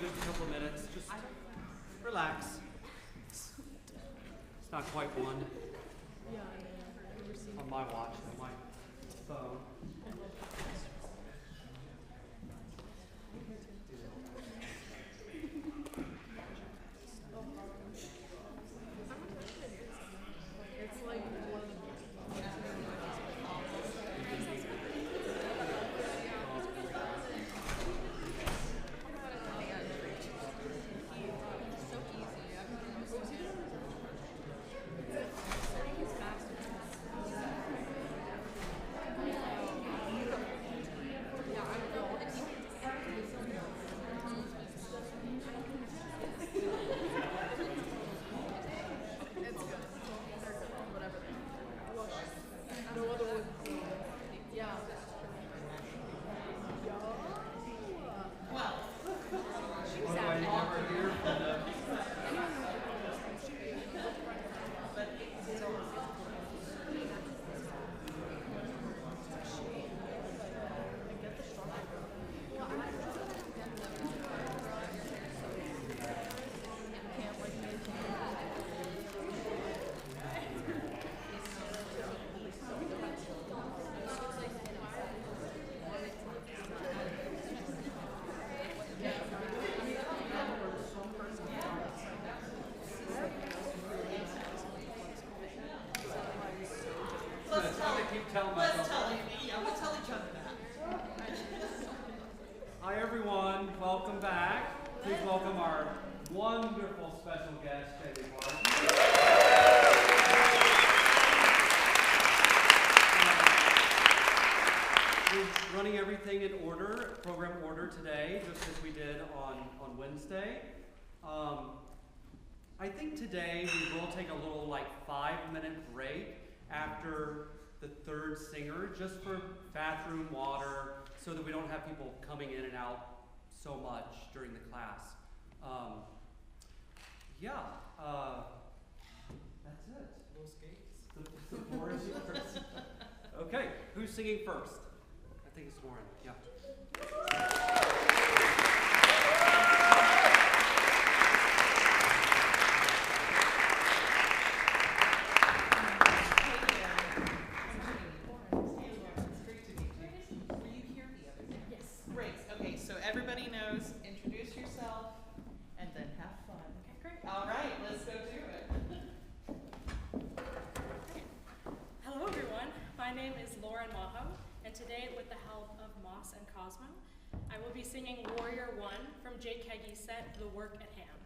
wait just a couple of minutes. Just relax. It's not quite one on my watch, on my phone. Let's tell each other that. Hi everyone, welcome back. Please welcome our wonderful special guest, Jamie Barton. We're running everything in order, program order today, just as we did on Wednesday. I think today we will take a little 5-minute break after the third singer, just for bathroom, water, so that we don't have people coming in and out so much during the class. That's it. Little skates. The floor is yours. Okay, who's singing first? I think it's Lauren. Yeah. I will be singing Warrior One from Jake Keggie's set, The Work at Hand.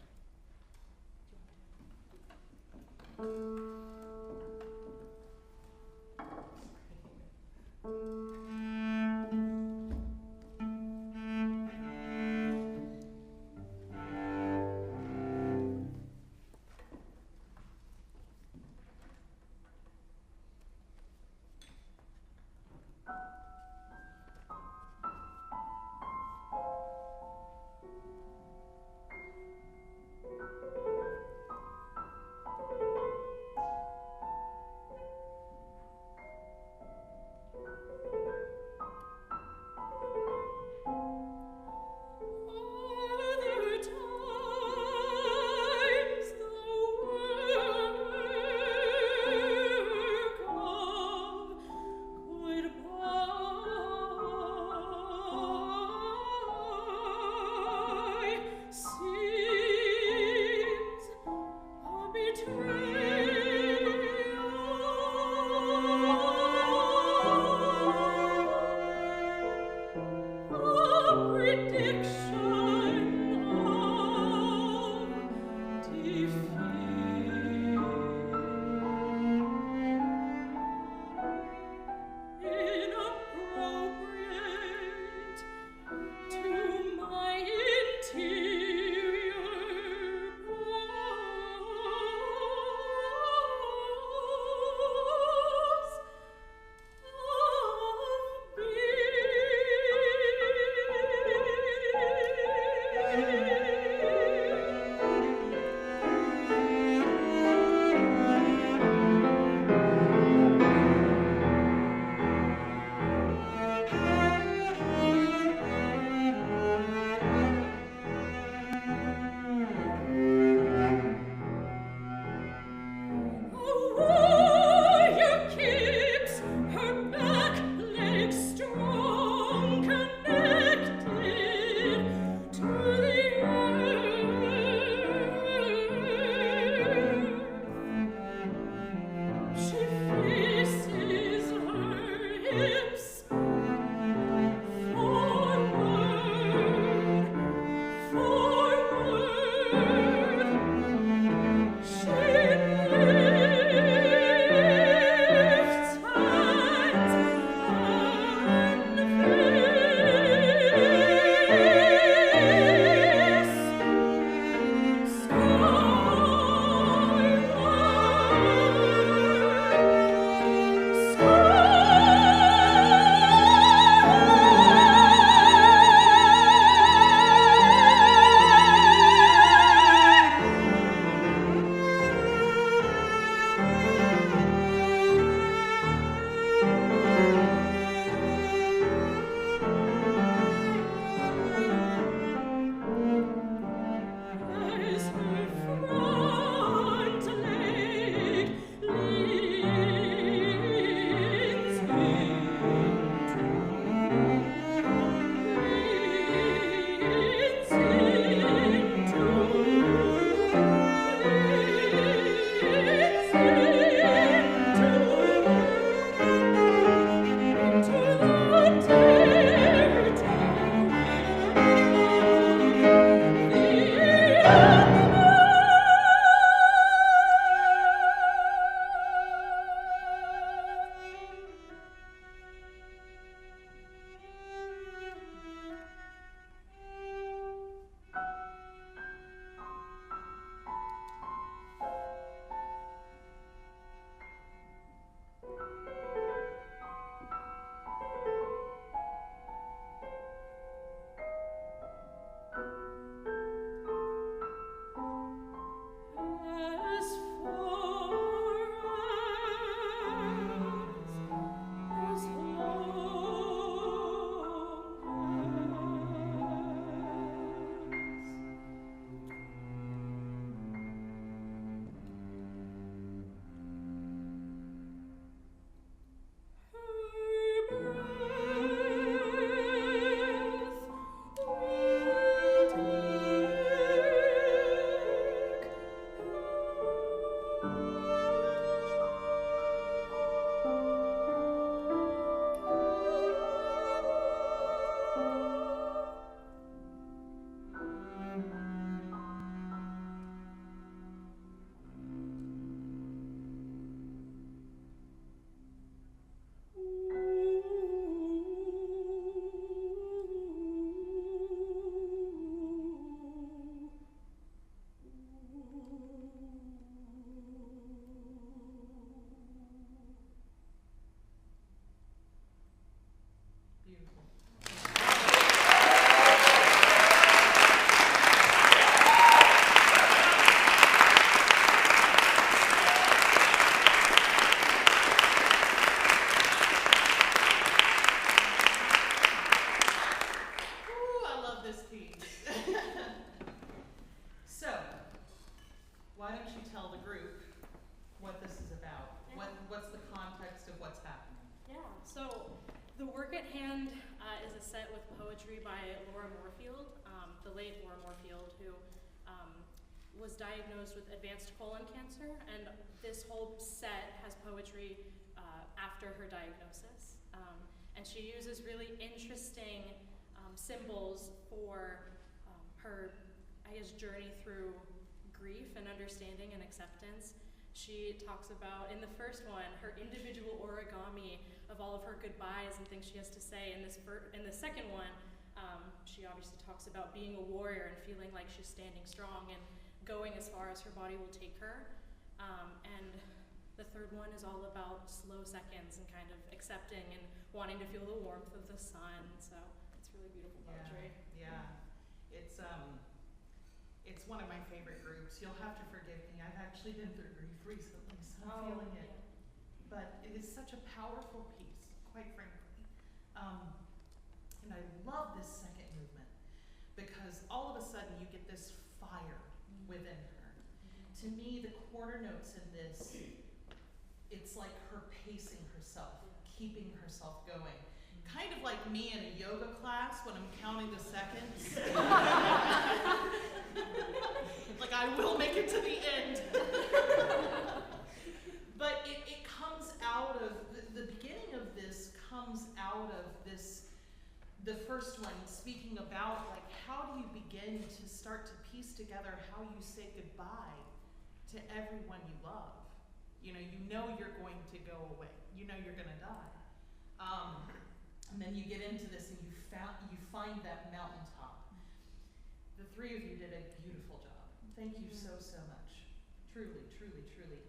what's happening. Yeah, so the work at hand is a set with poetry by Laura Moorfield, the late Laura Moorfield, who was diagnosed with advanced colon cancer, and this whole set has poetry after her diagnosis. And she uses really interesting symbols for her, I guess, journey through grief and understanding and acceptance. She talks about, in the first one, her individual origami of all of her goodbyes and things she has to say. In the second one, she obviously talks about being a warrior and feeling like she's standing strong and going as far as her body will take her. And the third one is all about slow seconds and kind of accepting and wanting to feel the warmth of the sun. So it's really beautiful poetry. Yeah. It's one of my favorite groups. You'll have to forgive me. I've actually been through grief recently, so I'm feeling it. Yeah. But it is such a powerful piece, quite frankly. And I love this second movement because all of a sudden you get this fire within her. To me, the quarter notes in this, it's like her pacing herself, keeping herself going. Kind of like me in a yoga class when I'm counting the seconds. Like I will make it to the end. But it comes out of, the beginning of this comes out of this, the first one speaking about like how do you begin to start to piece together how you say goodbye to everyone you love. You know you're going to go away. You know you're gonna die. And then you get into this and you find that mountaintop. The three of you did a beautiful job. Thank you so much. Truly, truly, truly.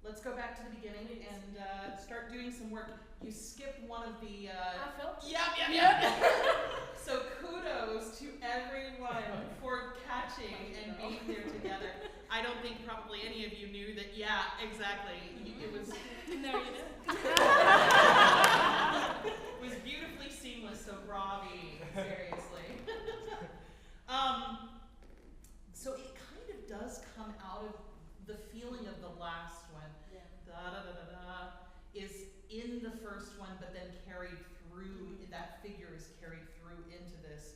Let's go back to the beginning and start doing some work. You skipped one of the... I felt it. Yep. So kudos to everyone for catching and being there together. I don't think probably any of you knew that, yeah, exactly. It was... No, you didn't. It was beautifully seamless, so bravi, seriously. So it kind of does come out of the feeling of the last one. Yeah. Is in the first one, but then carried through, that figure is carried through into this.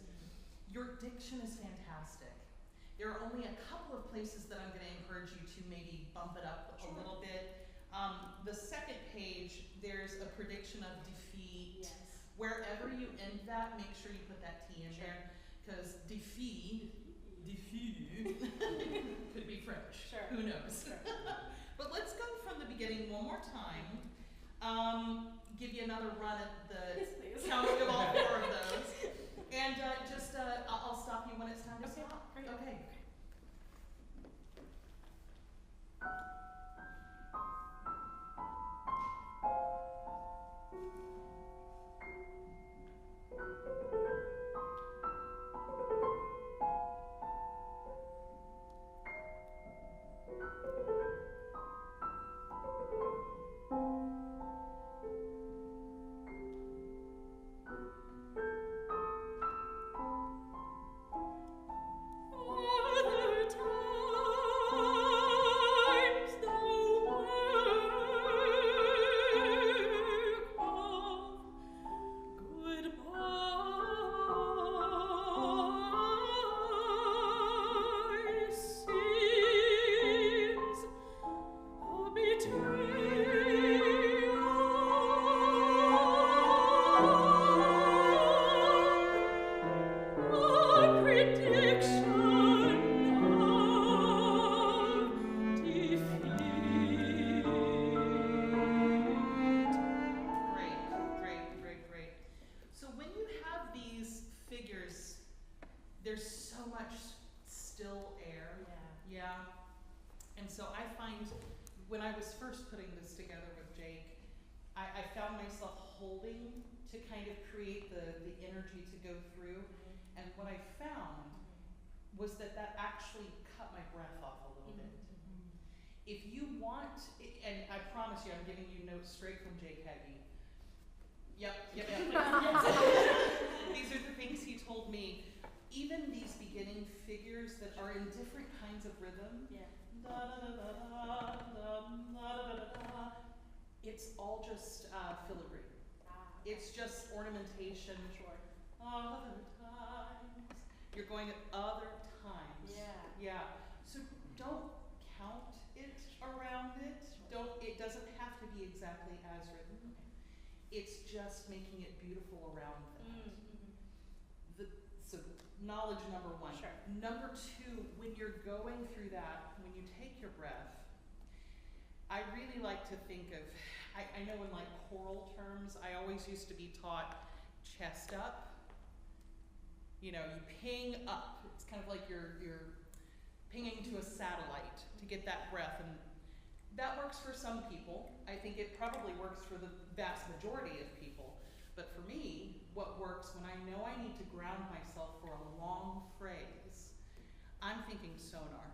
Your diction is fantastic. There are only a couple of places that I'm going to encourage you to maybe bump it up a little bit. The second page, there's a prediction of defeat. Yes. Wherever you end that, make sure you put that T in there, because defeat could be French. Sure. Who knows? Sure. But let's go from the beginning one more time. Give you another run at the counting of all four of those. And I'll stop you when it's time to stop. Great. Okay. When I was first putting this together with Jake, I found myself holding to kind of create the energy to go through. And what I found was that actually cut my breath off a little bit. If you want, and I promise you I'm giving you notes straight from Jake Hagee. Yep. These are the things he told me. Even these beginning figures that are in different kinds of rhythm. Yeah. It's all just It's just ornamentation. Sure. Other times. You're going at other times. Yeah. Yeah. So don't count it around it. It doesn't have to be exactly as written. It's just making it beautiful around that. So knowledge number one. Sure. Number two, when you're going through that, when you take your breath, I really like to think of, I know in like choral terms, I always used to be taught chest up. You know, you ping up. It's kind of like you're pinging to a satellite to get that breath, and that works for some people. I think it probably works for the vast majority of people. But for me, what works when I know I need to ground myself for a long phrase, I'm thinking sonar.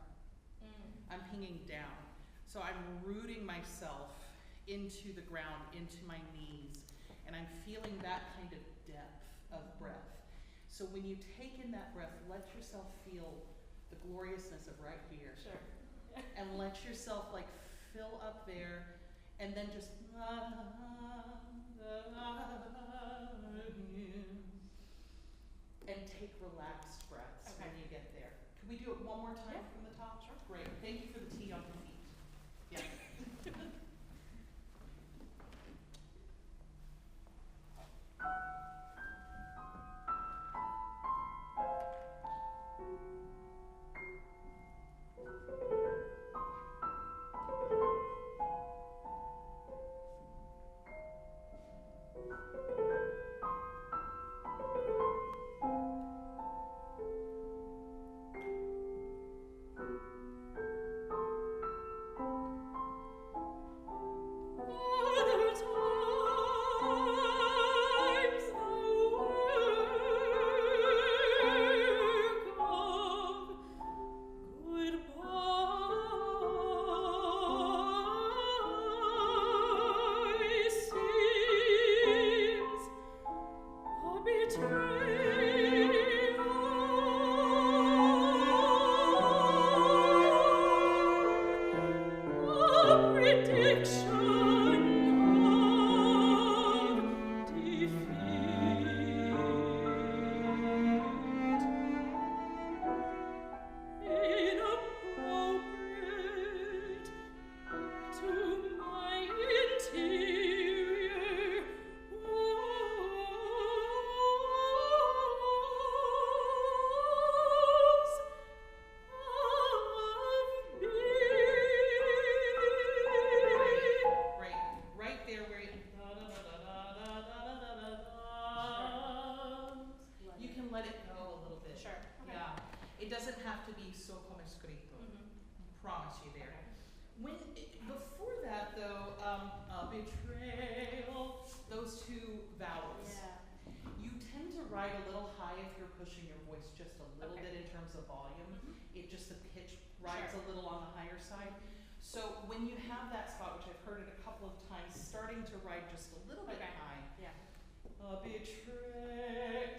I'm pinging down. So I'm rooting myself into the ground, into my knees, and I'm feeling that kind of depth of breath. So when you take in that breath, let yourself feel the gloriousness of right here. Sure. And let yourself like fill up there, and then just and take relaxed breaths when you get there. Can we do it one more time from the top? Sure. Great. Thank you for the tea on your feet. Yeah.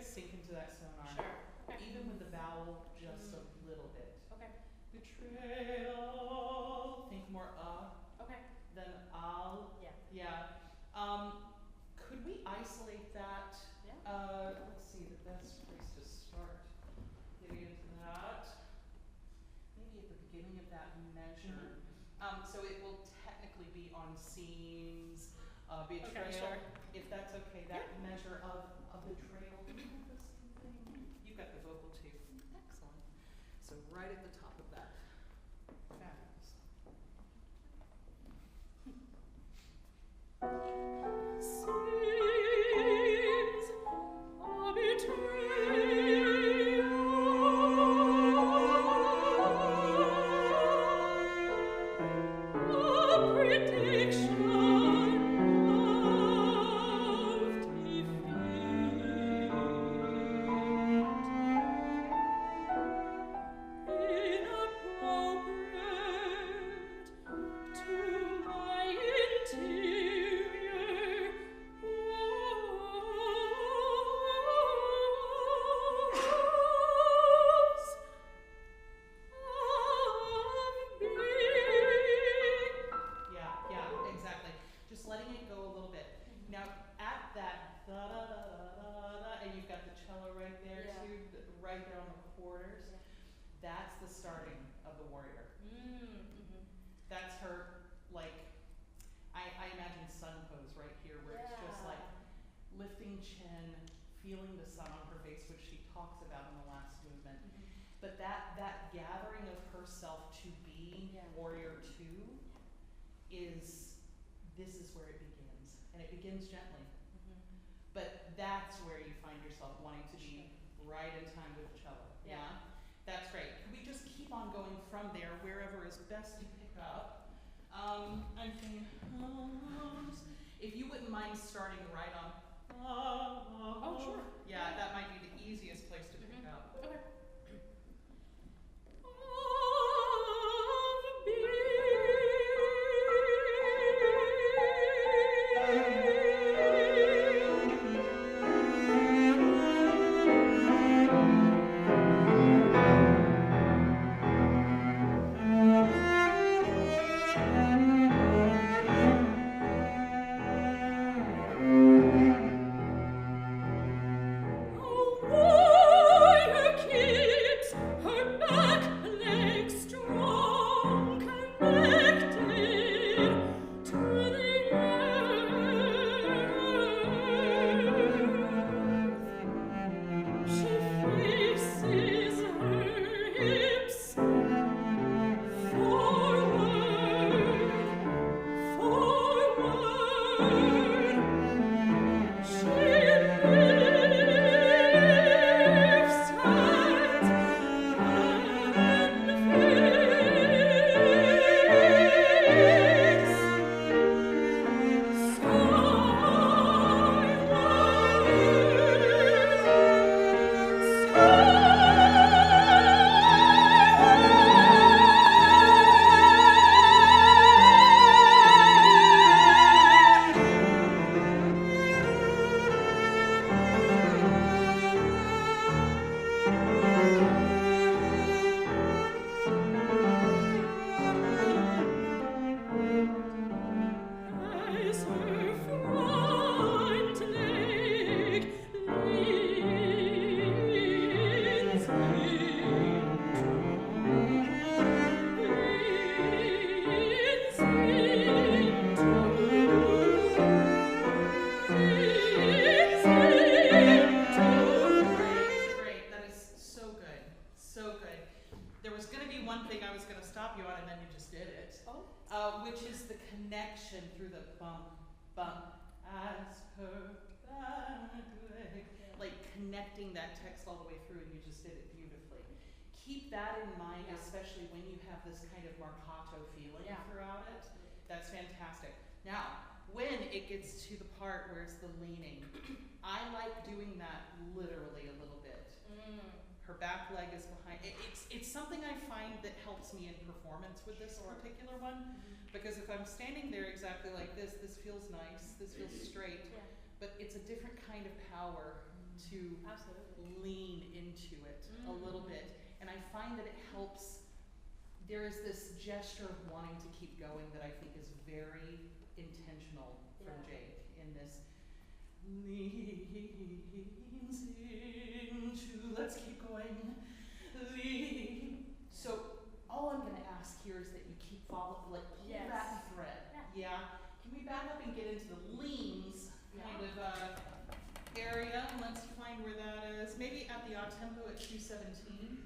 Sink into that sonar. Sure. Okay. Even with the vowel, just a little bit. Okay. Betrayal. Think more Okay. than al. Yeah. Yeah. Could we isolate that? Yeah. Let's see, the best place to start. Getting into that. Maybe at the beginning of that measure. So it will technically be on scenes, betrayal. Okay, sure. If that's okay, that measure of betrayal. You've got the vocal too. Excellent. So right at the top of that. Fabulous. Scenes of betrayal. A prediction. da da da da da, and you've got the cello right there Yeah. too, right there on the quarters. Yeah. That's the starting of the warrior. Mm-hmm. That's her, like, I imagine sun pose right here, where it's just like lifting chin, feeling the sun on her face, which she talks about in the last movement. But that gathering of herself to be warrior two this is where it begins. And it begins gently. But that's where you find yourself wanting to be right in time with the cello. Yeah? That's great. Can we just keep on going from there, wherever is best to pick up? I'm thinking, if you wouldn't mind starting right on. Oh, sure. Yeah, that might be the easiest place to pick up. Okay. Which is the connection through the bump, bump, as her back leg. Like connecting that text all the way through, and you just did it beautifully. Keep that in mind, especially when you have this kind of marcato feeling throughout it. That's fantastic. Now, when it gets to the part where it's the leaning, I like doing that literally a little bit. Her back leg is behind. It's something I find that helps me in performance with this particular one, because if I'm standing there exactly like this feels nice, this feels straight, but it's a different kind of power to lean into it a little bit. And I find that it helps. There is this gesture of wanting to keep going that I think is very intentional from Jake in this. Leans into, let's keep going. Lean. So all I'm going to ask here is that you keep following, like pull that thread. Yeah. Can we back up and get into the leans kind of area? Let's find where that is. Maybe at the odd tempo at 217.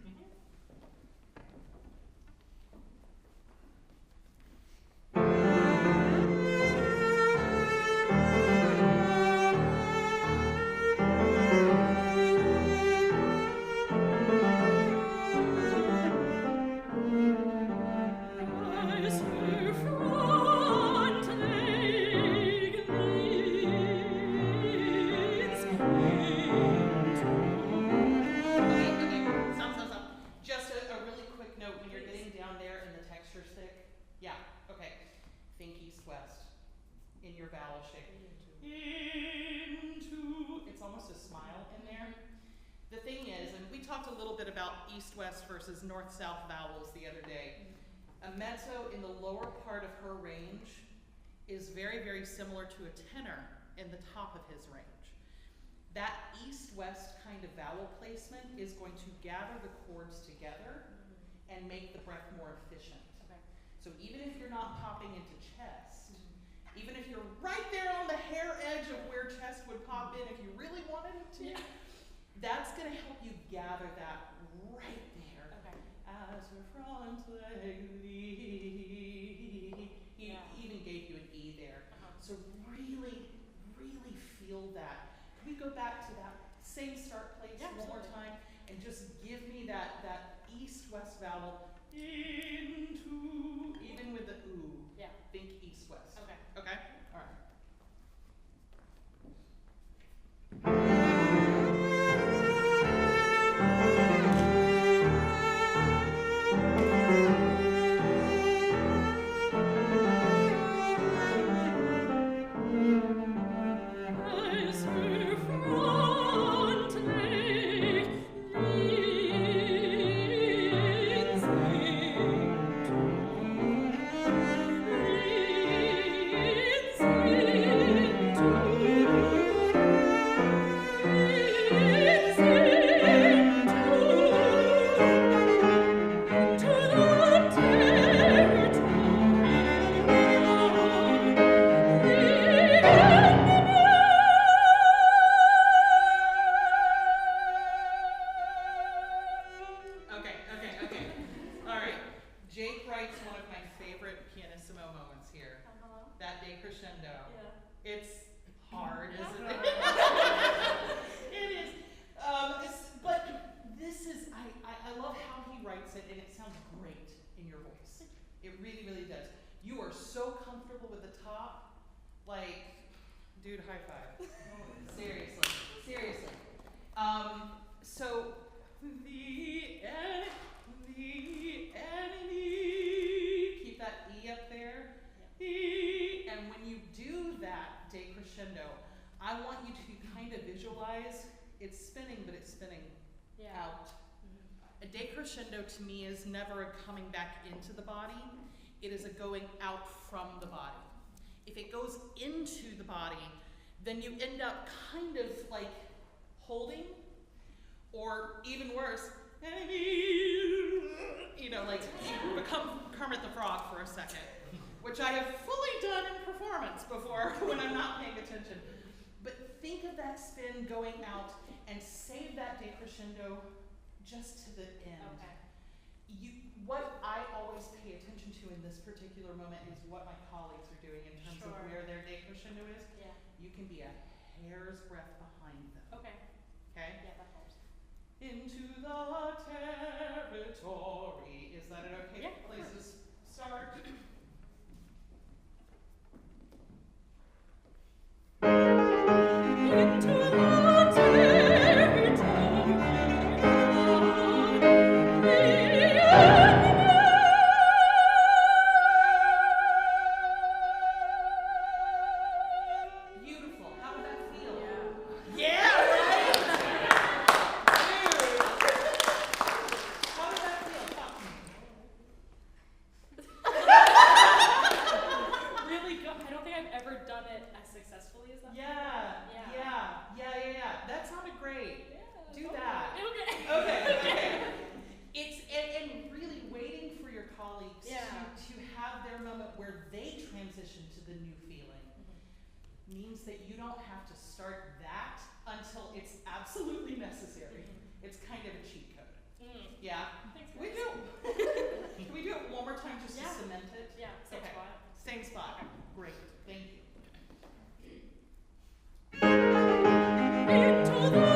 East-west versus north-south vowels the other day. A mezzo in the lower part of her range is very, very similar to a tenor in the top of his range. that east-west kind of vowel placement is going to gather the chords together and make the breath more efficient. Okay. So even if you're not popping into chest, even if you're right there on the hair edge of where chest would pop in if you really wanted it to, that's going to help you gather that right there. Okay. As her front leg lead. He even gave you an E there. So really, really feel that. Can we go back to that same start place one more time and just give me that east-west vowel into, even with the ooh. Yeah. Think east-west. Okay. Okay? All right. Dude, high five. Seriously. So the enemy. Keep that E up there. E. And when you do that decrescendo, I want you to kind of visualize it's spinning, but it's spinning out. A decrescendo to me is never a coming back into the body. It is a going out from the body. If it goes into the body, then you end up kind of like holding, or even worse, you know, like you become Kermit the Frog for a second, which I have fully done in performance before when I'm not paying attention. But think of that spin going out and save that decrescendo just to the end. Okay. What I always pay attention to in this particular moment is what my colleagues are doing in terms of where their decrescendo is. Yeah. You can be a hair's breadth behind them. Okay. Okay? Yeah, that helps. Into the territory. Is that an okay place to start? Into the means that you don't have to start that until it's absolutely necessary. It's kind of a cheat code. Yeah? Thanks, Can we do it one more time just to cement it? Yeah, same spot. Same spot. Okay. Great. Thank you. Into the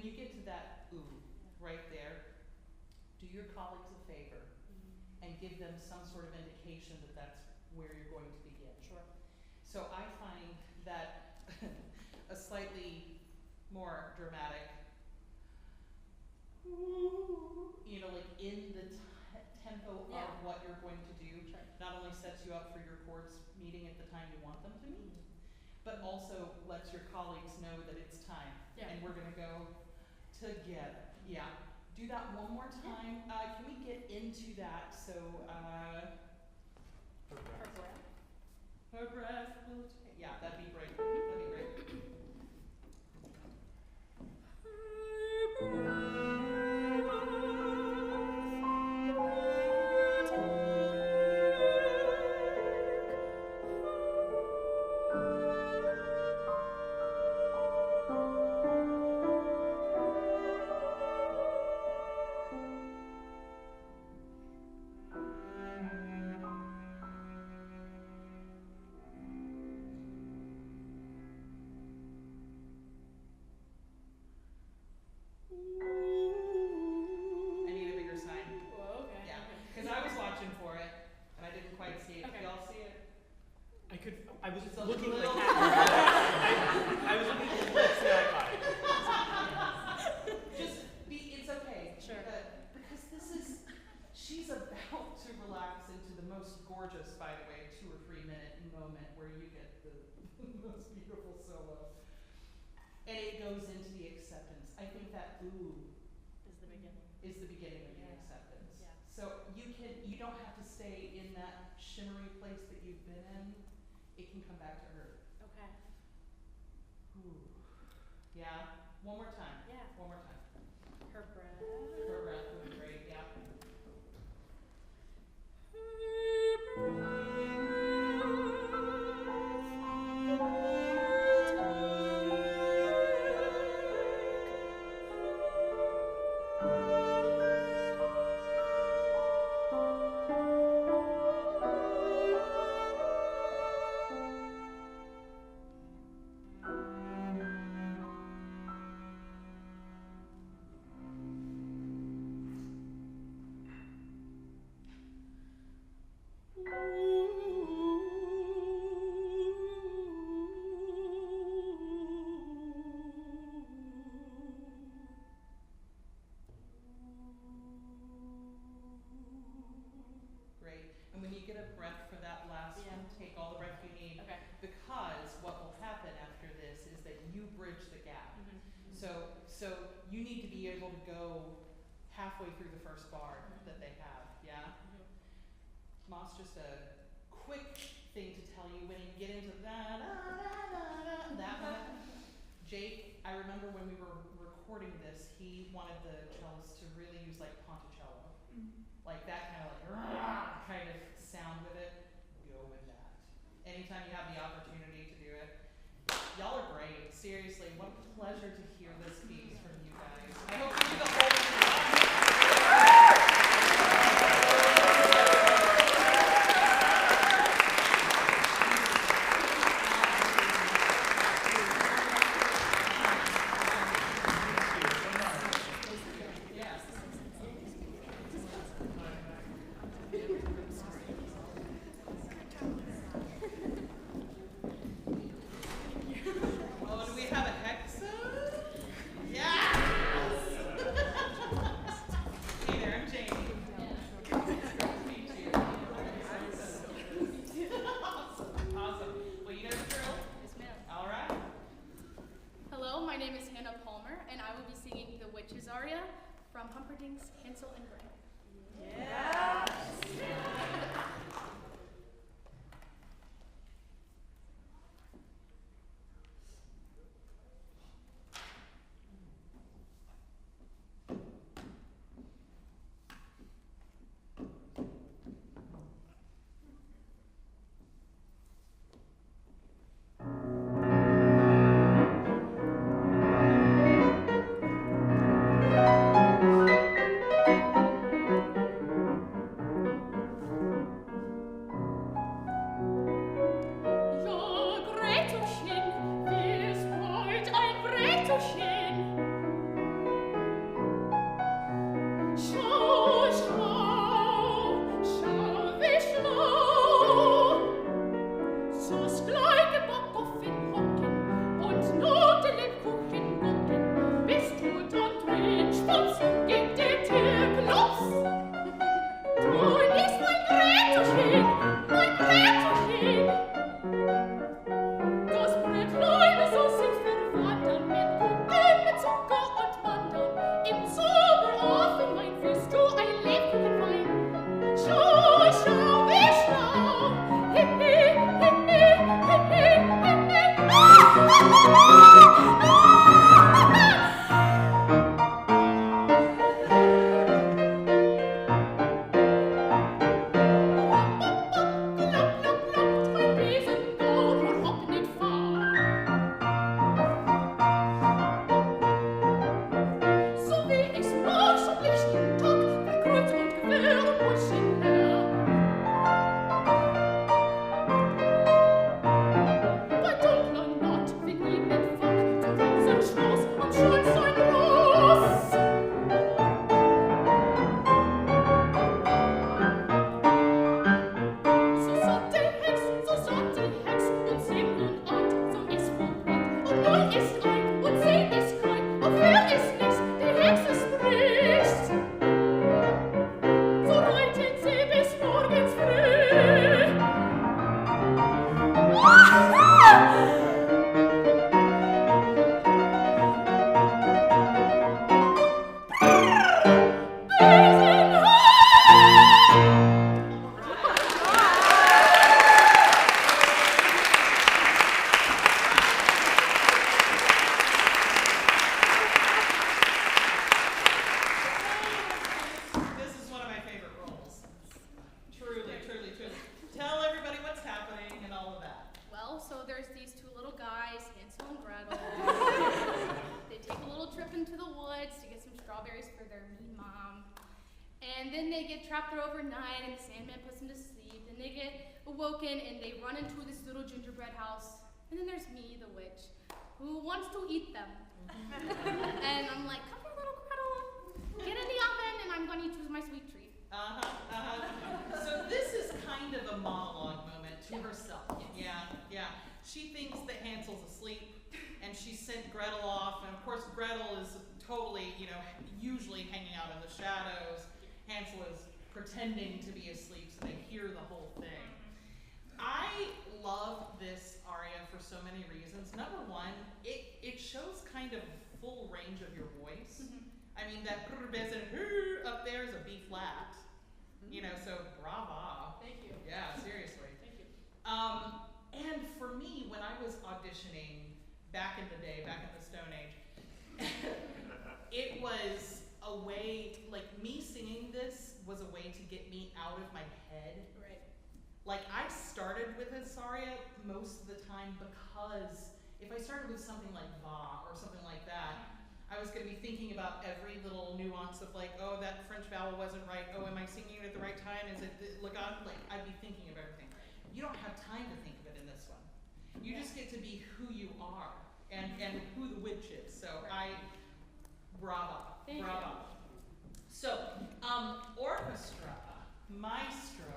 you get to that ooh right there, do your colleagues a favor and give them some sort of indication that that's where you're going to begin. Sure. So I find that a slightly more dramatic, you know, like in the tempo Yeah. of what you're going to do, Sure. not only sets you up for your chords meeting at the time you want them to meet, but also lets your colleagues know that it's time. Yeah. And we're gonna go together. Yeah. Do that one more time. Can we get into that? So, Her breath. her breath will take. Yeah, that'd be great. That'd be great. I need a bigger sign. Whoa, okay. Yeah, Okay. because I was watching for it and I didn't quite see it. Okay. Y'all see it? I was It's a looking like little- I was looking at the lips and I got it. It's okay. Sure. Because this is, she's about to relax into the most gorgeous, by the way, 2 or 3 minute moment where you get the most beautiful solo. And it goes into the acceptance. I think that ooh Is the beginning. is the beginning of the Yeah. acceptance. Yeah. So you don't have to stay in that shimmery place that you've been in. It can come back to earth. Okay. Ooh. Yeah. One more time. Yeah. One more time. Her breath. Her breath would be great. Yeah. Great. And when you get a breath for that last Yeah. one, take all the breath you need. Okay. Because what will happen after this is that you bridge the gap. So you need to be able to go halfway through the first bar that they have, yeah? Moss, just a quick thing to tell you when you get into that one. Jake, I remember when we were recording this, he wanted the cellist to really use like ponticello. Like that kind of like kind of sound with it. Go with that. Anytime you have the opportunity to do it. Y'all are great. Seriously, what a pleasure to hear this piece from you guys. I hope you do the whole thing. Yes. Oh, do we have a hexa? Yes! Hey there, I'm Jamie. Nice to meet you. Awesome. Well, you know the drill. Yes, ma'am. All right. Hello, my name is Hannah Palmer, and I will be singing the Witches aria from Humperdinck's Hansel and Gretel. Yes. trip into the woods to get some strawberries for their mean mom. And then they get trapped there overnight and the Sandman puts them to sleep. And they get awoken and they run into this little gingerbread house. And then there's me, the witch, who wants to eat them. And I'm like, come here, little Gretel. Get in the oven and I'm going to choose my sweet treat. So this is kind of a monologue moment to herself. Yeah. She thinks that Hansel's asleep, and she sent Gretel off, and of course Gretel is totally, usually hanging out in the shadows. Hansel is pretending to be asleep so they hear the whole thing. I love this aria for so many reasons. Number one, it shows kind of full range of your voice. I mean, that up there is a B flat. So brava. Thank you. Yeah, seriously. Thank you. And for me, when I was auditioning back in the day, back in the Stone Age, it was a way, like me singing this was a way to get me out of my head. Right. Like I started with this aria most of the time because if I started with something like Va or something like that, I was going to be thinking about every little nuance of like, oh, that French vowel wasn't right. Oh, am I singing it at the right time? Is it look on? Like I'd be thinking of everything. You don't have time to think of it in this one. You just get to be who you are and who the witch is. So brava. Thank you. So orchestra, maestro.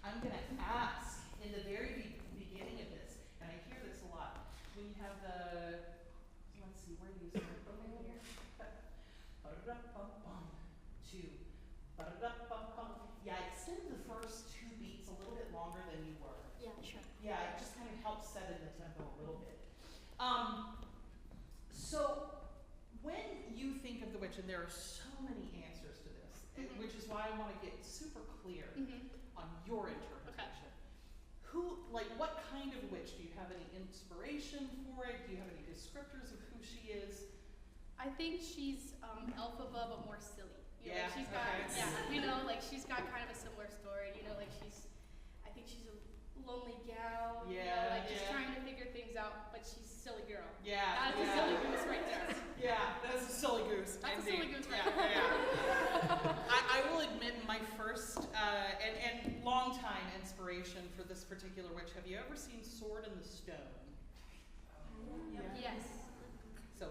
I'm going to ask in the very beginning of this, and I hear this a lot. When you have the let's see, where do you start? Over here. Ba-da-da-bum-bum. 2. Ba-da-da-bum-bum. Yeah, extend the first 2 beats a little bit longer than you were. Yeah, sure. Yeah, it just kind of helps set in the tempo a little bit. So when you think of the witch, and there are so many answers to this, which is why I want to get super clear on your interpretation. What kind of witch? Do you have any inspiration for it? Do you have any descriptors of who she is? I think she's Elphaba, but more silly. Yeah, She's got, she's got kind of a similar story. I think she's a lonely gal. Just trying to figure things out, but she's a silly girl. Yeah. That's a silly goose right there. Yeah, that's a silly goose. That's indeed. a silly goose. I will admit my first and long time inspiration for this particular witch. Have you ever seen Sword in the Stone? Yes. So,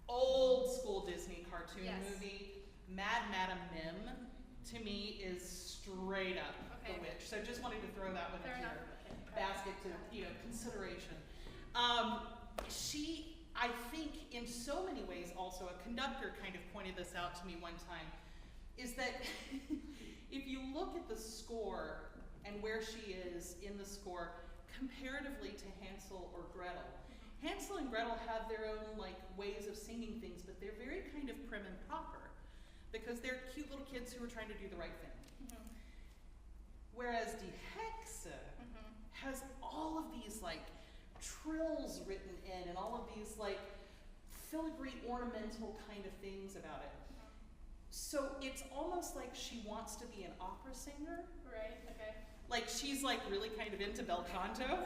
old school Disney cartoon Yes. movie. Mad Madam Mim, to me, is straight up the witch. So just wanted to throw that one into your basket to consideration. She, I think, in so many ways, also a conductor kind of pointed this out to me one time, is that if you look at the score and where she is in the score comparatively to Hansel or Gretel, Hansel and Gretel have their own ways of singing things, but they're very kind of prim and proper because they're cute little kids who are trying to do the right thing. Whereas Die Hexe has all of these trills written in and all of these filigree ornamental kind of things about it. So it's almost like she wants to be an opera singer. Right, okay. Like she's really kind of into bel canto,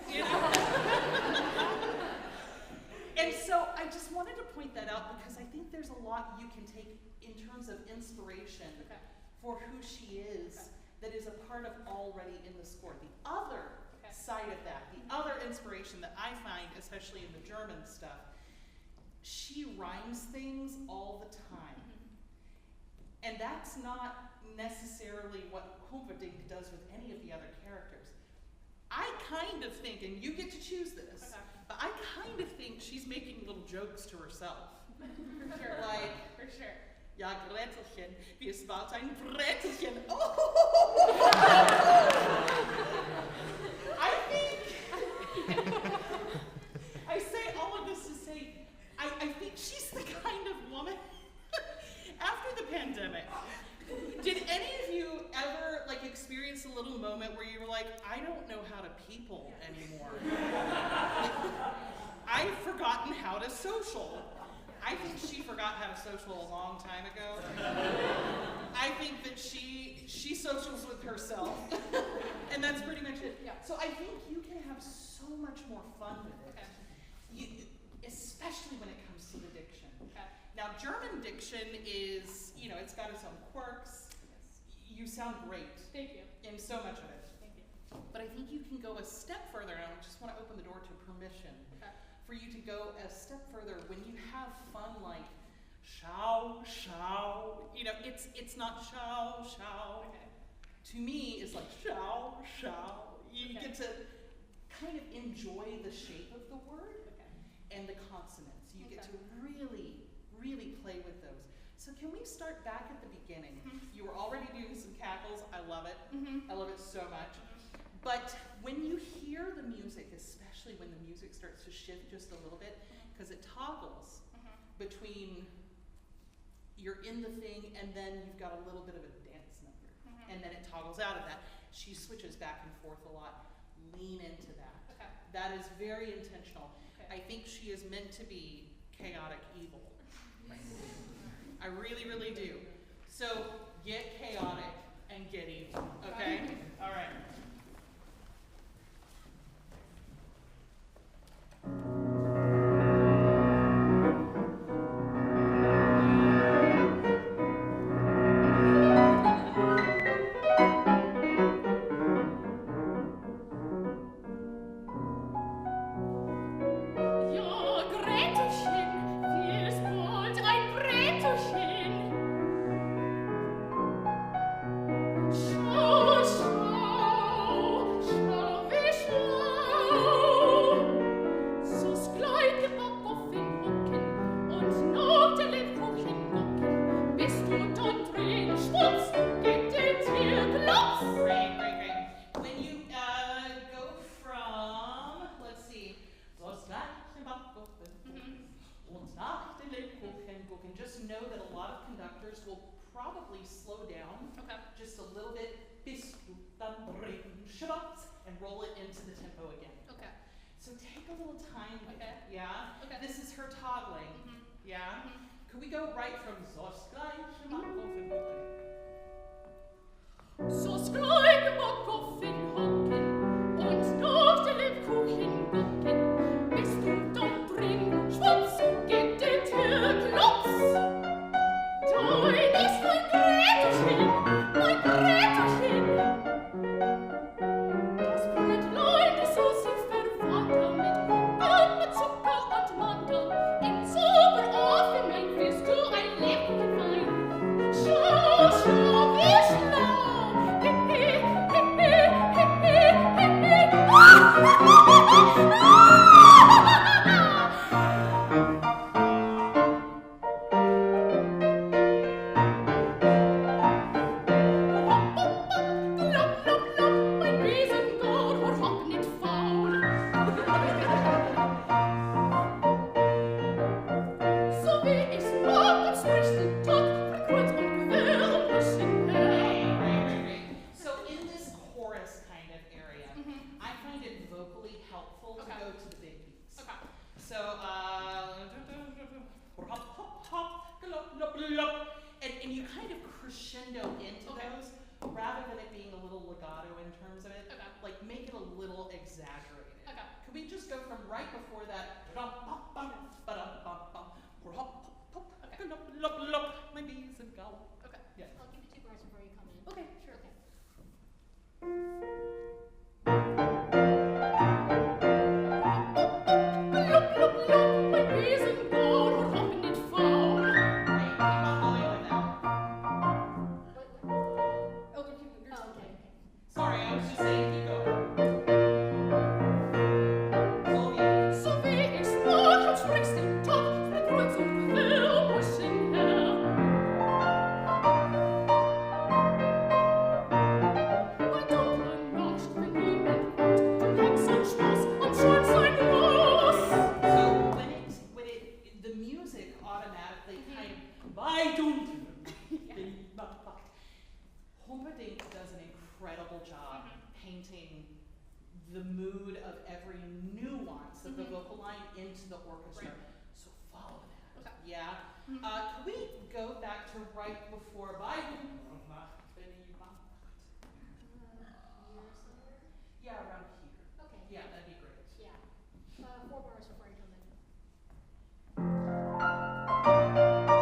And so I just wanted to point that out because I think there's a lot you can take in terms of inspiration for who she is that is a part of already in the score. The other side of that, the other inspiration that I find, especially in the German stuff, she rhymes things all the time. And that's not necessarily what Humperdinck does with any of the other characters. I kind of think, and you get to choose this, but I kind of think she's making little jokes to herself. For sure. For sure. Ja, Gretelchen, wie es war ein Bretelchen. Oh! I think, I say all of this to say, I think she's the kind of woman, after the pandemic, did any of you ever experience a little moment where you were like, I don't know how to people anymore. I've forgotten how to social. I think she forgot how to social a long time ago. I think that she socials with herself. And that's pretty much it. Yeah. So I think you can have so much more fun with it. Especially when it comes to the diction. Now, German diction is, you know, it's got its own quirks. You sound great Thank you. in so much of it. Thank you. But I think you can go a step further, and I just want to open the door to permission Okay. for you to go a step further when you have fun like shao, shao. You know, it's not shao, shao. Okay. To me, it's like shao, shao. You Okay. get to kind of enjoy the shape of the word Okay. and the consonants. You get Okay. to really, really play with those. So can we start back at the beginning? Mhm. You were already doing some cackles. I love it. Mm-hmm. I love it so much. But when you hear the music, especially when the music starts to shift just a little bit, because it toggles between you're in the thing and then you've got a little bit of a dance number. And then it toggles out of that. She switches back and forth a lot. Lean into that. Okay. That is very intentional. Okay. I think she is meant to be chaotic evil. I really, really do. So get chaotic and get evil, okay? All right. Ja, Gretelchen, wie es wollt, ein Gretelchen. Schau, schau, schau, wie schlau. So's gleich gebackt auf den Hocken und nach der Lebkuchen gucken. Bist du dort drin, schwupps, geht der Tier klops. Great, great, great. When you go from, let's see, das gleiche Backofen und nach dem Lebkuchen gucken, just know that a lot of conductors will probably slow down Okay. just a little bit, bis du dann drin schwupps, and roll it into the tempo again. Okay. So take a little time with Okay. it, yeah? Okay. This is her toggling, Mhm. yeah? Mhm. Could we go right from das gleiche Backofen gucken? So's gleich gebackt auf den Hocken und nach der Lebkuchen gucken. Bist du dort drin, schwupps, geht der Tier klops. Dein ist mein Gretelchen, mein Gretelchen. Das Brötlein, das so sie verwandelt mit Zucker und Mandel. Im Zauberofen wirst du ein Lebkuchenwein. Schau, schau, wie schlau. He, he, he, he, he, he, he, Lopp, lopp, lopp, mein Besengaul, hopp nicht faul. So wie ich's mag, am sprichsten Tag, kreuz und quer am Buschen her. Great. So in this chorus kind of area, I find it vocally helpful to Okay. go to the big beats. Okay. So, hop, hop, hop, glop, glop, glop, and you kind of crescendo into Okay. those, rather than it being a little legato in terms of it. Okay. Like make it a little exaggerated. Okay. Could we just go from right before that? Hop, hop, hop, ba-dum, bum, bum, hop, hop, hop, Okay. glop, glop, glop, my bees and go. Okay. Yeah. I'll give you 2 bars before you come in. Okay, sure. Okay. Lopp, lopp, lopp, mein Besengaul, hopp nicht faul. Great. Keep on going with that. Oh, okay. Sorry, I was just saying keep going. Slowly. So wie ich's mag, am sprichsten Tag, kreuz und quer am Buschen her. Bei dunkler Nacht, wenn niemand kommt, du Hexenschloss und schon sein los. So when the music automatically kind of by Humperdinck does an incredible job painting the mood of every nuance of the vocal line into the orchestra. Right. So follow that. Okay. Yeah. Could we go back to right before by Yeah, around here. Okay. Yeah, that'd be great. Yeah. 4 bars before you come in.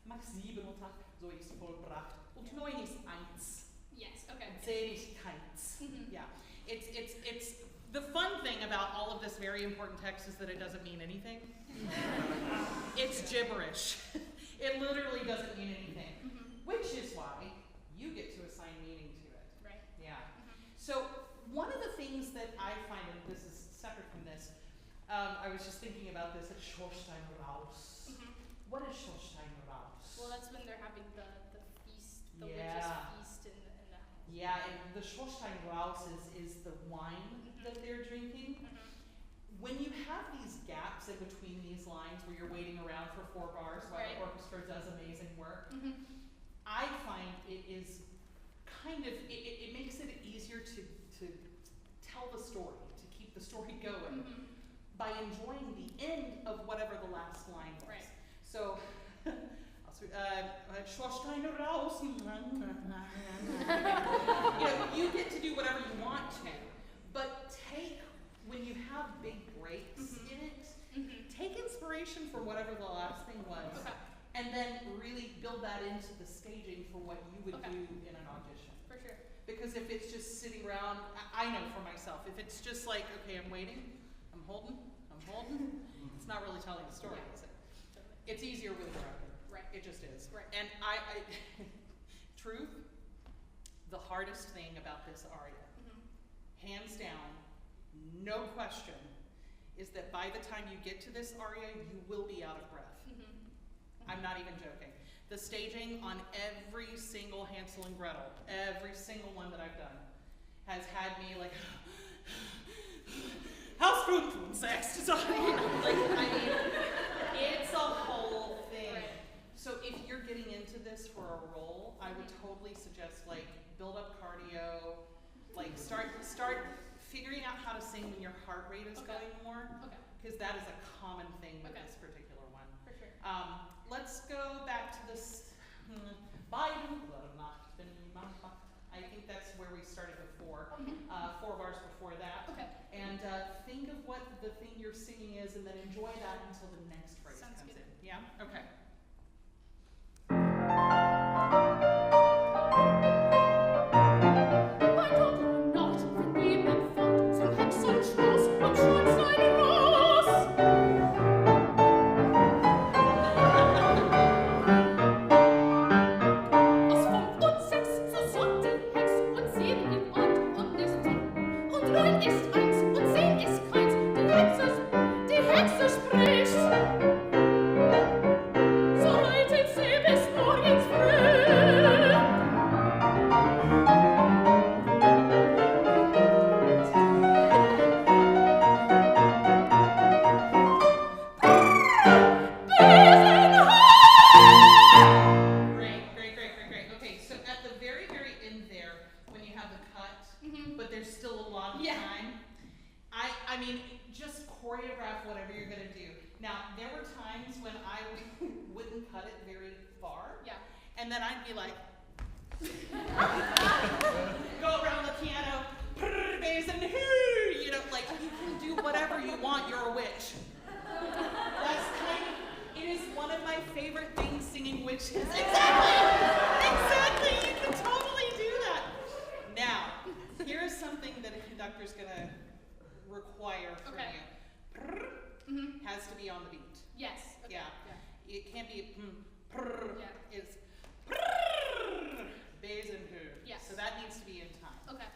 Mach 7 Tag, so ist vollbracht. Und 9 ist 1. Yes, okay. And 10 is keins. Mhm. Yeah. It's the fun thing about all of this very important text is that it doesn't mean anything. It's gibberish. It literally doesn't mean anything. Mhm. Which is why you get to assign meaning to it. Right. Yeah. Mhm. So one of the things that I find, and this is separate from this, I was just thinking about this at Schorstein Raus. Mhm. What is Schorstein Raus? Well, that's when they're having the feast, the Yeah. witches' feast in the Yeah, and the Schorstein Raus is the wine Mhm. that they're drinking. Mhm. When you have these gaps in between these lines where you're waiting around for 4 bars while Right. the orchestra does amazing work, Mhm. I find it is kind of, it makes it easier to tell the story, to keep the story going, Mhm. by enjoying the end of whatever the last line was. Right. So, Schorstein raus. You get to do whatever you want to, but when you have big breaks Mhm. in it, Mhm. take inspiration from whatever the last thing was, Okay. and then really build that into the staging for what you would Okay. do in an audition. For sure. Because if it's just sitting around, I know for myself, if it's just like, okay, I'm waiting, I'm holding, it's not really telling the story, Yeah. is it? Totally. It's easier with a record. Right. It just is. Right. And truth, the hardest thing about this aria, Mhm. hands down, no question, is that by the time you get to this aria, you will be out of breath. Mhm. I'm not even joking. The staging on every single Hansel and Gretel, every single one that I've done, has had me like, Hausgrund sex design. It's a whole thing. Right. So if you're getting into this for a role, I would totally suggest build up cardio, start figuring out how to sing when your heart rate is Okay. going more, Okay. because that is a common thing with Okay. this particular one. For sure. Let's go back to this. I think that's where we started before. 4 bars before that. Okay. And think of what the thing you're singing is, and then enjoy that until the next phrase Sounds comes good. in. Yeah? Okay. Bei dunkler Nacht vergeben fort zum Hexenschloss am Schornsteinross. Aus 5 und 6 so sagt die Hex und 7 gibt Ort und ist 10. Und 9 ist 1 und 10 ist keins. Die Hexe spricht. So reitet sie bis morgens früh. Great. Okay, so at the very, very end there, when you have the cut, Mhm. but there's still a lot of Yeah. time, I mean, just choreograph whatever you're gonna do. Now, there were times when I wouldn't cut it very far, Yeah. and then I'd be like, go around the piano, bass and you can do whatever you want, you're a witch. It is one of my favorite things, singing witches. Exactly, you can totally do that. Now, here is something that a conductor's gonna require from Okay. you. Mhm. Has to be on the beat. Yes. Okay. Yeah. It can't be Yeah. It's bass and who. Yes. So that needs to be in time. Okay.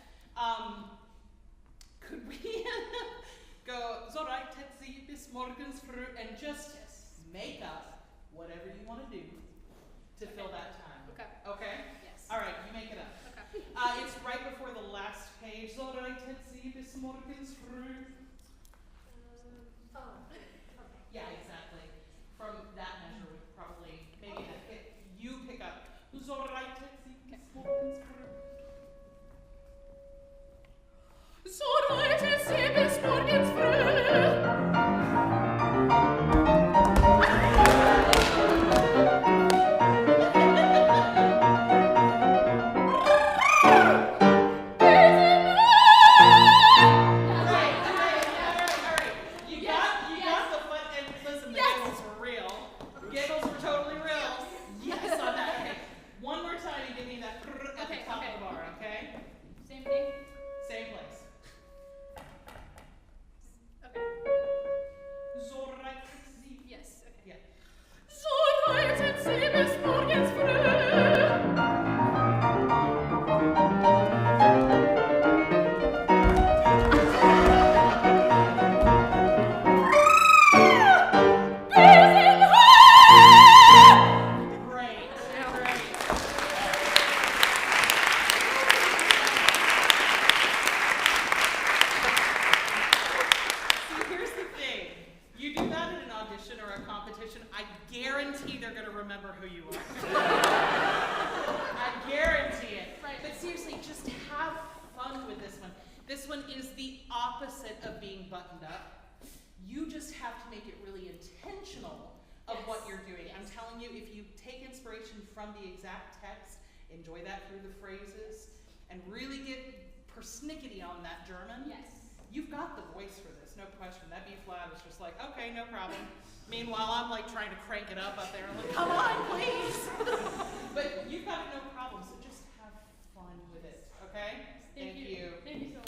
Could we go so reitet sie bis morgens früh and just Yes. make up whatever you want to do to fill that time? Okay. Okay? Yes. All right, you make it up. Okay. It's right before the last page. So reitet sie bis morgens früh. Yeah, exactly. From that measure would probably maybe you pick up. So reitet sie bis morgens früh. So reitet sie bis morgens früh. Right. buttoned up. You just have to make it really intentional of what you're doing. I'm telling you, if you take inspiration from the exact text, enjoy that through the phrases, and really get persnickety on that German, you've got the voice for this, no question. That B flat is just like, okay, no problem. Meanwhile, I'm like trying to crank it up there. I'm like, come on, please. But you've got it no problem, so just have fun with it, okay? Thank you. Thank you so much.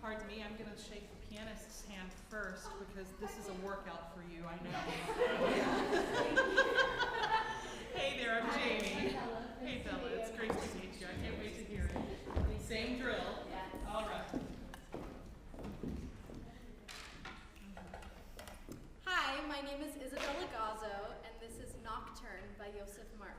Pardon me, I'm going to shake the pianist's hand first because this is a workout for you, I know. Hey there, I'm Jamie. Hey Bella, it's great to meet you. I can't wait to hear it. Same drill. All right. Hi, my name is Isabella Gazzo, and this is Nocturne by Joseph Marx.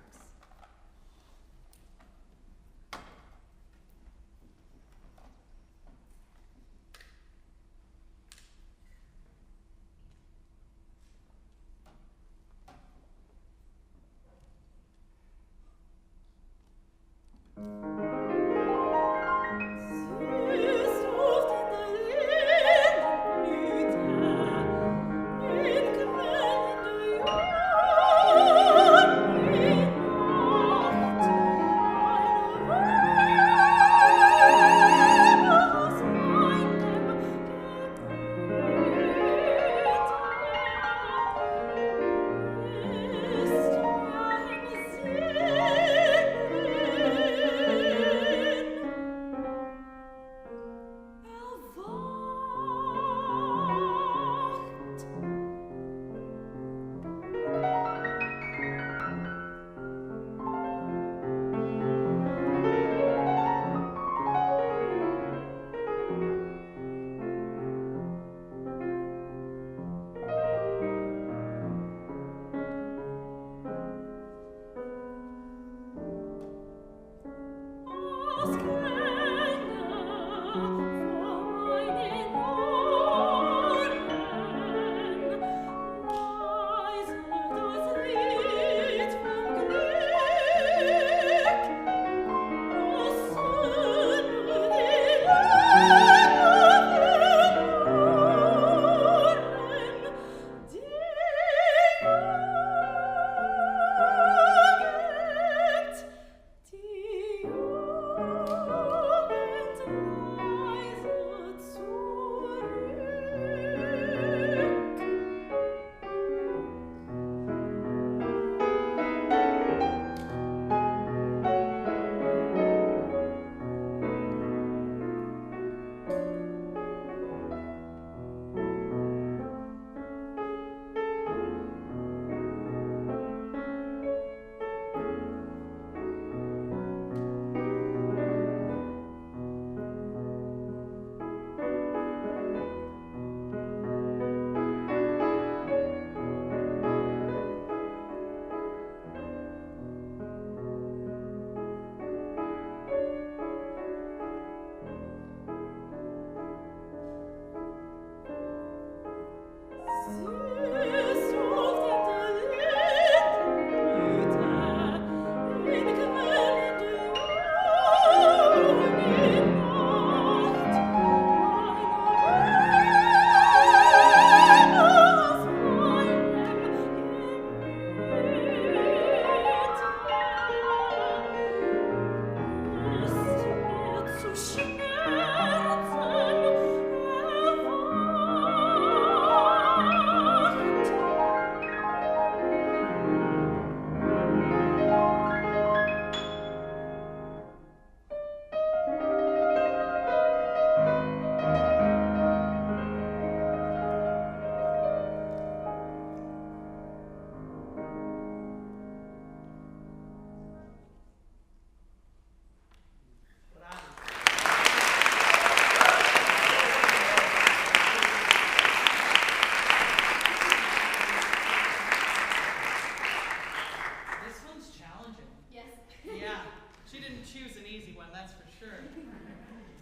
choose an easy one, that's for sure.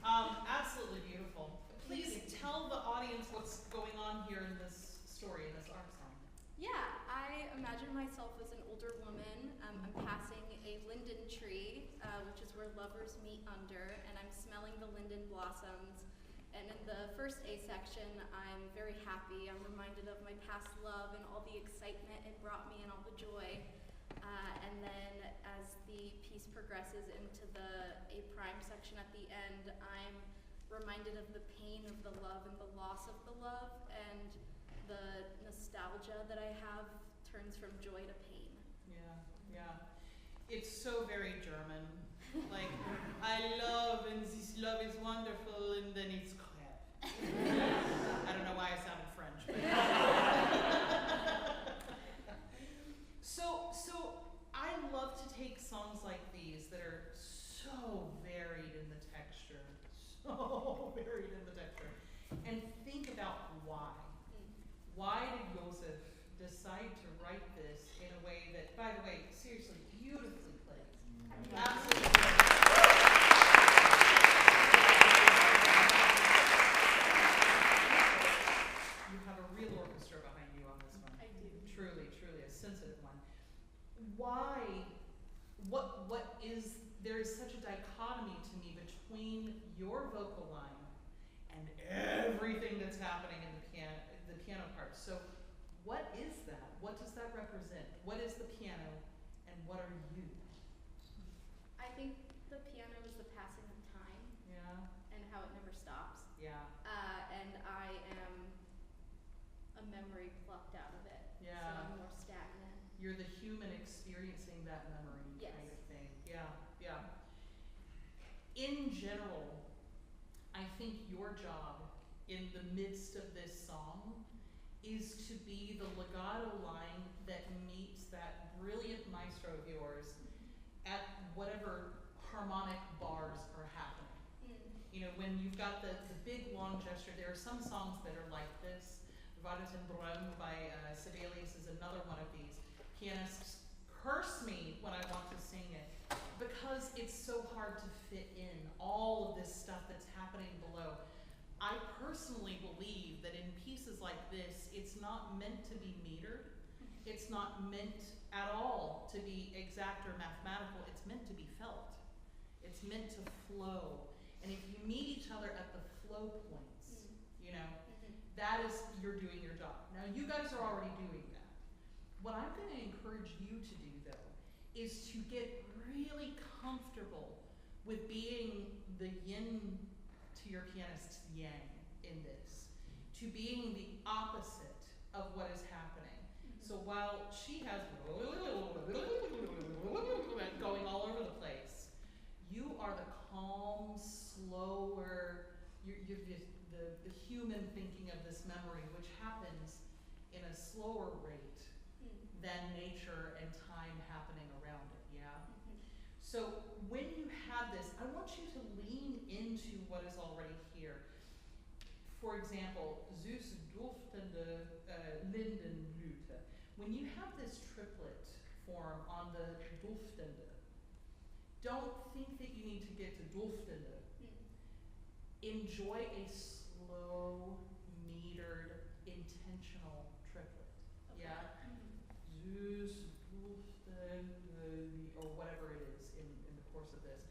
Absolutely beautiful. Please tell the audience what's going on here in this story, in this art song. Yeah, I imagine myself as an older woman. I'm passing a linden tree, which is where lovers meet under, and I'm smelling the linden blossoms. And in the first A section, I'm very happy. I'm reminded of my past love and all the excitement it brought me and all the joy. And then as the piece progresses into the A prime section at the end, I'm reminded of the pain of the love and the loss of the love, and the nostalgia that I have turns from joy to pain. Yeah. It's so very German. Like, I love, and this love is wonderful, and then it's crap. I don't know why I sounded French, but. So I love to take songs like these that are so varied in the texture, and think about why. Why did Joseph decide to write this in a way that, by the way, seriously, beautifully played? Absolutely. You have a real orchestra behind you on this one. I do. Truly a sensitive one. Why, what is, there is such a dichotomy to me between your vocal line and everything that's happening in the piano part. So what is that? What does that represent? What is the piano and what are you? I think the piano is the passing of time. Yeah. And how it never stops. Yeah. And I am a memory plucked out of it. Yeah. So I'm more stagnant. You're the human experiencing that memory Yes. kind of thing. Yeah. In general, I think your job in the midst of this song is to be the legato line that meets that brilliant maestro of yours at whatever harmonic bars are happening. You know, when you've got the big long gesture, there are some songs that are like this. Valentin Brunn by Sibelius is another one of these. Pianists curse me when I want to sing it because it's so hard to fit in all of this stuff that's happening below. I personally believe that in pieces like this, it's not meant to be metered. It's not meant at all to be exact or mathematical. It's meant to be felt. It's meant to flow. And if you meet each other at the flow points, you know, that is, you're doing your job. Now, you guys are already doing that. What I'm going to encourage you to do, though, is to get really comfortable with being the yin to your pianist's yang in this, to being the opposite of what is happening. So while she has going all over the place, you are the calm, slower, you're the human thinking of this memory, which happens in a slower rate than nature and time happening around it, yeah? So when you have this, I want you to lean into what is already here. For example, Süß duftende Lindenblüte. When you have this triplet form on the duftende, don't think that you need to get to duftende. Enjoy a slow, metered, intentional triplet. Okay. Yeah? Süß duftende, or whatever it is in the course of this.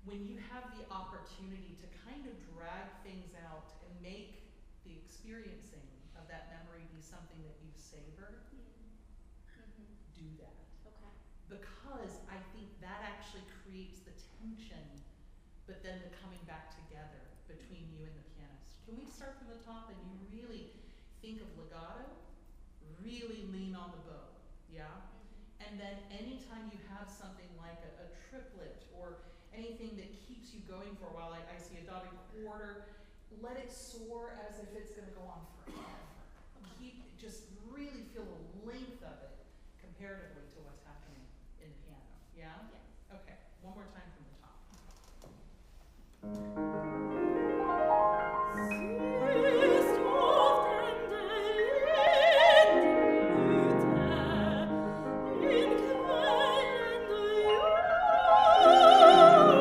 When you have the opportunity to kind of drag things out and make the experiencing of that memory be something that you savor, do that. Okay. Because I think that actually creates the tension, but then the coming back together between you and the pianist. Can we start from the top and you really think of legato, really lean on the bow, yeah? And then anytime you have something like a triplet or anything that keeps you going for a while, like I see a dotted quarter, let it soar as if it's gonna go on forever. Just really feel the length of it comparatively to what's happening in the piano, yeah? Yeah. Okay, one more time from the top. In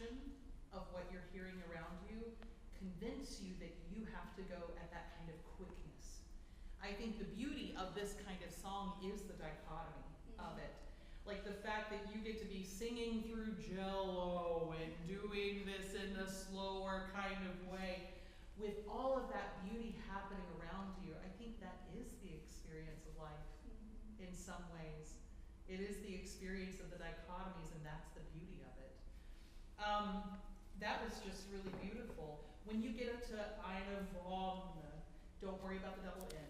action of what you're hearing around you convince you that you have to go at that kind of quickness. I think the beauty of this kind of song is the dichotomy of it. Like the fact that you get to be singing through Jello and doing this in a slower kind of way with all of that beauty happening around you. I think that is the experience of life in some ways. It is the experience of the dichotomies, and that's the beauty of it. That was just really beautiful. When you get up to Eine Wonne, don't worry about the double N.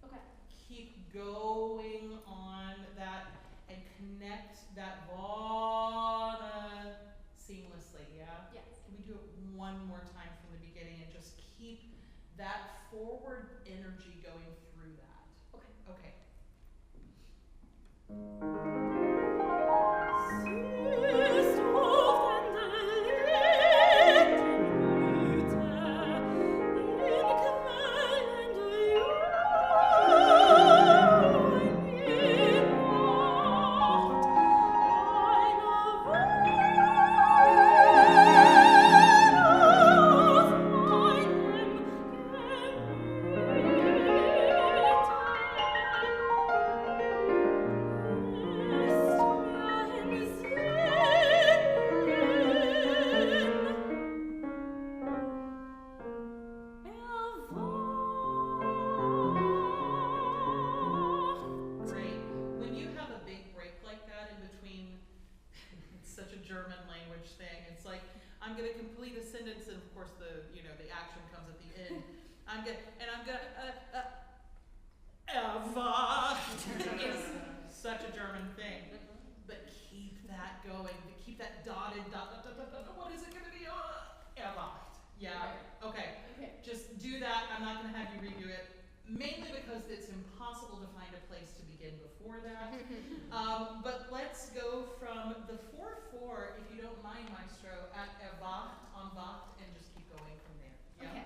Okay. Keep going on that and connect that Wonne seamlessly, yeah? Yes. Can we do it one more time from the beginning and just keep that forward energy going through that? Okay. Okay. But let's go from the 4/4, if you don't mind, Maestro, at Erwacht, on Wacht, and just keep going from there. Yeah? Okay.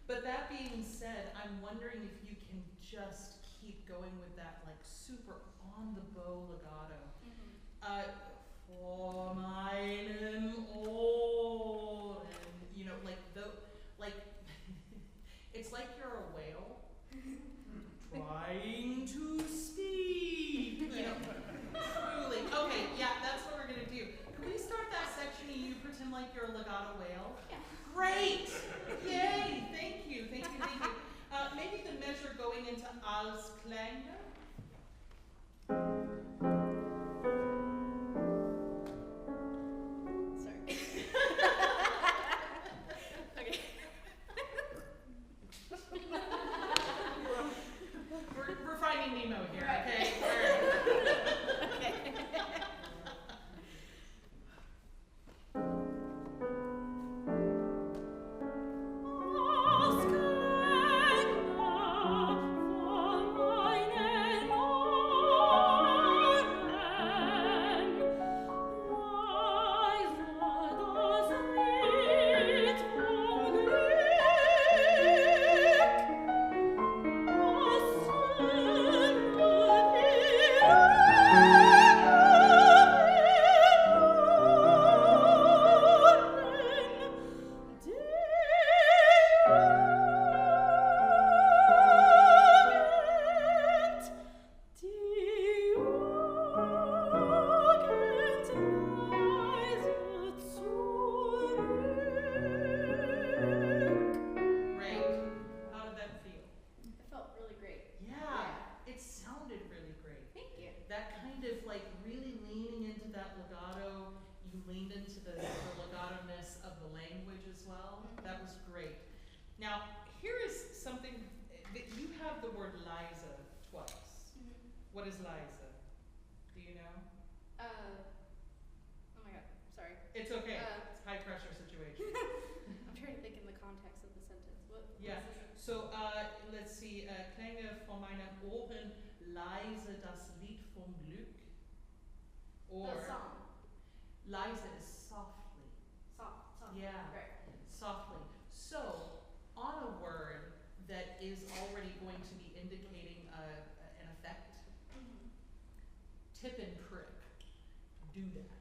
But that being said, I'm wondering if you can just keep going with that like super on the bow legato. For meinen Ohren, you know, like it's like you're a whale trying to speak. You know, truly. Okay, yeah, that's what we're gonna do. Can we start that section and you pretend like you're a legato whale? Yeah. Great! Yay! Thank you. Maybe the measure going into Ausklang. Sorry. Okay. We're finding Nemo here, Right. okay? Okay. Ausklang, for meinen Ohren. leaned into the legato-ness of the language as well. That was great. Now, here is something, that you have the word Liza twice. What is Liza? Do you know? Oh my god, sorry. It's okay, it's a high pressure situation. I'm trying to think in the context of the sentence. Yeah, so let's see, Klänge von meinen Ohren, leise das Lied vom Glück. Or, the song. Leise is softly. Soft. Yeah, Right. softly. So, on a word that is already going to be indicating an effect, tip and prick, do that.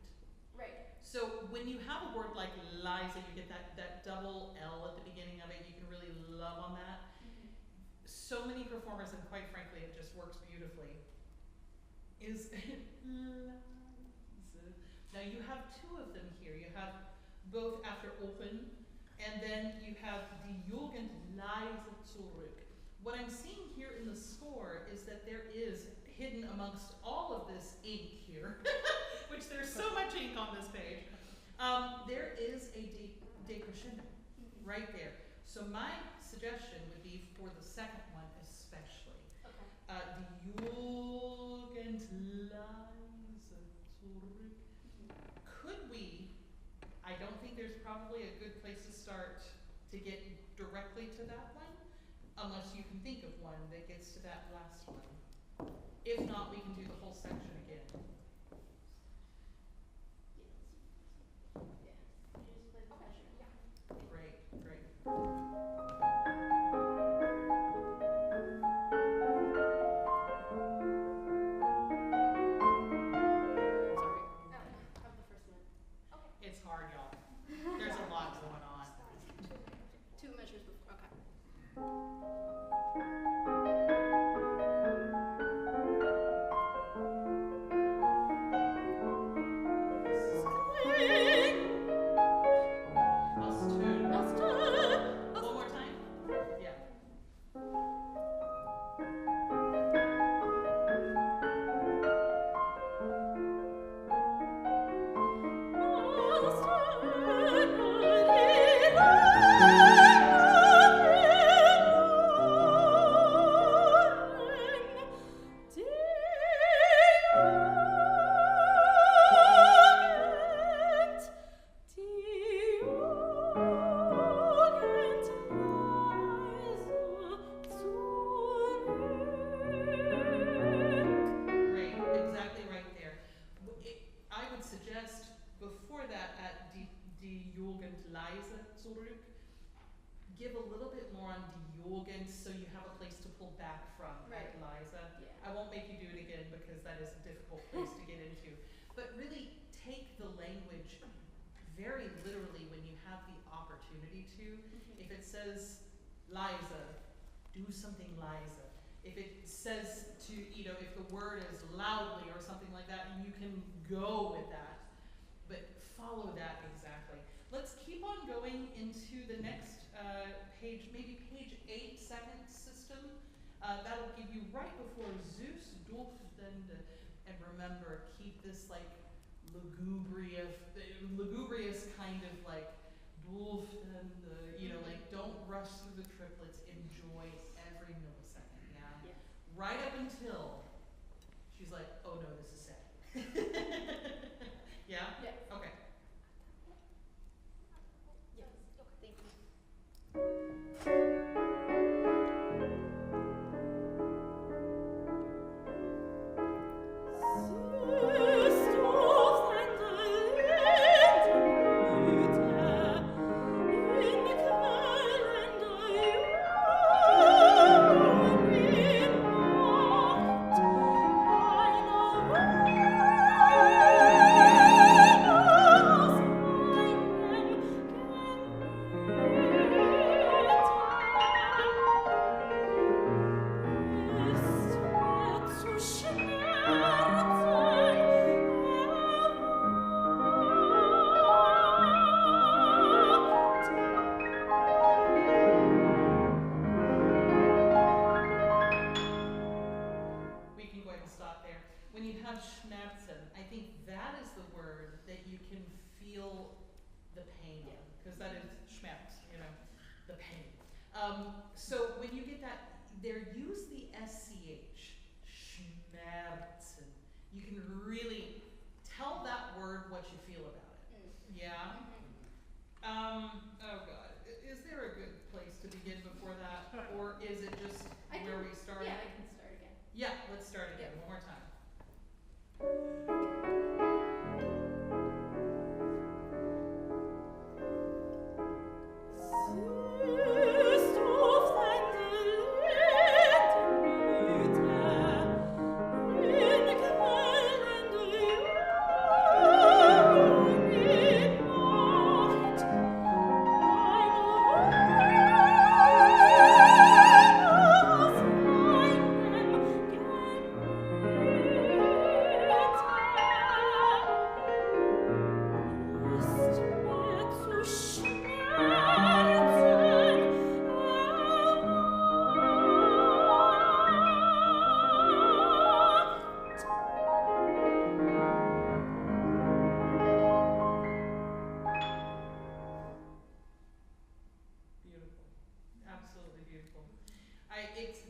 Right. So when you have a word like Liza, you get that double L at the beginning of it, you can really love on that. So many performers, and quite frankly, it just works beautifully, is Liza. Now you have two of them here. You have both after open, and then you have die Jugend leise zurück. What I'm seeing here in the score is that there is hidden amongst all of this ink here, which there's so much ink on this page, there is a decrescendo right there. So my suggestion would be for the second one especially. Okay. Die Jugend leise zurück. Could we, I don't think there's probably a good place to start to get directly to that one, unless you can think of one that gets to that last one. If not, we can do the whole section again. Great, great. It's hard, y'all. There's a lot going on. Two measures before. Okay. One more time? Yeah. Great, exactly right there. I would suggest before that at die Jugend leise zurück, give a little bit more on die Jugend so you have a place to pull back from Right. at Liza. Yeah. I won't make you do it again because that is a difficult place to get into. But really take the language very literally when you have the opportunity to. If it says Liza, do something Liza. If it says to, if the word is loudly or something like that, you can go with that. But follow that exactly. Let's keep on going into the next page, maybe page 8, second system. That'll give you right before Zeus, Dulfdende, and remember, keep this like lugubrious kind of like Dulfdende, like don't rush through the triplets, enjoy every millisecond, yeah? Right up until she's like, oh no, this is sad. Yeah? Yes. Okay. Yes. Thank you. In feel the pain, because that is schmerz, you know, the pain. So when you get that, there use the SCH, schmerzen. You can really tell that word what you feel about it. Yeah? Oh God, is there a good place to begin before that? Or is it just where we started? Yeah, I can start again. Yeah, let's start again, one more time.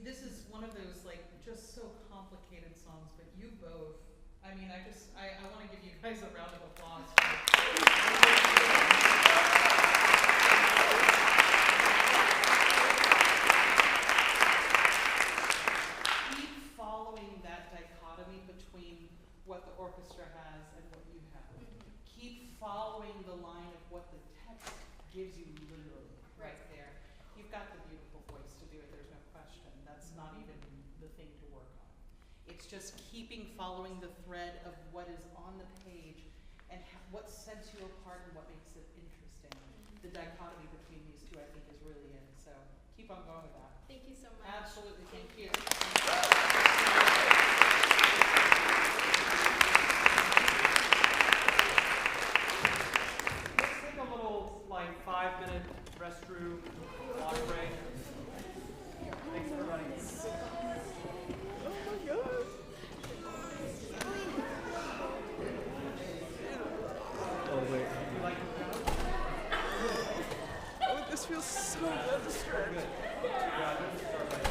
This is one of those like just so complicated songs, but you both, I mean, I want to give you guys a round of applause. Keep following that dichotomy between what the orchestra has and what you have. Keep following the line of what the text gives you literally right there. You've got the beautiful voice to do it, there's no question. That's not even the thing to work on. It's just following the thread of what is on the page and what sets you apart and what makes it interesting. The dichotomy between these two, I think, is really it. So keep on going with that. Thank you so much. Absolutely, thank you. Let's take a little, like, 5-minute restroom water break. Thanks, everybody. Oh my God. Oh wait. You like to go? Oh, this feels so good to stretch. Good. Yeah, this is our way.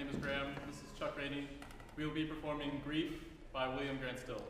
name is Graham. This is Chuck Rainey. We will be performing Grief by William Grant Still.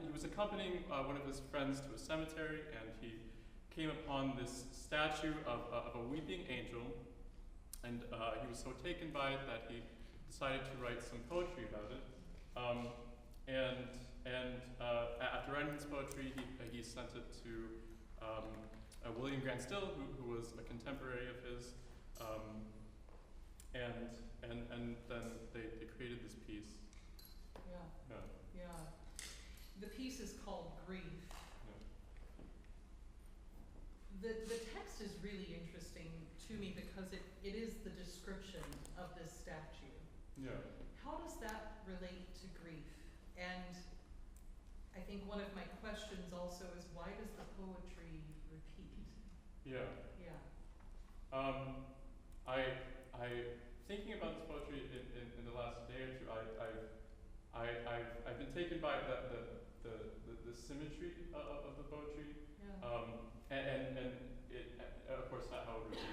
He was accompanying one of his friends to a cemetery, and he came upon this statue of a weeping angel, and he was so taken by it that he decided to write some poetry about it. After writing this poetry, he sent it to William Grant Still, who was a contemporary of his, and then they created this piece. Yeah. The piece is called Grief. Yeah. The text is really interesting to me because it is the description of this statue. Yeah. How does that relate to grief? And I think one of my questions also is, why does the poetry repeat? Yeah. Yeah. I thinking about this poetry in the last day or two, I've been taken by the symmetry of the poetry. Yeah. And it, of course, how it repeats.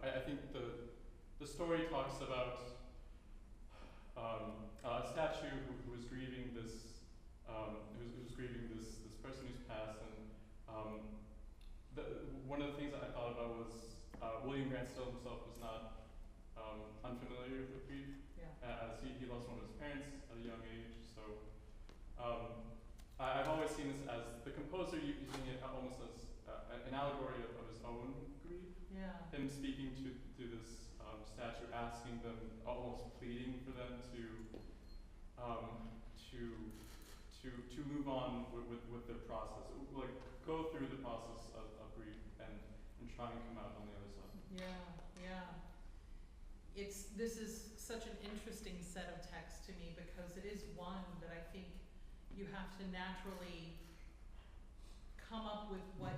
I think the story talks about a statue who is grieving this, who's grieving this person who's passed, and one of the things that I thought about was William Grant Still himself was not unfamiliar with grief, as he lost one of his parents at a young age. So I've always seen this as the composer using it almost as an allegory of his own grief. Yeah. Him speaking to this statue, asking them, almost pleading for them to move on with their process, like go through the process of grief and try and come out on the other side. Yeah. This is such an interesting set of text to me because it is one that I think you have to naturally come up with what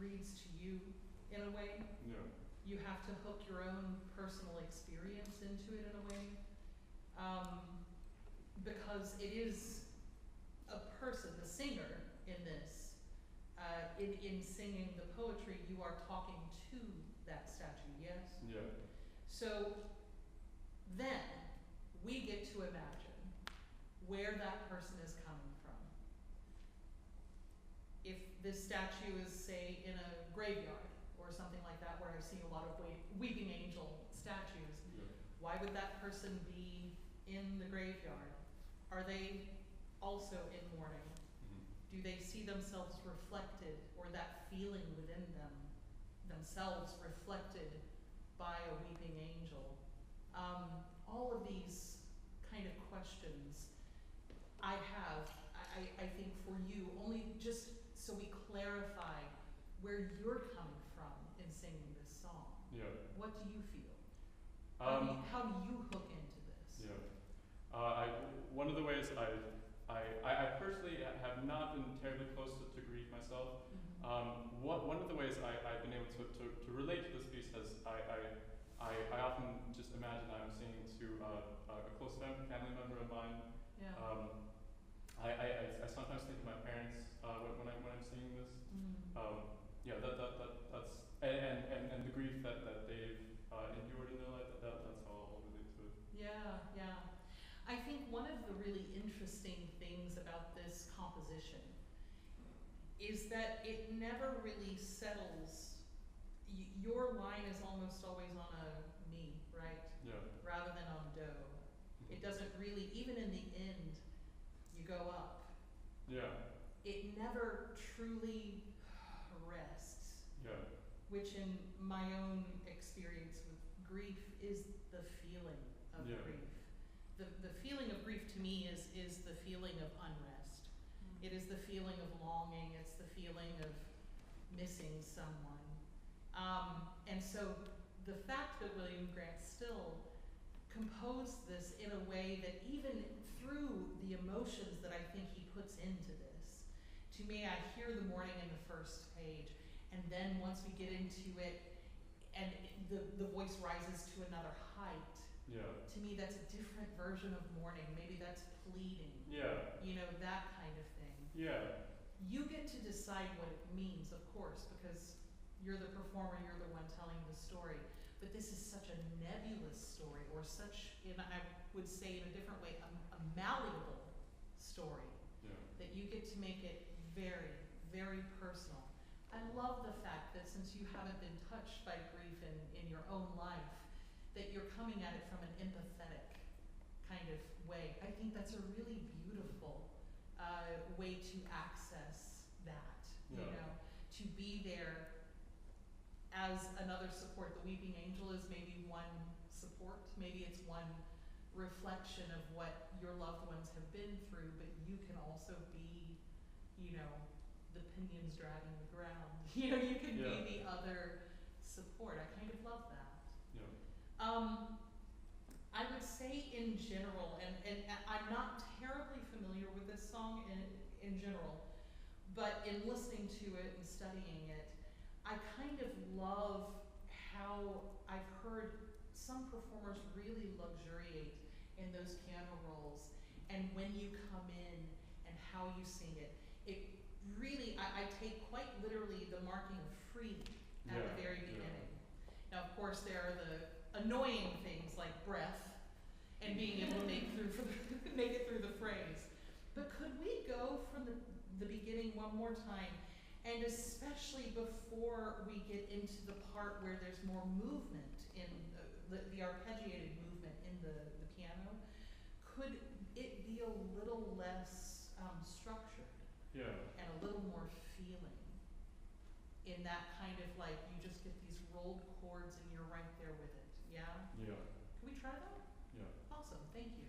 reads to you in a way. Yeah. You have to hook your own personal experience into it in a way. Because it is a person, the singer in this, in singing the poetry, you are talking to that statue, yes? Yeah. So then we get to imagine where that person is coming from. If this statue is, say, in a graveyard or something like that, where I've seen a lot of weeping angel statues, why would that person be in the graveyard? Are they also in mourning? Do they see themselves reflected, or that feeling within them, themselves reflected by a weeping angel? All of these kind of questions I have, I think for you, only just so we clarify where you're coming from in singing this song. Yeah. What do you feel? How do you hook into this? Yeah. One of the ways I personally have not been terribly close to grief myself. One of the ways I've been able to relate to this piece is I often just imagine I'm singing to a close family member of mine. Yeah. I sometimes think of my parents when I'm singing this. Yeah, that's and the grief that they've endured in their life. That's how I'll relate to it. Yeah. I think one of the really interesting things about this composition is that it never really settles. Your line is almost always on a mi, right? Yeah. Rather than on do. It doesn't really, even in the end, you go up. Yeah. It never truly rests. Yeah. Which in my own experience with grief is the feeling of grief. The feeling of grief to me is the feeling of unrest. It is the feeling of longing. It's the feeling of missing someone. And so the fact that William Grant Still composed this in a way that even through the emotions that I think he puts into this, to me, I hear the mourning in the first page, and then once we get into it, and the voice rises to another height. Yeah. To me, that's a different version of mourning. Maybe that's pleading. Yeah. You know, that kind of thing. Yeah. You get to decide what it means, of course, because you're the performer, you're the one telling the story. But this is such a nebulous story, or such, I would say in a different way, a malleable story. Yeah. That you get to make it very, very personal. I love the fact that since you haven't been touched by grief in your own life, that you're coming at it from an empathetic kind of way. I think that's a really beautiful way to access that, you know, to be there as another support. The weeping angel is maybe one support, maybe it's one reflection of what your loved ones have been through, but you can also be, you know, the pinions dragging the ground. You know, you can be the other support. I kind of love that. I would say in general, and I'm not terribly familiar with this song in general, but in listening to it and studying it, I kind of love how I've heard some performers really luxuriate in those piano rolls, and when you come in and how you sing it. It really, I take quite literally the marking of freely at the very beginning. Now, of course, there are the annoying things like breath and being able to make it through the phrase. But could we go from the beginning one more time, and especially before we get into the part where there's more movement in the arpeggiated movement in the piano, could it be a little less structured? Yeah. And a little more feeling in that kind of like, you just get these rolled chords and you're right there with it, yeah? Yeah. Can we try that? Yeah. Awesome, thank you.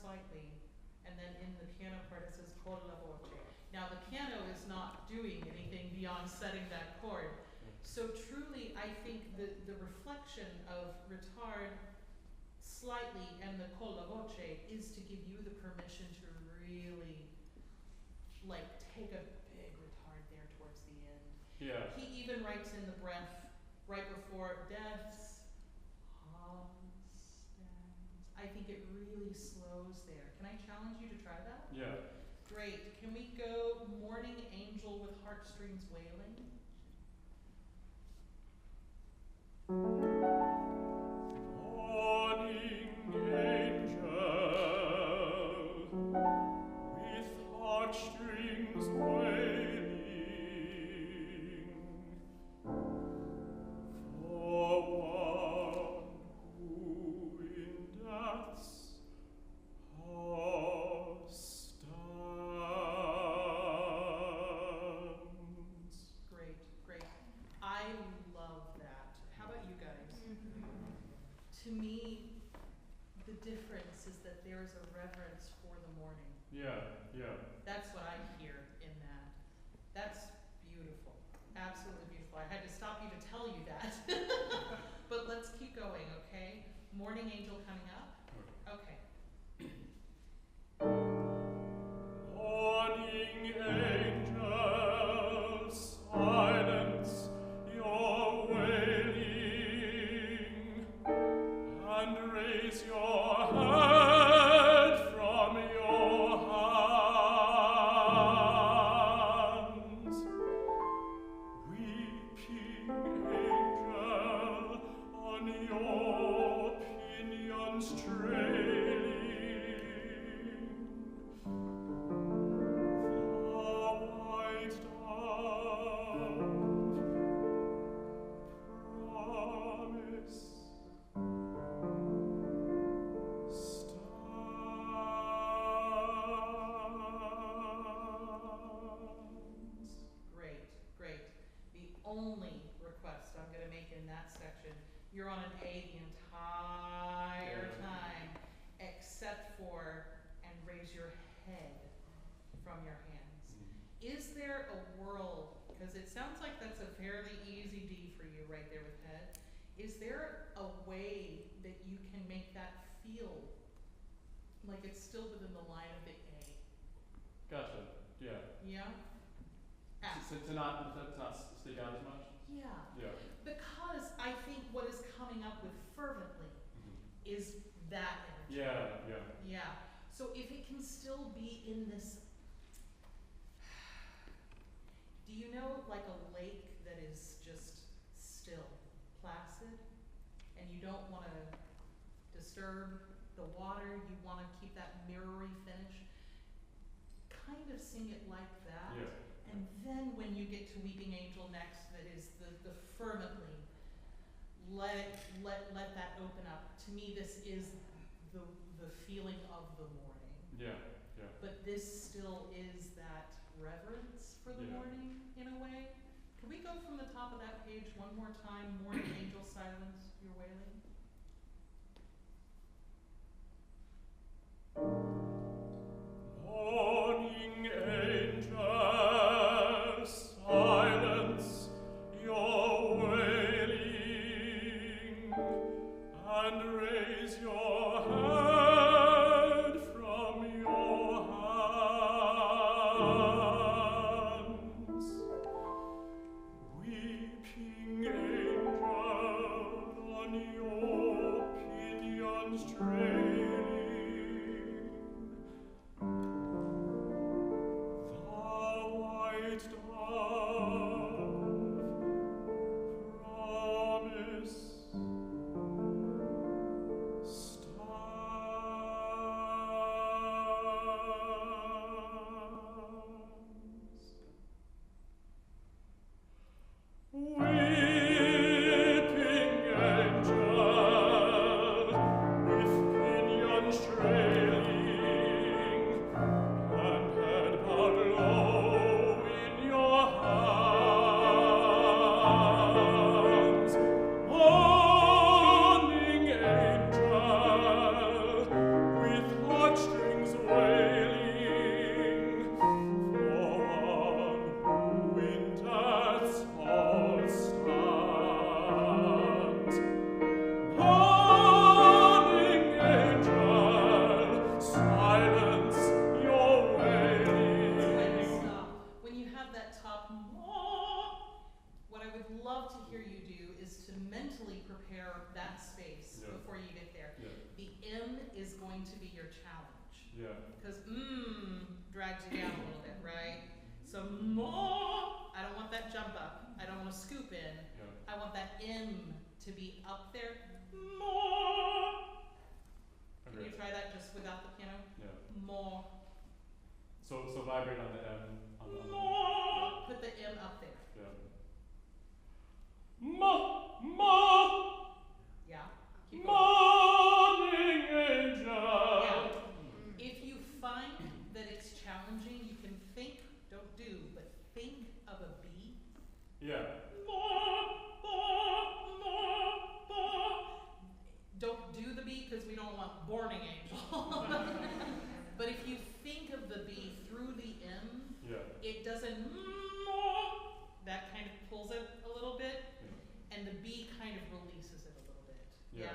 Slightly, and then in the piano part it says con la voce. Now the piano is not doing anything beyond setting that chord. So truly, I think the reflection of retard slightly and the con la voce is to give you the permission to really like take a big retard there towards the end. Yeah. He even writes in the breath right before deaths. I think it really slows there. Can I challenge you to try that? Yeah. Great. Can we go Morning Angel with Heartstrings Wailing? Morning angel with heartstrings wailing for one who in death's hall stands. Great, great. I love that. How about you guys? To me, the difference is that there is a reverence for the morning. Yeah, yeah. That's what I hear in that. That's beautiful. Absolutely beautiful. I had to stop you to tell you that. But let's keep going, okay? Morning Angel coming up. Okay. Morning angel, silence your wailing, and raise your head from your hands. Weeping angel, on your pinions trailing, white dove, promise, stands. Great, great. The only request I'm going to make in that section, you're on an A the entire time, except for, and raise your head from your hands. Is there a world, because it sounds like that's a fairly easy D for you right there with head, is there a way that you can make that feel like it's still within the line of the A? Gotcha. Yeah. Yeah? Ask. To not stick out as much? Yeah. Yeah. Because I think what is coming up with fervently is that energy. Yeah, yeah. Yeah. So if it can still be in this, do you know like a lake that is just still, placid, and you don't want to disturb the water, you want to keep that mirrory finish. Kind of sing it like that. Yeah. And then when you get to Weeping Angel next, that is the fervently, let that open up. To me, this is the feeling of the morning. Yeah, yeah. But this still is that reverence for the Yeah. morning in a way. Can we go from the top of that page one more time? Morning angel silence, your wailing. Morning angel, silence your wailing, and raise your head from your hands. Weeping angel, on your pinions trailing, thou white dove, promise stands. Weeping angel, with pinions trailing, and head bowed low in your hands. Morning angel, with heartstrings wailing, for one who in death's hall stands. Morning angel, silence your wailing. Stop. When you have that top more, what I would love to hear you do is to mentally prepare that space Yeah. before you get there. Yeah. The M is going to be your challenge. Yeah. Because drags you down a little bit, right? So more, I don't want that jump up. I don't want to scoop in. Yeah. I want that M to be up there. More. Can you Okay. try that just without the piano? Yeah. More. So vibrate on the M. On the More. Put the M up there. yeah. Yeah. Keep going. Morning angel. Yeah. If you find that it's challenging, you can think, don't do, but think of a B. Yeah. Don't do the B because we don't want Borning Angel. But if you think of the B through the M, Yeah. it doesn't, that kind of pulls it a little bit, and the B kind of releases it a little bit. Yeah.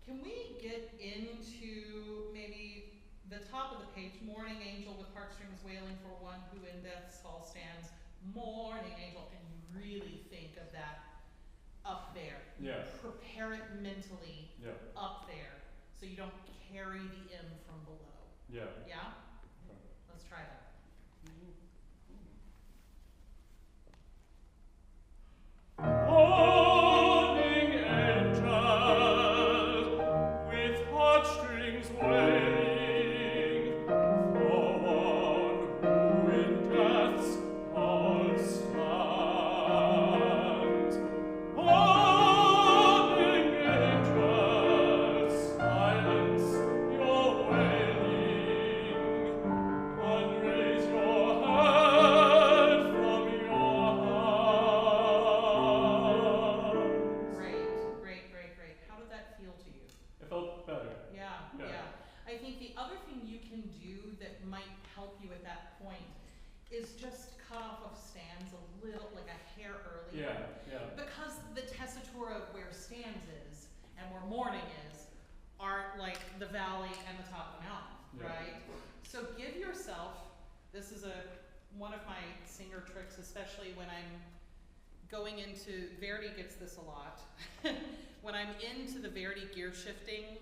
Can we get into maybe the top of the page, Morning Angel with heartstrings wailing for one who in death's hall stands, Morning Angel, and you really think of that up there. Yeah. Prepare it mentally Yeah. up there so you don't carry the M from below. Yeah. Yeah? Okay. Let's try that. Morning angel, with heartstrings wailing, for one who in death's hall stands. Morning angel, silence your wailing, and raise your head from your hands. Great. How did that feel to you? It felt better. Yeah. Yeah. I think the other thing you can do that might help you at that point is just cut off of stands a little, like a hair earlier. Yeah. Because the tessitura of where stands is and where morning is aren't like the valley and the top of the mountain, Yeah. right? So give yourself, this is one of my singer tricks, especially when I'm going into, Verdi gets this a lot. When I'm into the Verdi gear shifting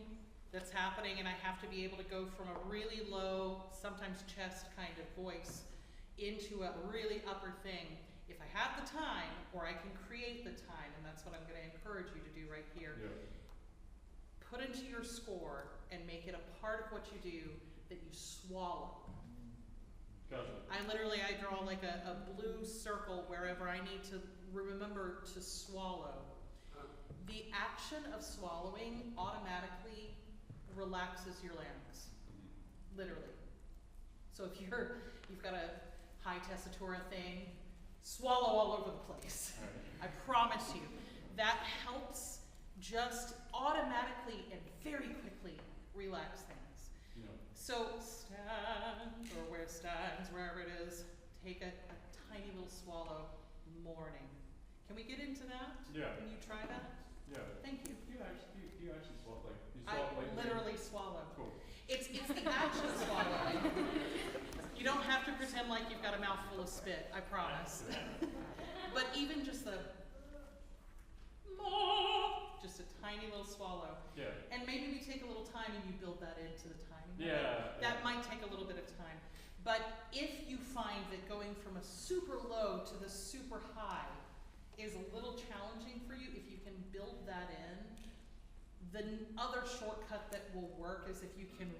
that's happening and I have to be able to go from a really low, sometimes chest kind of voice into a really upper thing. If I have the time, or I can create the time, and that's what I'm going to encourage you to do right here, Yeah. put into your score and make it a part of what you do that you swallow. Gotcha. I draw like a blue circle wherever I need to remember to swallow. The action of swallowing automatically relaxes your larynx, literally. So if you've got a high tessitura thing, swallow all over the place. I promise you, that helps just automatically and very quickly relax things. Yeah. So stand, or where stands, wherever it is, take a tiny little swallow, morning. Can we get into that? Yeah. Can you try that? Yeah. Thank you. You actually swallow, like, you I swallow, like, literally swallow. Cool. It's the action of swallowing. You don't have to pretend like you've got a mouthful of spit, I promise. But even just just a tiny little swallow. Yeah. And maybe we take a little time and you build that into the timing. Yeah. That might take a little bit of time. But if you find that going from a super low to the super high is a little challenging for you, if you can build that in, the other shortcut that will work is if you can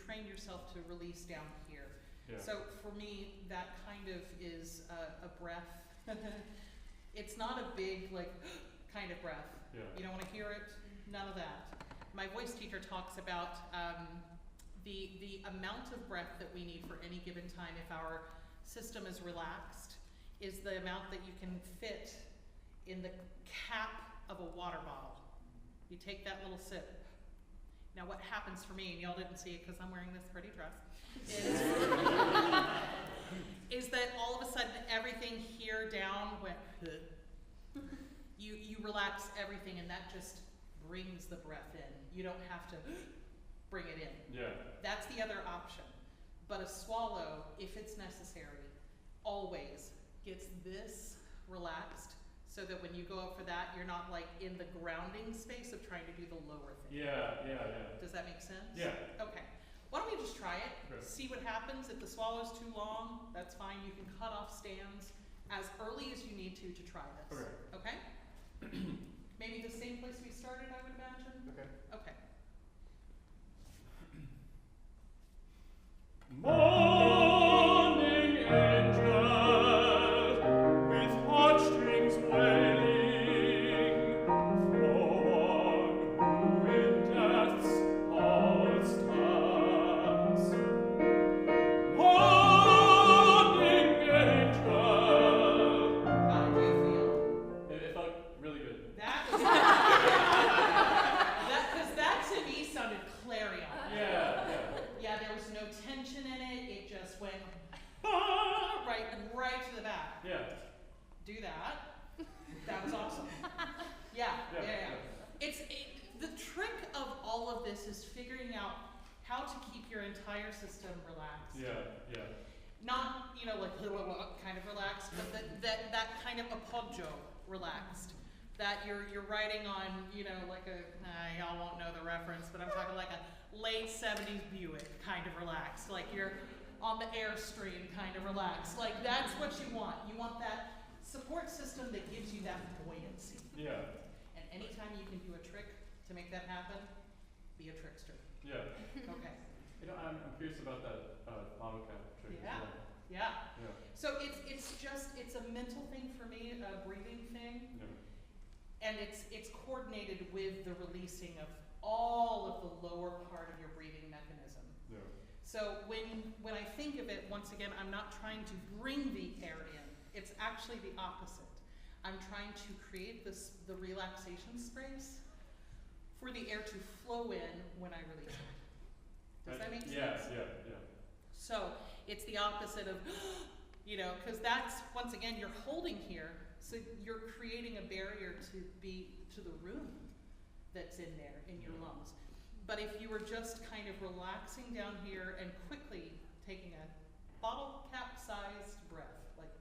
train yourself to release down here. Yeah. So for me, that kind of is a breath. It's not a big, like, kind of breath. Yeah. You don't want to hear it, none of that. My voice teacher talks about the amount of breath that we need for any given time if our system is relaxed is the amount that you can fit in the cap of a water bottle. You take that little sip. Now what happens for me, and y'all didn't see it because I'm wearing this pretty dress, is that all of a sudden everything here down went, you relax everything, and that just brings the breath in. You don't have to bring it in. Yeah. That's the other option. But a swallow, if it's necessary, always gets this relaxed so that when you go up for that, you're not like in the grounding space of trying to do the lower thing. Yeah. Does that make sense? Yeah. Okay. Why don't we just try it? Okay. See what happens. If the swallow's too long, that's fine. You can cut off stands as early as you need to try this. Okay. Okay? Maybe the same place we started, I would imagine? Okay. Okay. Morning angel, with heartstrings wailing, for one who in death's hall stands. Morning angel. How do you feel? It felt really good. That was because that to me sounded clarion. Yeah. Yeah, there was no tension in it. It just went right to the back. Yeah. Do that. That was awesome. Yeah. The trick of all of this is figuring out how to keep your entire system relaxed. Yeah. Not, like kind of relaxed, but that kind of appoggio relaxed. That you're riding on, like y'all won't know the reference, but I'm talking like a late 70s Buick kind of relaxed. Like you're on the Airstream kind of relaxed. Like that's what you want. You want that support system that gives you that buoyancy. Yeah. And anytime you can do a trick to make that happen, be a trickster. Yeah. Okay. I'm curious about that bottle cap trick. Yeah. As well. Yeah. Yeah. So it's a mental thing for me, a breathing thing. Yeah. And it's coordinated with the releasing of all of the lower part of your breathing mechanism. Yeah. So when I think of it, once again, I'm not trying to bring the air in. It's actually the opposite. I'm trying to create the relaxation space for the air to flow in when I release it. Does that make sense? Yeah. So it's the opposite of, because that's, once again, you're holding here, so you're creating a barrier to the room that's in there, in your lungs. But if you were just kind of relaxing down here and quickly taking a bottle cap sized breath, like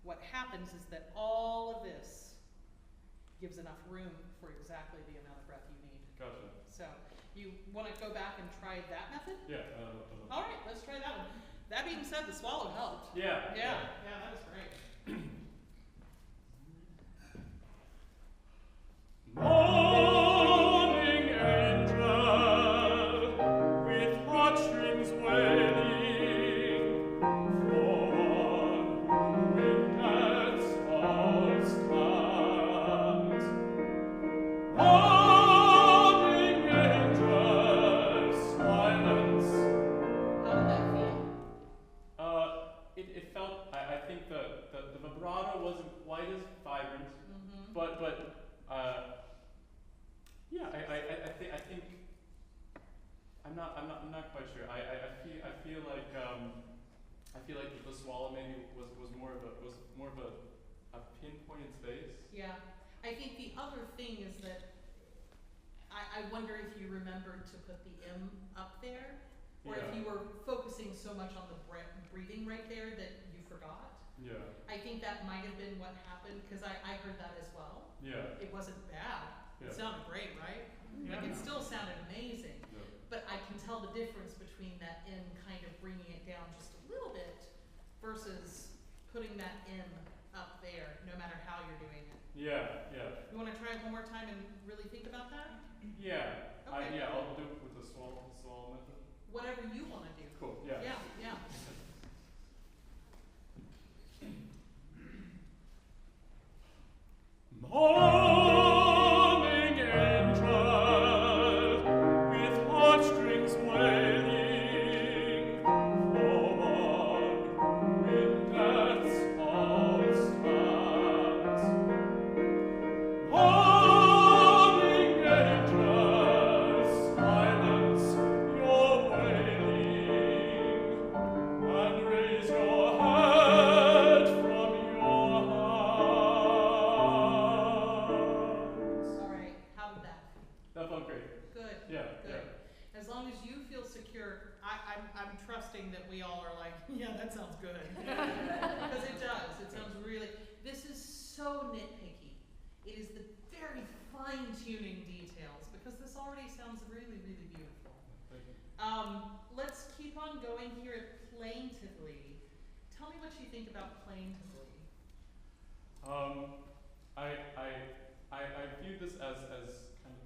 what happens is that all of this gives enough room for exactly the amount of breath you need. Gotcha. So you want to go back and try that method? Yeah. All right, let's try that one. That being said, the swallow helped. Yeah. Yeah, that was great. Morning angel. I'm not quite sure. I feel like the swallow maybe was more of a pinpointed space. Yeah. I think the other thing is that I wonder if you remembered to put the M up there, or if Yeah. you were focusing so much on the breathing right there that you forgot. Yeah. I think that might have been what happened, because I heard that as well. Yeah. It wasn't bad. Yeah. It sounded great, right? Yeah. Like, it still sounded amazing. Yeah. But I can tell the difference between that M kind of bringing it down just a little bit versus putting that M up there, no matter how you're doing it. Yeah. Yeah. You want to try it one more time and really think about that? Yeah. Okay. I'll do it with the swallow method. Whatever you want to do. Cool. Yeah. Yeah. Morning angel, with heartstrings wailing, forward in death's hall stands. Morning angel, silence your wailing, and raise your head from your hands. All right. How did that? That felt great. Good. Yeah. Good. As long as you feel secure, I'm trusting that we all are like, yeah, that sounds good. Because it does. It sounds really. This is so nitpicky. It is the very fine-tuning details, because this already sounds really, really beautiful. Thank you. Let's keep on going here at plaintively. Tell me what you think about plaintively. I view this as kind of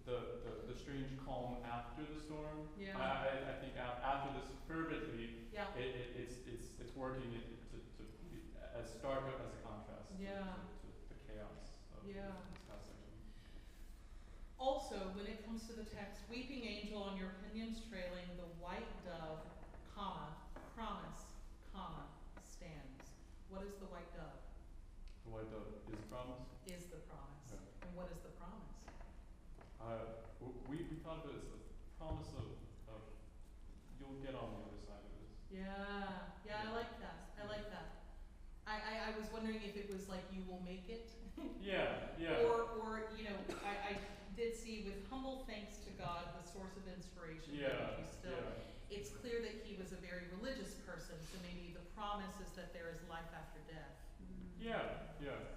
the strange calm after the storm. Yeah. I think after this fervently, Yeah. it's working to be as stark as a contrast Yeah. to the chaos of Yeah. this past section. Also, when it comes to the text, weeping angel on your pinions trailing, the white dove, comma, promise, comma, stands. What is the white dove? The white dove is promise. Is the promise. Yeah. And what is the promise? We thought of it as a promise of you'll get on the other side of this. Yeah, I like that. I like that. I was wondering if it was like you will make it. Yeah. Or I did see with humble thanks to God, the source of inspiration. Yeah. You still, it's clear that he was a very religious person, so maybe the promise is that there is life after death. Yeah.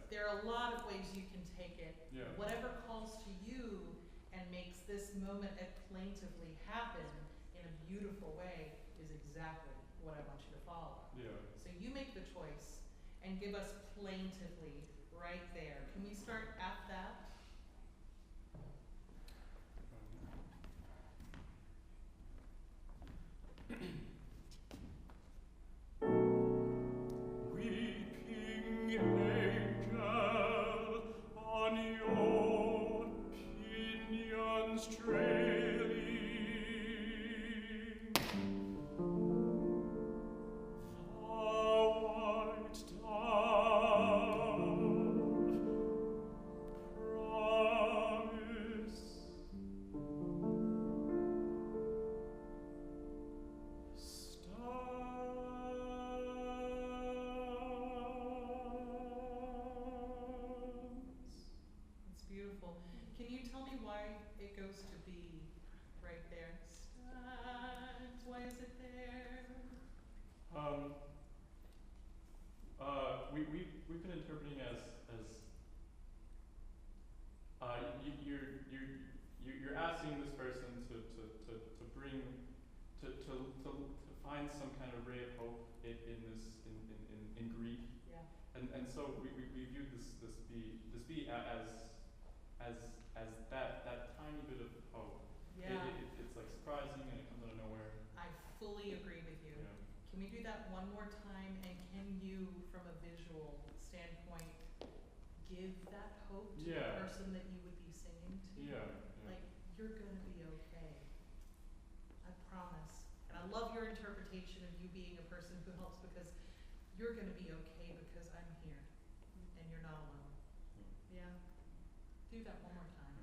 There are a lot of ways you can take it. Yeah. Whatever calls to you and makes this moment at plaintively happen in a beautiful way is exactly what I want you to follow. Yeah. So you make the choice and give us plaintively right there. Can we start at that? Weeping angel, on your pinions trailing, white dove, promise, It's beautiful. Can you tell me why it goes to B right there? Stands. Why is it there? We've been interpreting as you're asking this person to bring to find some kind of ray of hope in grief. Yeah. And so we view this B as that tiny bit of hope. Yeah. It's like surprising and it comes out of nowhere. I fully agree with you. Yeah. Can we do that one more time? And can you, from a visual standpoint, give that hope to the Yeah. person that you would be singing to? Yeah. Like, you're gonna be okay. I promise. And I love your interpretation of you being a person who helps, because you're gonna be okay because I'm here and you're not alone. Yeah? Do that one more time.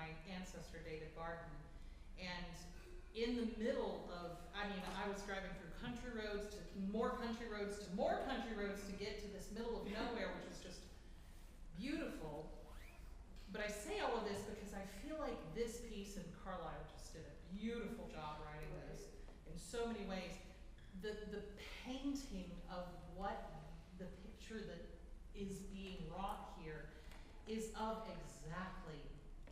my ancestor dated Barton. And in the middle of, I was driving through country roads to more country roads to more country roads to get to this middle of nowhere, which is just beautiful. But I say all of this because I feel like this piece, and Carlisle just did a beautiful job writing this in so many ways. The painting of what the picture that is being wrought here is of exactly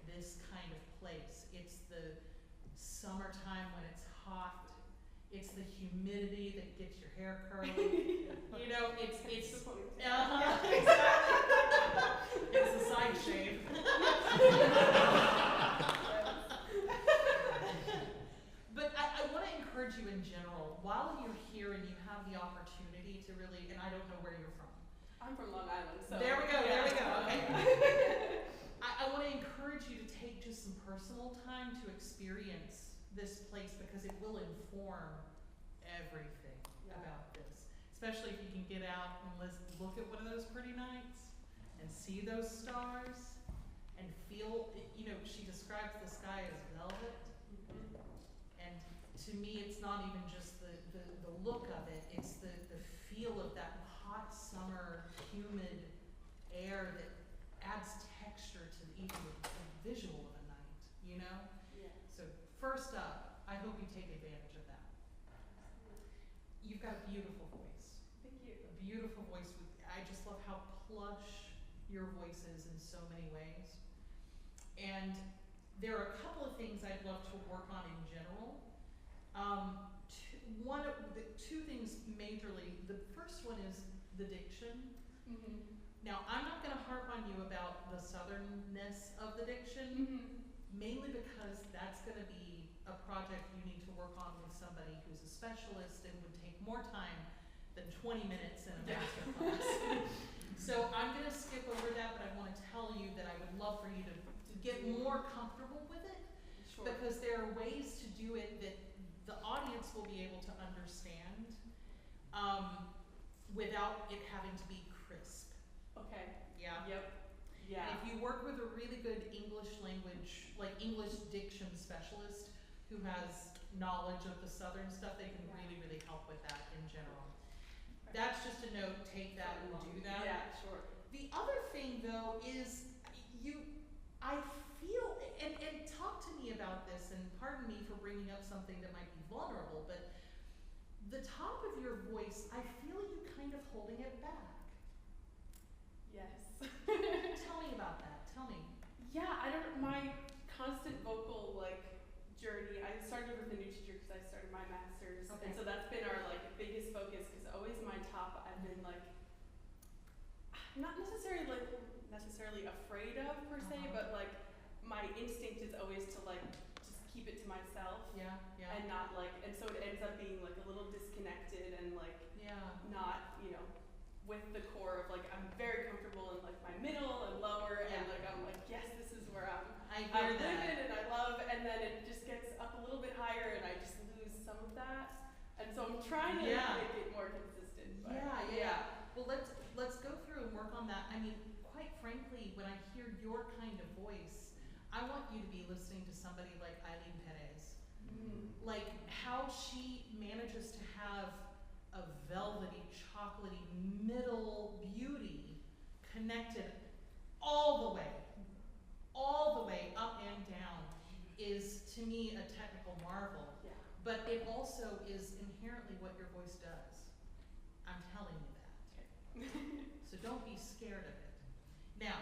this kind of place. It's the summertime when it's hot. It's the humidity that gets your hair curly. You know, it's exactly. It's a side shave. But I want to encourage you in general, while you're here and you have the opportunity to really, and I don't know where you're from. I'm from Long Island, so. There we go, yeah. there we go, okay. I want to encourage you to take just some personal time to experience this place because it will inform everything about this. Especially if you can get out and look at one of those pretty nights and see those stars and feel, you know, she describes the sky as velvet. And to me, it's not even just the look of it, it's the feel of that hot summer, humid air that adds texture to even the visual of a night, you know? Yeah. So first up, I hope you take advantage of that. You've got a beautiful voice. Thank you. A beautiful voice. I just love how plush your voice is in so many ways. And there are a couple of things I'd love to work on in general. Two things majorly. The first one is the diction. Mm-hmm. Now, I'm not going to harp on you about the southernness of the diction, mainly because that's going to be a project you need to work on with somebody who's a specialist and would take more time than 20 minutes in a master class. So I'm going to skip over that, but I want to tell you that I would love for you to get more comfortable with it, Sure. because there are ways to do it that the audience will be able to understand without it having to be crisp. Okay. Yeah? Yep. Yeah. And if you work with a really good English language, like English diction specialist who has knowledge of the Southern stuff, they can really, really help with that in general. That's just a note, take that and do that. Yeah, sure. The other thing though is I feel, and talk to me about this, and pardon me for bringing up something that might be vulnerable, but the top of your voice, I feel you kind of holding it back. Yes. Tell me about that, tell me. Yeah, my constant vocal journey, I started with a new teacher because I started my master's. Okay. And so that's been our biggest focus, because always my top I've been not necessarily afraid of per se, but my instinct is always to just keep it to myself. Yeah. And not and so it ends up being a little disconnected and not, with the core of I'm very comfortable in my middle and lower, and I'm yes, this is where I'm living and I love, and then it just gets up a little bit higher and I just lose some of that. And so I'm trying to make it more consistent. But Yeah. Well, let's go through and work on that. I mean, quite frankly, when I hear your kind of voice, I want you to be listening to somebody like Eileen Perez. Like how she manages to have a velvety, chocolatey middle beauty connected all the way up and down is to me a technical marvel. Yeah. But it also is inherently what your voice does. I'm telling you that. So don't be scared of it. Now,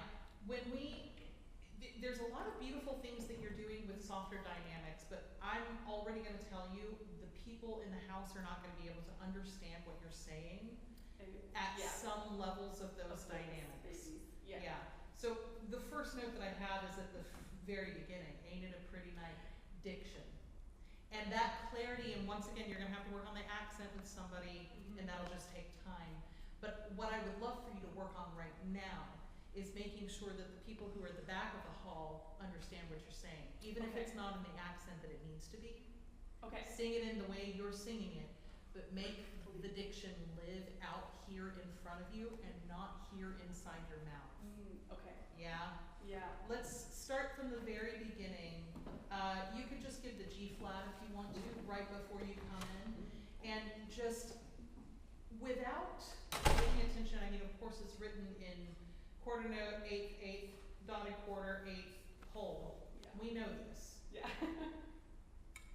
there's a lot of beautiful things that you're doing with softer dynamics, but I'm already going to tell you the people in the house are not going to be able to understand what you're saying at some levels of those dynamics. Yeah. So the first note that I have is at the very beginning, ain't it a pretty night diction. And that clarity, and once again, you're going to have to work on the accent with somebody, and that'll just take time. But what I would love for you to work on right now is making sure that the people who are at the back of the hall understand what you're saying, even if it's not in the accent that it needs to be. Okay. Sing it in the way you're singing it, but make the diction live out here in front of you and not here inside your mouth. Okay. Yeah? Yeah. Let's start from the very beginning. right before you come in, and just without paying attention, I mean, of course, it's written in quarter note, eighth, dotted quarter, eighth, whole. Yeah. We know this. Yeah.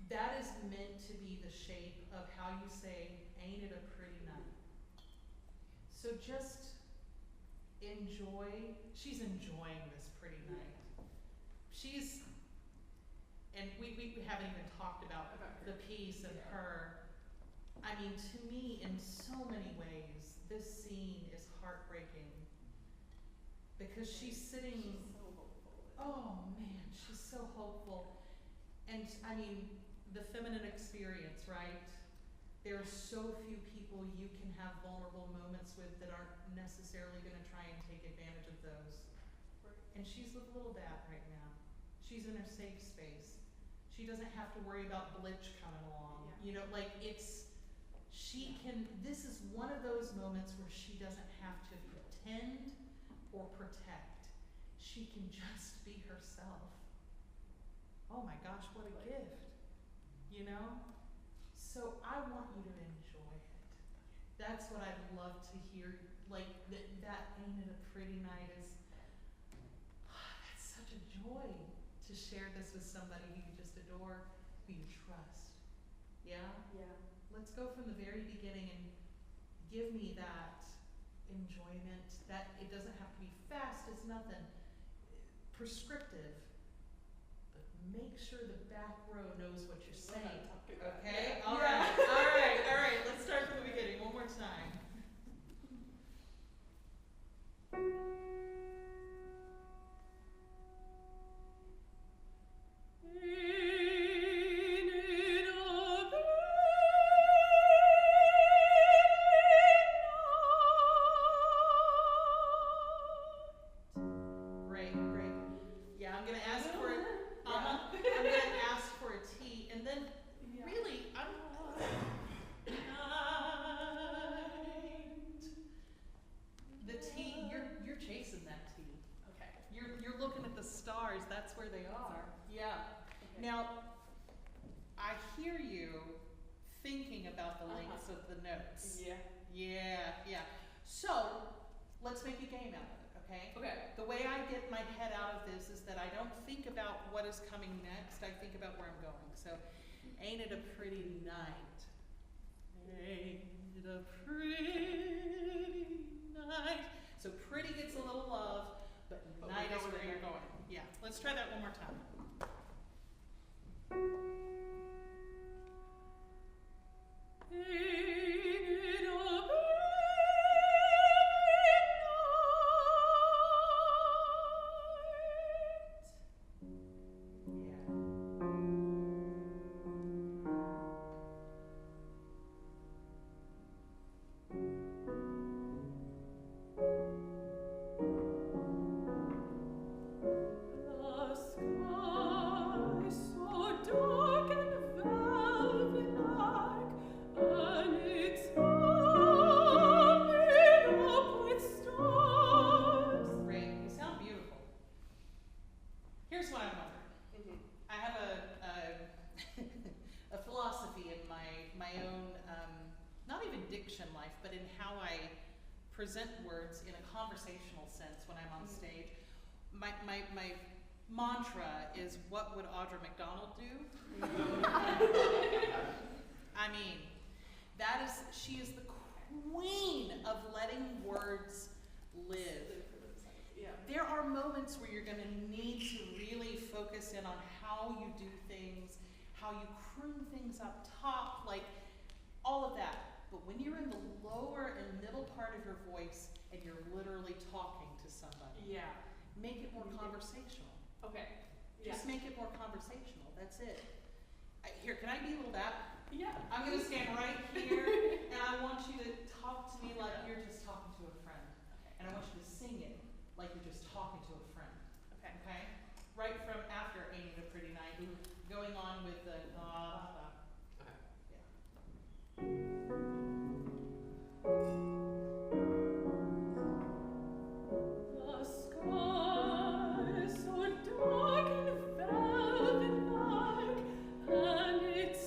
That is meant to be the shape of how you say, ain't it a pretty night? So just enjoy, she's enjoying this pretty night. She's, and we haven't even talked about the piece and her. I mean, to me, in so many ways, this scene is heartbreaking. Because she's sitting, She's so hopeful. oh man, she's so hopeful. And I mean, the feminine experience, right? There are so few people you can have vulnerable moments with that aren't necessarily gonna try and take advantage of those. And she's with little Bat right now. She's in her safe space. She doesn't have to worry about Blitch coming along. Yeah. You know, like she can, this is one of those moments where she doesn't have to pretend or protect. She can just be herself. Oh my gosh, what a gift. You know? So I want you to enjoy it. That's what I'd love to hear. Like that ain't it a pretty night is, that's such a joy to share this with somebody who you just adore, who you trust. Yeah? Yeah. Let's go from the very beginning and give me that enjoyment. That it doesn't have to be fast, it's nothing prescriptive. But make sure the back row knows what you're saying. Okay? Yeah. All right. Let's start from the beginning one more time. Great. Yeah, I'm gonna ask for it. I'm gonna ask for a T, and then really, I'm the T. You're chasing that T. Okay. You're looking at the stars. That's where they are. Yeah. Okay. Now, I hear you thinking about the lengths of the notes. Yeah. Yeah. So, let's make a game out of it, okay? Okay. The way I get my head out of this is that I don't think about what is coming next, I think about where I'm going. So, ain't it a pretty night? Ain't it a pretty night? So pretty gets a little love, but night is where you're going. Yeah, let's try that one more time. Present words in a conversational sense when I'm on stage. My mantra is, what would Audra McDonald do? I mean, she is the queen of letting words live. Yeah. There are moments where you're gonna need to really focus in on how you do things, how you croon things up top, like all of that. But when you're in the lower and middle part of your voice and you're literally talking to somebody, make it more conversational. Okay. Just make it more conversational. That's it. Here, can I be a little Bat? Yeah. I'm going to stand right here, and I want you to talk to me like you're just talking to a friend. Okay. And I want you to sing it like you're just talking to a friend. Okay. Okay? Right from after Ain't It a Pretty Night, going on with the da-da-da. Okay. The sky is so dark and velvet-like, and it's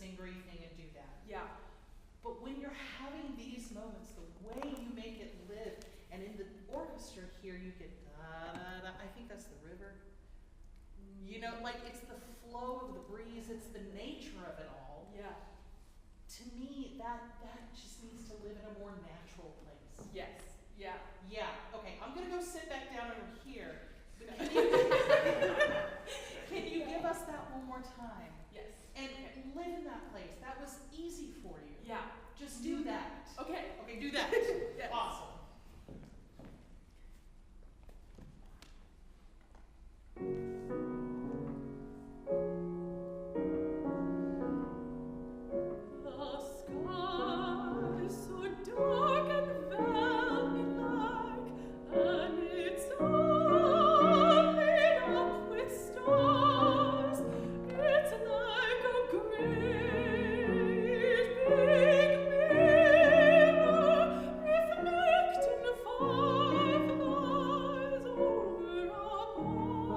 singery thing and do that. Yeah. But when you're having these moments, the way you make it live, and in the orchestra here you get da-da-da, I think that's the river. You know, like it's the flow of the breeze, it's the nature of it all. Yeah. To me, that just needs to live in a more natural place. Yes. Yeah. Yeah, okay, I'm gonna go sit back down over here. But can you give us that one more time? Yes. And live in that place. That was easy for you. Yeah. Just do that. Okay. Okay, do that. Yes. Awesome. The sky so dark and valley-like, and it's all lit up with stars. It's like a great big mirror reflecting fireflies over our pond.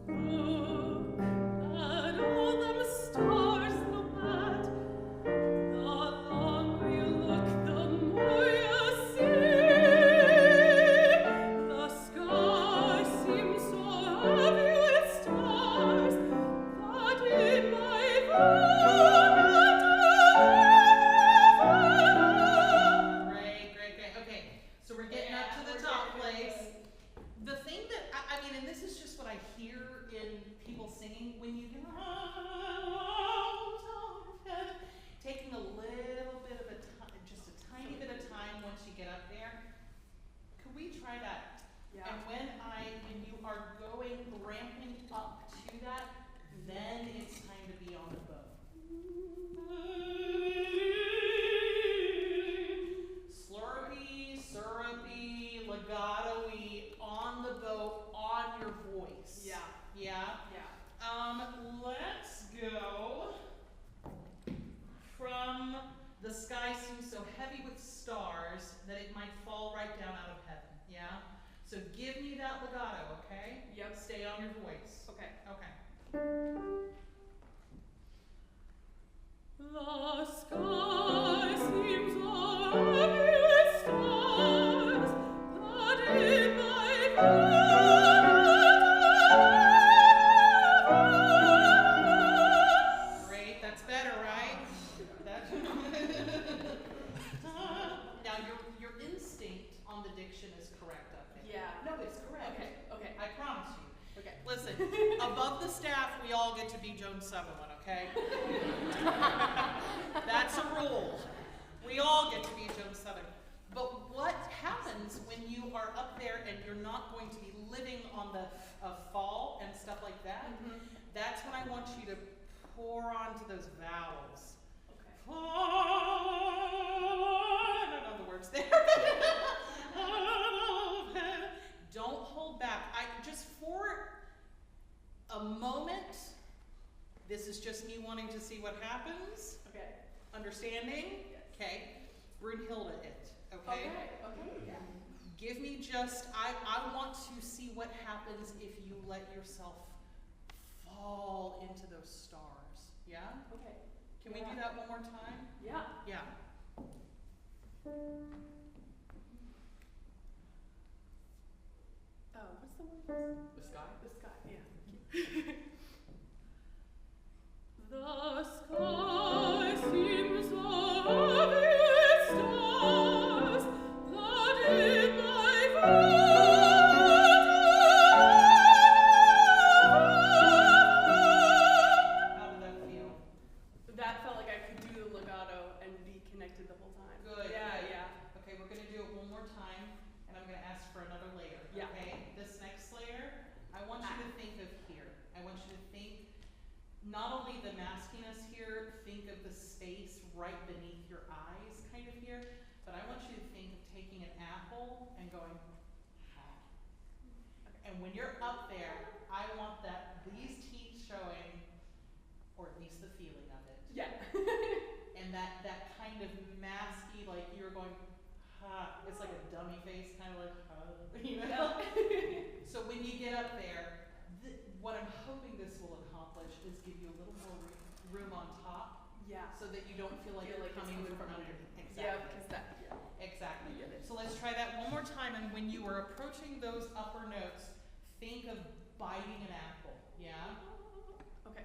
Look at all them stars, the lad. The longer you look, the more you see. The sky seems so heavy with stars that it might Great. Okay, so we're getting up to the top place. The thing that, I mean, and this is just what I hear in people singing, when you get taking a little bit of a time, just a tiny bit of time once you get up there. Could we try that? Yeah. And when you are ramping up to that, then it's time to be on the bow. Slurpy, syrupy, legato-y, on the bow, on your voice. Yeah. Yeah? Yeah. Let's go from the sky seems so heavy with stars that it might fall right down out of heaven. Yeah? So give me that legato, okay? Yep. Stay on your voice. Okay. Okay. The sky seems all heavy with stars that it might Great, that's better, right? Now your instinct on the diction is correct up there. Yeah. No, it's correct. Okay. I promise you. Okay. Listen, above the staff, we all get to be Joan Sutherland, okay? That's a rule. We all get to be Joan Sutherland. But what happens when you are up there and you're not going to be living on the fall and stuff like that? Mm-hmm. That's when I want you to pour onto those vowels. Okay. I don't know the words there. Don't hold back. Just for a moment, this is just me wanting to see what happens. Okay. Understanding? Yes. Okay. Brunhilde it. Okay? Okay. Yeah. Give me just, I want to see what happens if you let yourself fall into those stars. Yeah? Okay. Can we do that one more time? Yeah. Yeah. Oh, what's the one? The sky? The sky. Yeah. The sky seems so heavy with stars that it might How did that feel? That felt like I could do the legato and be connected the whole time. Good. Yeah. Okay, we're gonna do it one more time, and I'm gonna ask for another layer. Yeah. Okay? This next layer, I want you to think of here. I want you to think not only the maskiness here, think of the space right beneath your eyes, kind of here, but I want you to think of taking an apple and going, ha. And when you're up there, I want these teeth showing, or at least the feeling of it. Yeah. And that kind of masky, like you're going, ha. It's like a dummy face, kind of like, ha. You know? Yeah. So when you get up there, what I'm hoping this will accomplish is give you a little more room on top. Yeah. So that you don't feel like you're coming from under. Exactly. Yeah, because that, yeah. Exactly. I get it. So let's try that one more time, and when you are approaching those upper notes, think of biting an apple. Yeah? Okay.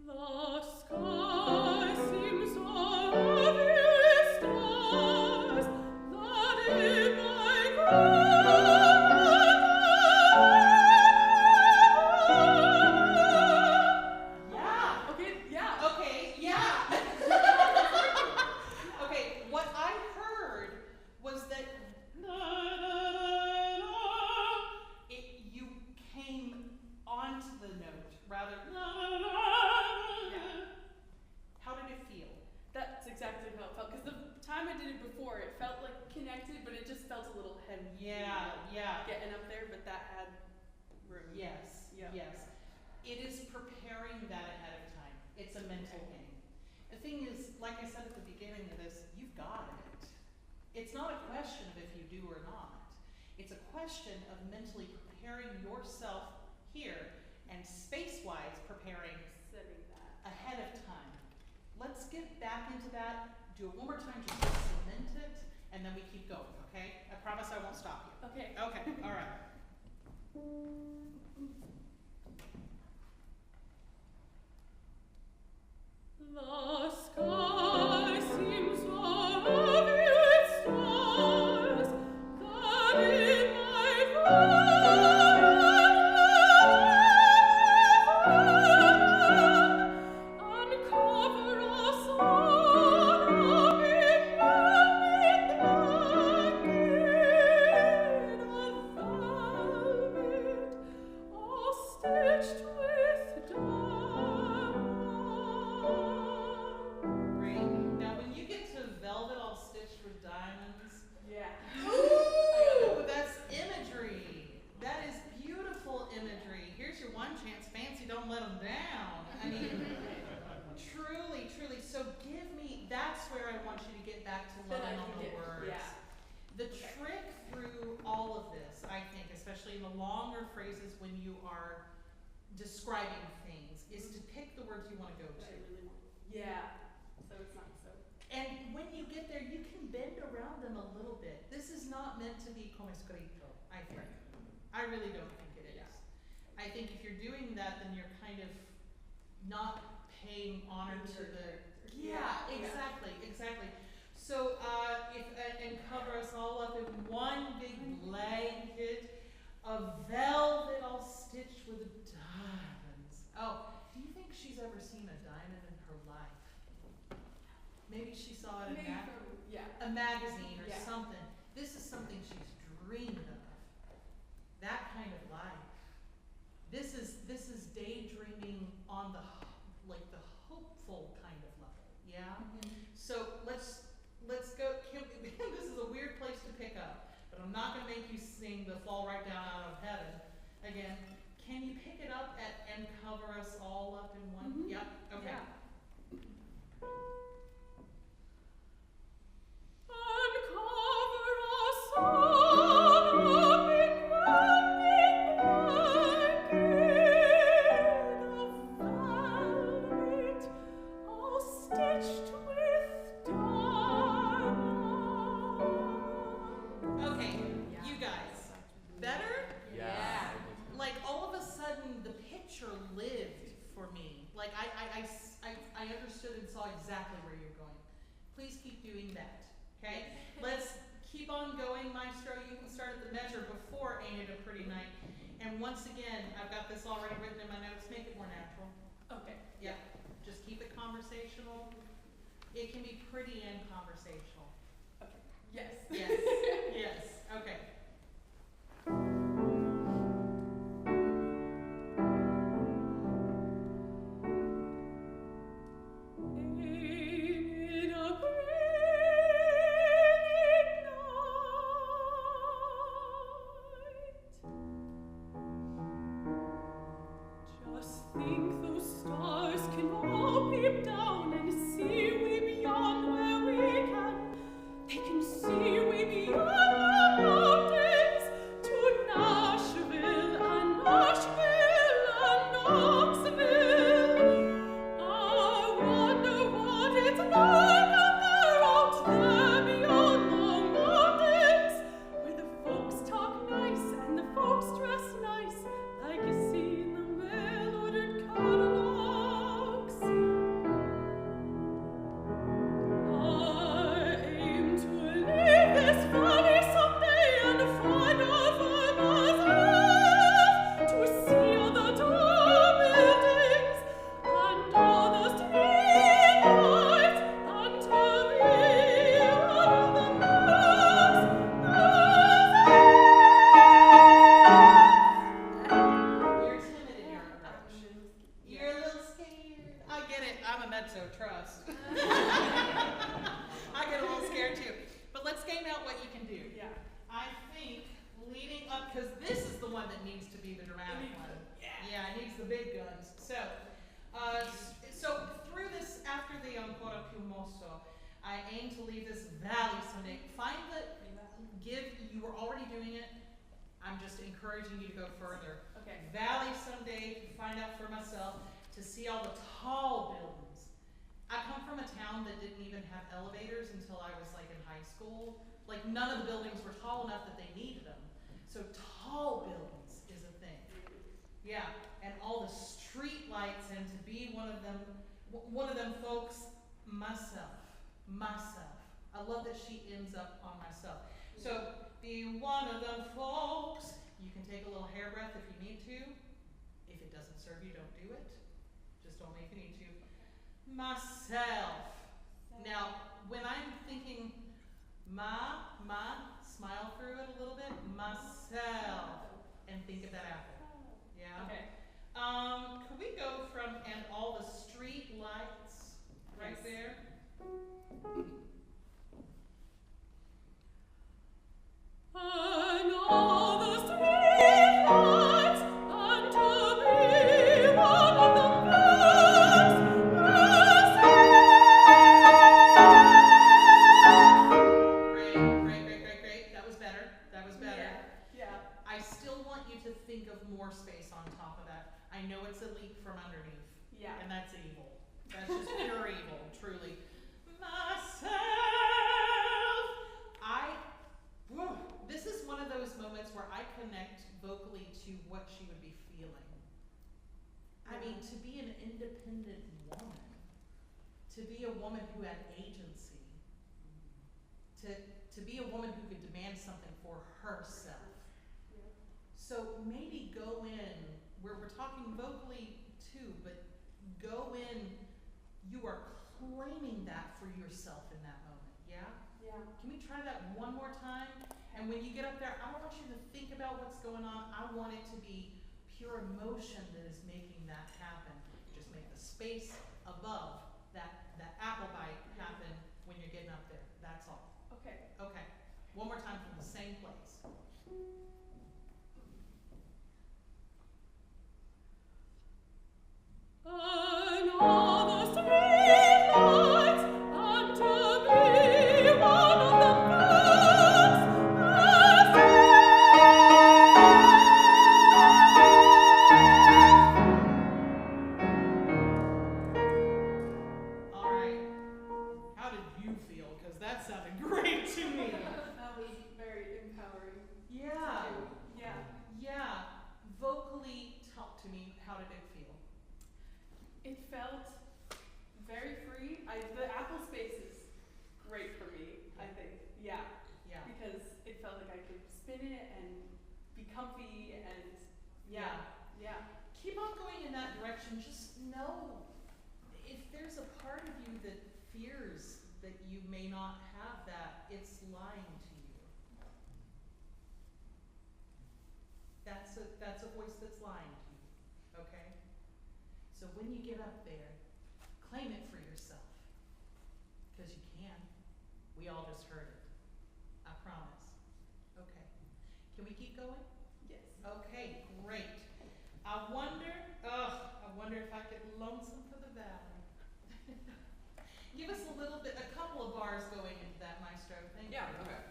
The sky seems alive with stars that in my Yeah. Okay, yeah. Okay, yeah. Okay, what I heard was that you came onto the note rather. How did it feel? That's exactly how it felt. Because the time I did it before, it felt like connected, but it just felt a little heavy. Yeah, yeah. Getting up there, but that had room. Yes, Yeah. yes. It is preparing that ahead of time. It's a mental game. The thing is, like I said at the beginning of this, you've got it. It's not a question of if you do or not. It's a question of mentally preparing yourself here and space-wise preparing Setting that. ahead of time. Let's get back into that. Do it one more time, just cement it, and then we keep going, okay? I promise I won't stop you. Okay. Okay, all right. The sky seems alive with stars that in my uncover us all up in velvet, all stitched with diamonds. Great. Now, when you get to velvet all stitched with diamonds, Yeah. ooh, that's imagery. That is beautiful imagery. Here's your one chance. Fancy, don't let them down. I mean, truly, truly. So give me, that's where I want you to get back to Then I loving on can the get- words. yeah. The trick through all of this, I think, especially in the longer phrases when you are describing things, is to pick the words you want to go That to. I really want. Yeah. So it's not so. And when you get there, you can bend around them a little bit. This is not meant to be come escrito, I think. I really don't think it is. Yeah. I think if you're doing that, then you're kind of not paying honor to the. Yeah, Yeah. exactly, exactly. So and cover us all up in one big blanket of velvet all stitched with diamonds. Oh, do you think she's ever seen a diamond in her life? Maybe she saw it in Maybe from, yeah. a magazine or Yeah. something. This is something she's dreamed of. That kind of life. This is daydreaming on the hopeful kind of level. Yeah. So let's go. This is a weird place to pick up, but I'm not going to make you sing the "Fall Right Down Out of Heaven" again. Can you pick it up and cover us all up in one? Mhm. Yep. Okay. Yeah. Uncover us all up in one big blanket of velvet, all stitched with diamonds. Okay. You guys, better? Yeah. Like all of a sudden the picture lived for me. Like I understood and saw exactly where you're going. Please keep doing that. Okay? Let's keep on going, Maestro. You can start at the measure before Ain't It a Pretty Night. And once again, I've got this already written in my notes. Make it more natural. Okay. Yeah. Just keep it conversational. It can be pretty and conversational. Okay. Yes. Yes. Yes. Okay. In a green night, just think those stars can all peep down and see way beyond where we can. They can see way beyond the mountains tonight. one that needs to be the dramatic one. Yeah, it needs the big guns. So through this, after the Ancora Più Mosso, I aim to leave this valley someday. You were already doing it. I'm just encouraging you to go further. Okay. Valley someday, to find out for myself, to see all the tall buildings. I come from a town that didn't even have elevators until I was like in high school. Like none of the buildings were tall enough that they needed them. So tall buildings is a thing. Yeah, and all the street lights, and to be one of them folks, myself. I love that she ends up on myself. So be one of them folks. You can take a little hair breath if you need to. If it doesn't serve you, don't do it. Just don't make it need to. Myself. Now, when I'm thinking smile through it a little bit, myself, and think of that apple. Yeah? Okay. Could we go from, and all the street lights right there? And all the street lights, and to be one of the first Great. That was better. Yeah. I still want you to think of more space on top of that. I know it's a leap from underneath. Yeah. And that's evil. That's just pure evil, truly. Myself. This is one of those moments where I connect vocally to what she would be feeling. I mean, to be an independent woman, to be a woman who had agency, to be a woman who could demand something for herself. Yeah. So maybe go in, where we're talking vocally too, but go in, you are claiming that for yourself in that moment, yeah? Yeah. Can we try that one more time? And when you get up there, I don't want you to think about what's going on. I want it to be pure emotion that is making that happen. Just make the space above that apple bite happen when you're getting up there. That's all. Okay. Okay. One more time from the same place. And all the street lights, and to be one of the first All right. How did you feel? Because that sounded great to me. That was very empowering. Yeah. Yeah. Yeah. Vocally, talk to me. How did it feel? It felt very free. The apple space is great for me, I think. Yeah. Yeah. Because it felt like I could spin it and be comfy and yeah. Keep on going in that direction. Just know if there's a part of you that fears that you may not have that, it's lying to you. That's a voice that's lying to you. Okay? So when you get up there, claim it for yourself. Because you can. We all just heard it. I promise. Okay. Can we keep going? Yes. Okay, great. I wonder if I get lonesome for the valley. Give us a couple of bars going into that, Maestro. Thank you. Okay.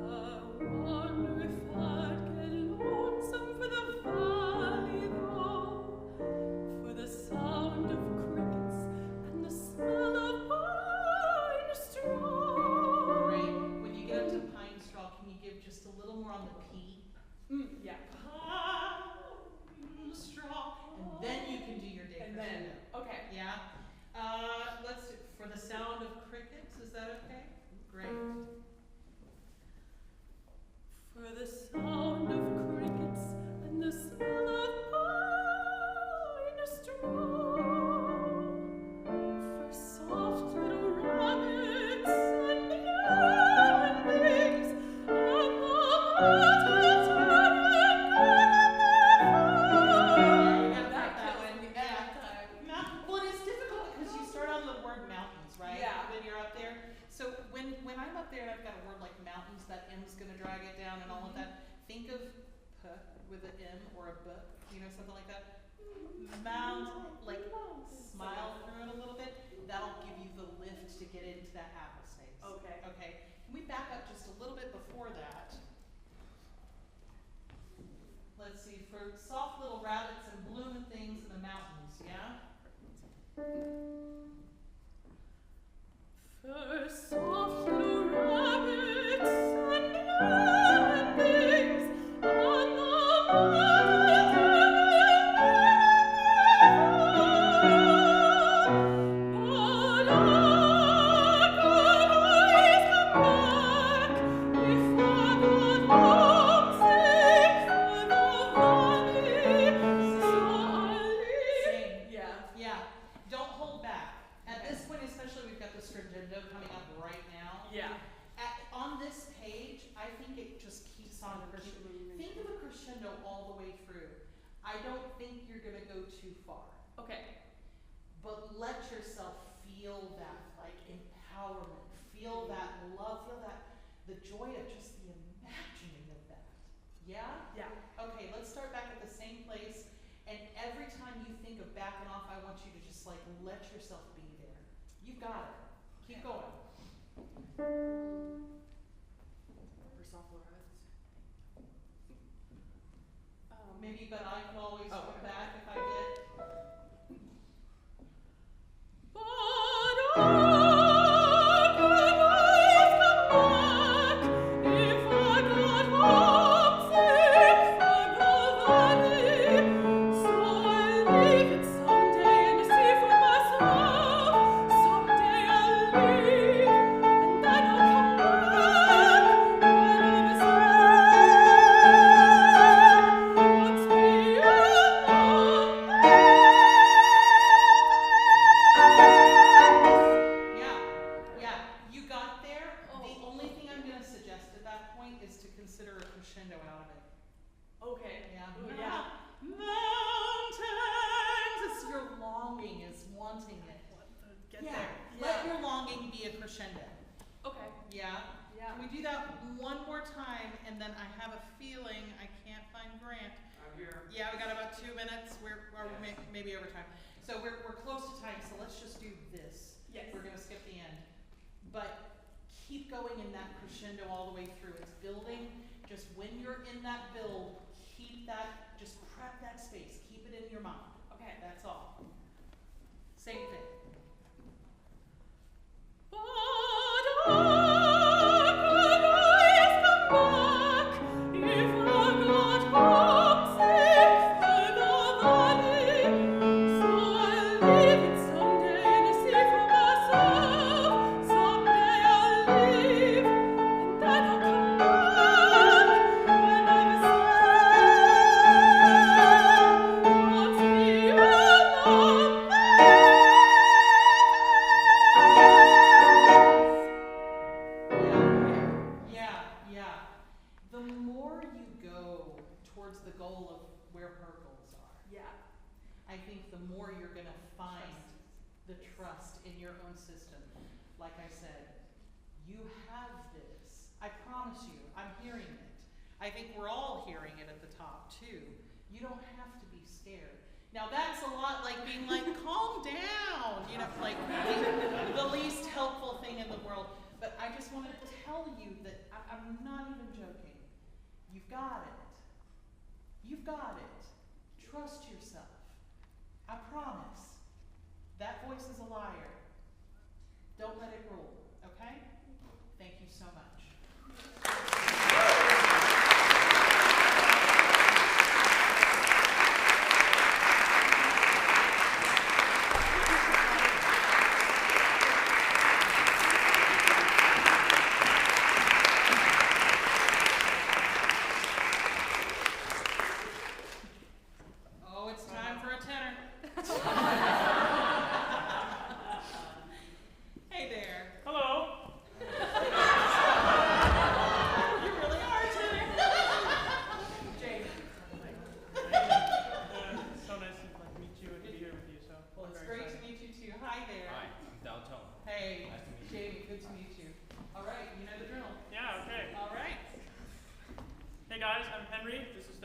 I wonder if I'd get lonesome for the valley though. there and I've got a word like mountains, that M's gonna drag it down and all of that. Think of P with an M or a B, you know, something like that. Mount, like smile through it a little bit. That'll give you the lift to get into that apple space. Okay. Okay. Can we back up just a little bit before that? Let's see, for soft little rabbits and blooming things in the mountains, yeah? For soft little rabbits and blooming things on the I don't think you're gonna go too far. Okay. But let yourself feel that like empowerment, feel that love, feel that the joy of just the imagining of that. Yeah? Yeah. Okay, let's start back at the same place, and every time you think of backing off, I want you to just like let yourself be there. You got it. Keep going. For soft little rabbits. Maybe, but I can always come okay. back if I get.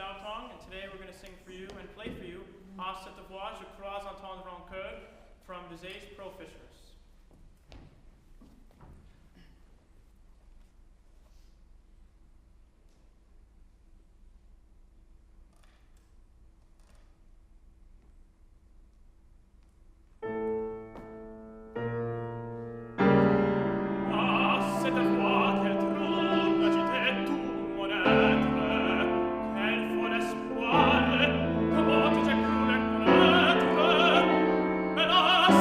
Dautong, and today we're going to sing for you and play for you À cette voix, je crois entendre encore from Bizet's Pearl Fishers. Hélas,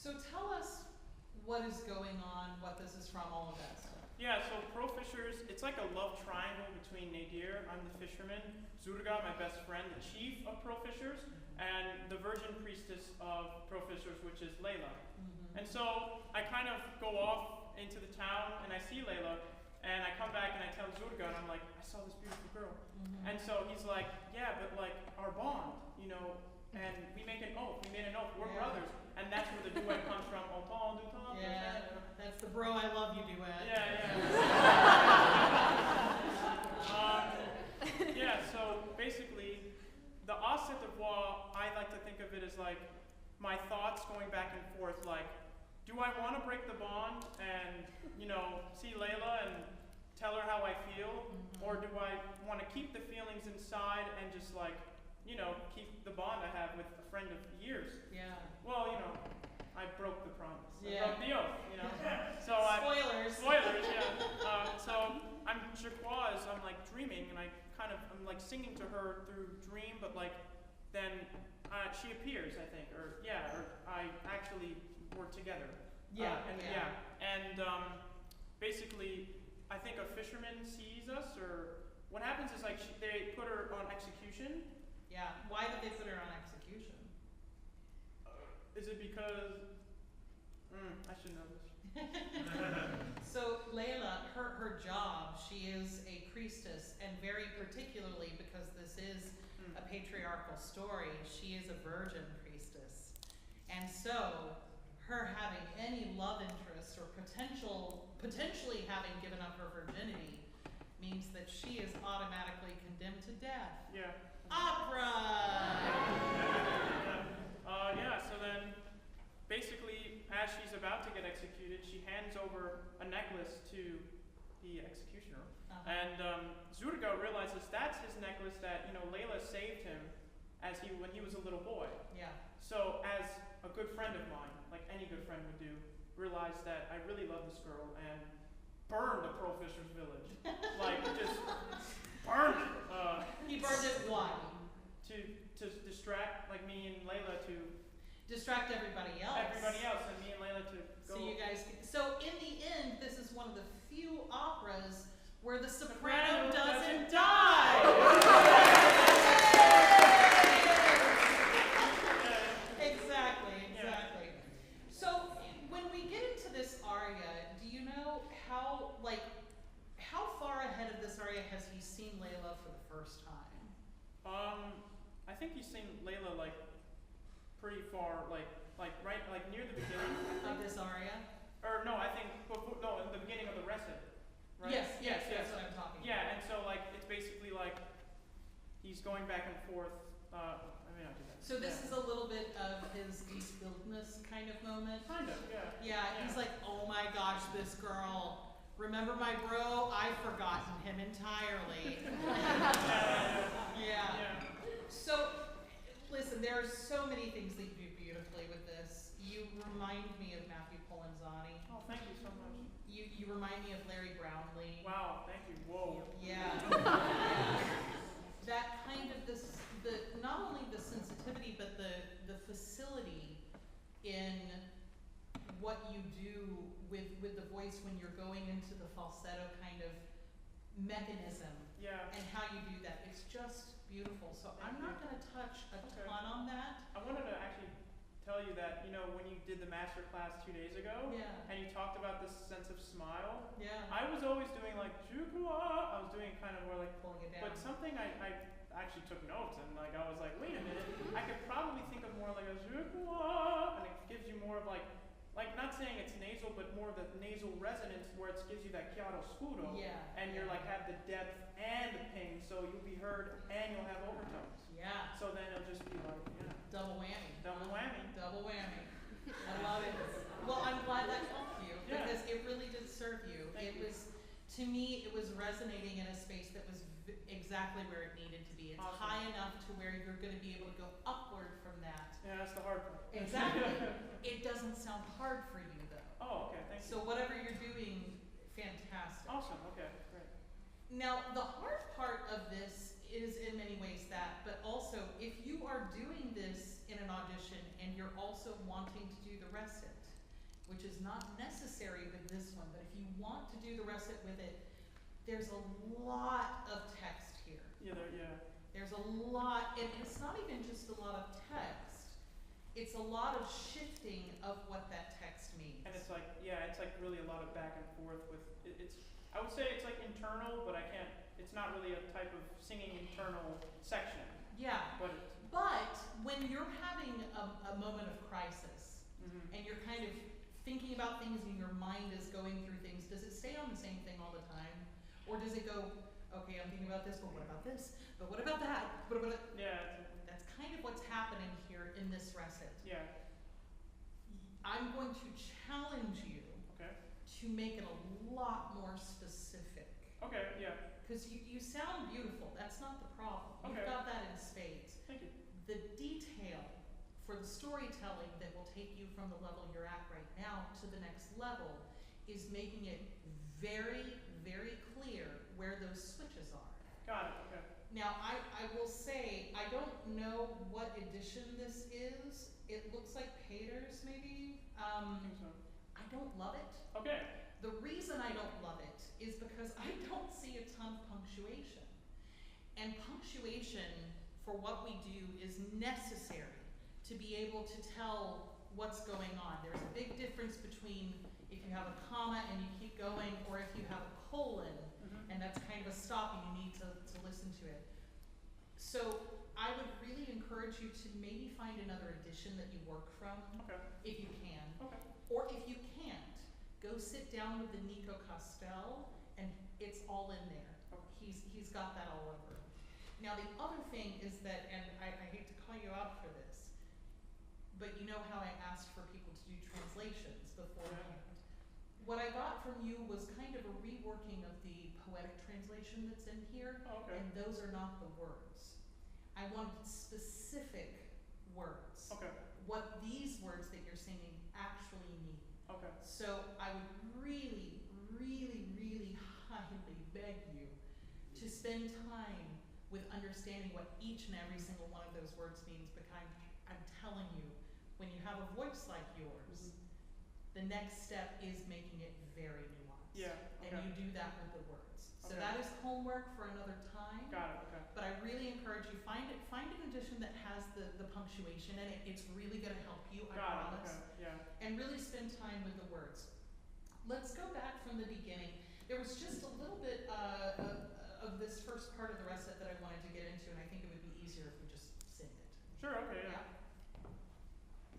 So tell us what is going on, what this is from, all of that stuff. Yeah, so Pro Fishers, it's like a love triangle between Nadir, I'm the fisherman, Zurga, my best friend, the chief of Pro Fishers, and the virgin priestess of Pro Fishers, which is Layla. And so I kind of go off into the town and I see Layla, and I come back and I tell Zurga, and I'm like, I saw this beautiful girl. And so he's like, yeah, but like our bond, you know, and we made an oath, we're brothers. And that's where the duet comes from, entend du temps. Yeah, that's the bro I love you duet. Yeah, so basically, the Asset de Voix, I like to think of it as like my thoughts going back and forth, like, do I want to break the bond and, you know, see Layla and tell her how I feel? Or do I want to keep the feelings inside and just like, you know, keep the bond I have with a friend of years? Yeah. Well, you know, I broke the promise. Yeah. I broke the oath, you know. So Spoilers. Spoilers, yeah. So I'm Jaquoise, I'm like dreaming, and I'm like singing to her through dream, but like then she appears, I think, or I actually work together. And basically, I think a fisherman sees us, or what happens is like they put her on execution. Yeah. Why did they put her on execution? Is it because I should know this. So Layla, her job, she is a priestess, and very particularly because this is a patriarchal story, she is a virgin priestess. And so her having any love interest or potentially having given up her virginity means that she is automatically condemned to death. Yeah. Opera! So then, basically, as she's about to get executed, she hands over a necklace to the executioner. And Zurga realizes that's his necklace that, you know, Layla saved him when he was a little boy. Yeah. So as a good friend of mine, like any good friend would do, realized that I really love this girl and burned the Pro Fishers village. Like, just burned it. He burned it why? To distract, like, me and Layla to distract everybody else. And me and Layla to go. So you guys, so in the end, this is one of the few operas where the soprano doesn't die. Exactly. So when we get into this aria, do you know how far ahead of this aria has he seen Layla for the first time? I think he's seen Layla like pretty far, like near the beginning of this aria. Or no, I think in the beginning of the recit, right? Yes, that's what I'm talking about. Yeah, and so like it's basically like he's going back and forth. I may not do that. So this is a little bit of his Bildnis kind of moment. Kind of, Yeah, he's like, oh my gosh, this girl. Remember my bro? I've forgotten him entirely. Yeah. So, listen, there are so many things that you do beautifully with this. You remind me of Matthew Polenzani. Oh, thank you so much. You remind me of Larry Brownlee. Wow, thank you. Whoa. Yeah. That kind of not only the sensitivity, but the facility in what you do with the voice when you're going into the falsetto kind of mechanism. Yeah. And how you do that. It's just beautiful. So I'm not going to touch a ton on that. I wanted to actually tell you that, you know, when you did the master class 2 days ago, and you talked about this sense of smile, I was always doing like, I was doing kind of more like pulling it down. But something I actually took notes, and like I was like, wait a minute, I could probably think of more like a and it gives you more of like not saying it's nasal, but more of the nasal resonance where it gives you that chiaro scuro. And you're like have the depth and the ping, so you'll be heard and you'll have overtones. Yeah. So then it'll just be like, double whammy. Double whammy. Double whammy. I love it. Well, I'm glad that helped you because it really did serve you. To me, it was resonating in a space that was exactly where it needed to be. It's high enough to where you're going to be able to go upward from that. Yeah, that's the hard part. Exactly. It doesn't sound hard for you though. Oh, okay, thank you. So whatever you're doing, fantastic. Awesome, okay, great. Now, the hard part of this is in many ways that, but also if you are doing this in in an audition and you're also wanting to do the recit, which is not necessary with this one, but if you want to do the recit with it, there's a lot of text here. Yeah. There's a lot, and it's not even just a lot of text, it's a lot of shifting of what that text means. And it's like, it's like really a lot of back and forth with, it's I would say it's like internal, but it's not really a type of singing internal section. Yeah, But when you're having a moment of crisis, and you're kind of thinking about things and your mind is going through things, does it stay on the same thing all the time? Or does it go, okay, I'm thinking about this, but what about this? But what about that? What about it? yeah, That's kind of what's happening here in this recit. yeah. I'm going to challenge you Okay. to make it a lot more specific. Okay, yeah. Because you sound beautiful, that's not the problem. Okay. You've got that in spades. Thank you. The detail for the storytelling that will take you from the level you're at right now to the next level is making it very, very clear where those switches are. Got it, okay. Now, I will say, I don't know what edition this is. It looks like Pater's, maybe. I think so. I don't love it. Okay. The reason I don't love it is because I don't see a ton of punctuation. And punctuation, for what we do, is necessary to be able to tell what's going on. There's a big difference between if you have a comma and you keep going, or if you have a colon, and that's kind of a stop and you need to listen to it. So I would really encourage you to maybe find another edition that you work from, Okay. if you can. Okay. Or if you can't, go sit down with the Nico Costell, and it's all in there. Okay. He's got that all over. Now the other thing is that, and I hate to call you out for this, but you know how I asked for people to do translations beforehand. What I got from you was kind of a reworking of the poetic translation that's in here, Oh, okay. and those are not the words. I wanted specific words. Okay. What these words that you're singing actually mean. Okay. So I would really, really, really highly beg you to spend time with understanding what each and every single one of those words means, because I'm telling you, when you have a voice like yours, the next step is making it very nuanced. Yeah, okay. And you do that with the words. So Okay. that is homework for another time. Got it, okay. But I really encourage you, find an edition that has the punctuation in it. It's really gonna help you, I Got promise. it, okay, yeah. And really spend time with the words. Let's go back from the beginning. There was just a little bit of this first part of the recit that I wanted to get into, and I think it would be easier if we just sing it. Sure, okay, yeah.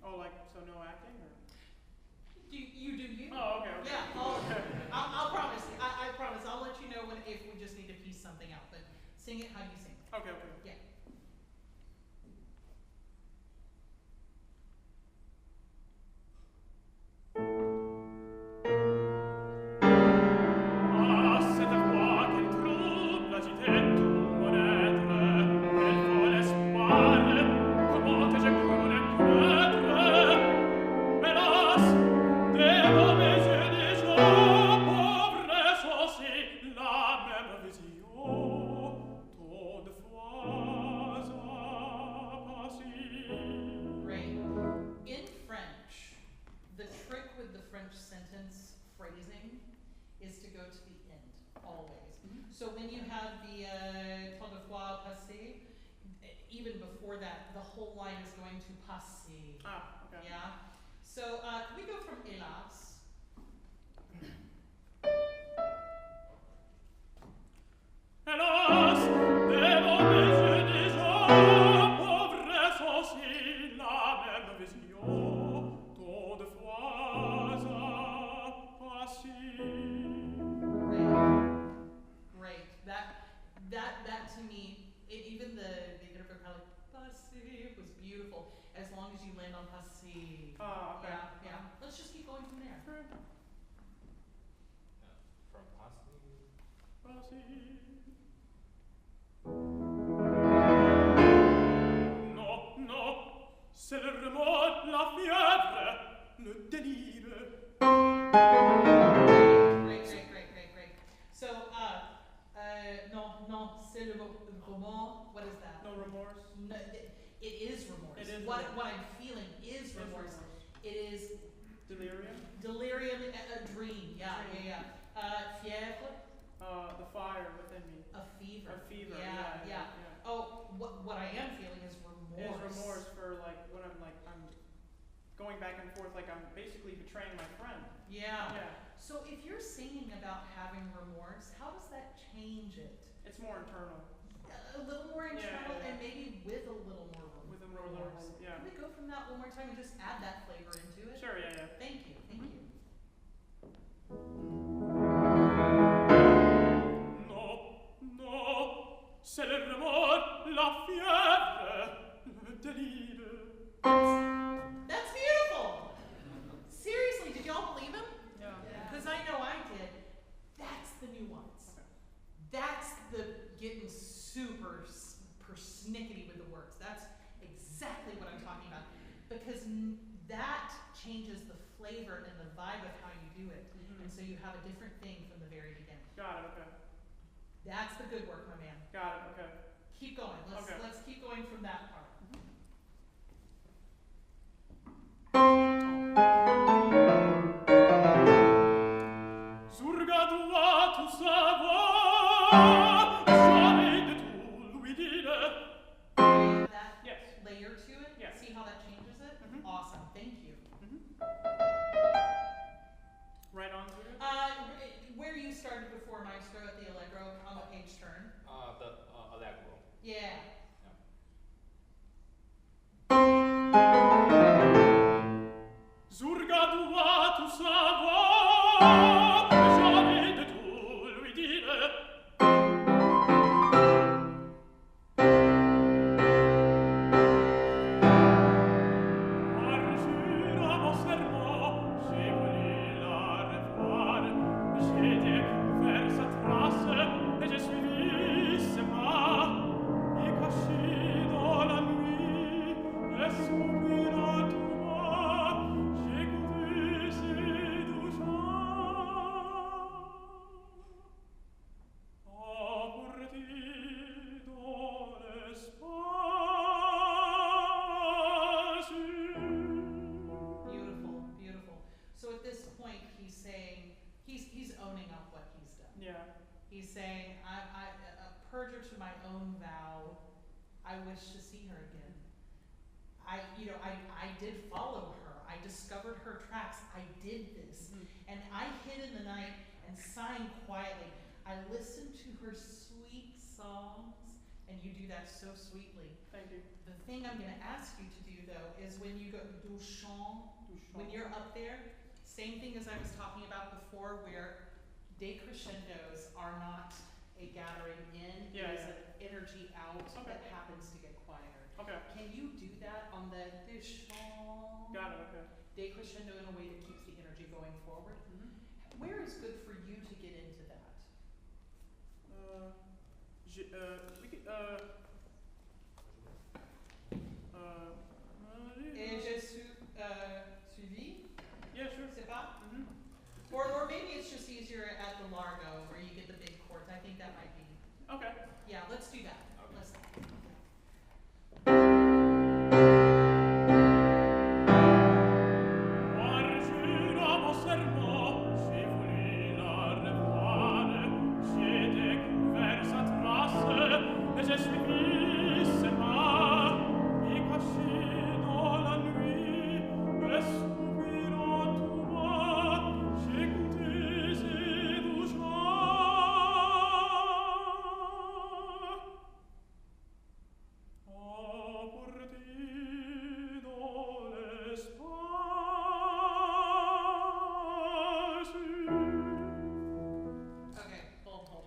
Oh, like, so no acting, or? You do you. Oh, okay, okay. Yeah, I'll promise. I promise. I'll let you know if we just need to piece something out. But sing it how you sing. Okay, okay. Yeah. Ah, cette voix qu'elle trouble l'agité tout mon être, quel fol espoir, comment que je pourrais connaître, hélas, devant mes yeux déjà, pauvresse aussi, la même vision, tant de fois a passé. Great. In French, the trick with the French sentence phrasing is to go to the end, always. So when you have the tant de fois passé, even before that, the whole line is going to passer. Ah, okay. Yeah? So can we go from hélas? Hélas, devant mes yeux déjà, pauvresse aussi, la même vision, tant de fois a passé. Great. That to me, even the intervocalic passé was beautiful, as long as you land on passé. Ah, okay. Yeah. Let's just keep going from there. From Passy. Passé. Non, c'est le remords, la fièvre, le délire. Great. So, non, c'est le remords. What is that? No remorse? No, it is remorse. It is what remorse. I Delirium. Delirium, a dream. Yeah. Fièvre. The fire within me. A fever. A fever. Yeah. Oh, what I am feeling is remorse. Is remorse for like when I'm going back and forth, like I'm basically betraying my friend. Yeah. So if you're singing about having remorse, how does that change it? It's more internal. A little more internal, and maybe with a little more remorse. Yeah. Can we go from that one more time and just add that flavor into it? Sure, yeah. Thank you. Non, c'est le remords, la fièvre, le délire. That's beautiful! Seriously, did y'all believe him? Yeah. Because I know I did. That's the nuance. Okay. That's the getting super persnickety with the words. That's exactly what I'm talking about. Because that changes the flavor and the vibe of how you do it. And so you have a different thing from the very beginning. Got it, okay. That's the good work, my man. Got it, okay. Keep going. Let's keep going from that part. Surga dois tout savoir, jamais de tout lui dire. That Yes. layer to it? Yeah. See how that changes it? Awesome. Thank you. Right on, Zuru? Where you started before Maestro at the Allegro on the page turn. The Allegro. Yeah. Surga dois tout savoir, jamais de tout lui dire. Parjure à mon serment, j'ai voulu la revoir. J'ai découvert sa trace et j'ai suivi ses pas. Et caché dans la nuit, et soupirant tout bas, j'ai goûté ses doux chants. Emporté dans l'espace. Beautiful. So at this point, he's saying, he's owning up what he's done. Yeah. He's saying, I perjure to my own vow. I wish to see her again. I did follow her. I discovered her tracks. I did this. And I hid in the night and sang quietly. I listened to her sweet songs, and you do that so sweetly. Thank you. The thing I'm going to ask you to do, though, is when you go douchant, when you're up there, same thing as I was talking about before, where decrescendos are not a gathering in, it is an energy out that happens to get quieter. Okay. Can you do that on the douchant? Got it, okay. Decrescendo in a way that keeps the energy going forward? Where is good for you to get into that? Et je suivi? Yeah, sure. C'est pas? Or maybe it's just easier at the largo where you get the big chords. I think that might be. Okay. Yeah, let's do that. Let's. Parjure à mon serment, j'ai voulu la revoir. J'ai découvert sa trace et j'ai suivi ses pas. Et caché dans la nuit, et soupirant tout bas, j'écoutais ses doux chants. Emporté dans l'espace. Okay, hold on.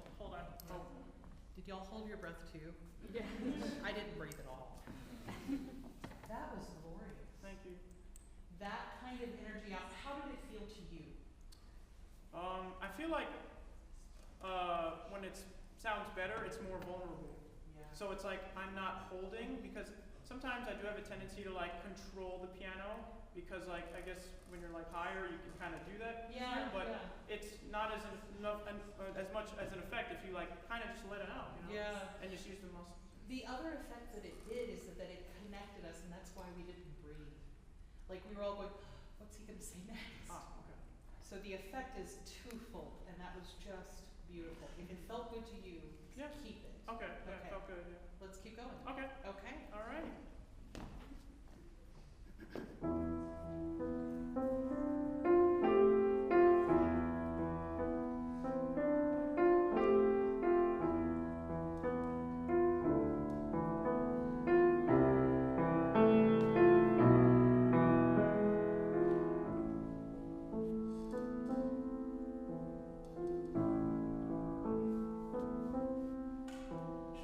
Did y'all hold your breath too? Yeah. I didn't breathe at all. That was glorious. Thank you. That kind of energy out, how did it feel to you? I feel like when it sounds better, it's more vulnerable. Yeah. So it's like I'm not holding, because sometimes I do have a tendency to like control the piano, because like I guess when you're like higher, you can kind of do that. Yeah, But yeah. it's not as as much as an effect if you like kind of just let it out, you know? Yeah. And just use the muscles. The other effect that it did is that it connected us, and that's why we didn't breathe. Like we were all going, what's he going to say next? So the effect is twofold, and that was just beautiful. If it felt good to you, Yeah. keep it. Okay, yeah, Okay. felt good, yeah. Let's keep going. Okay, Okay. all right.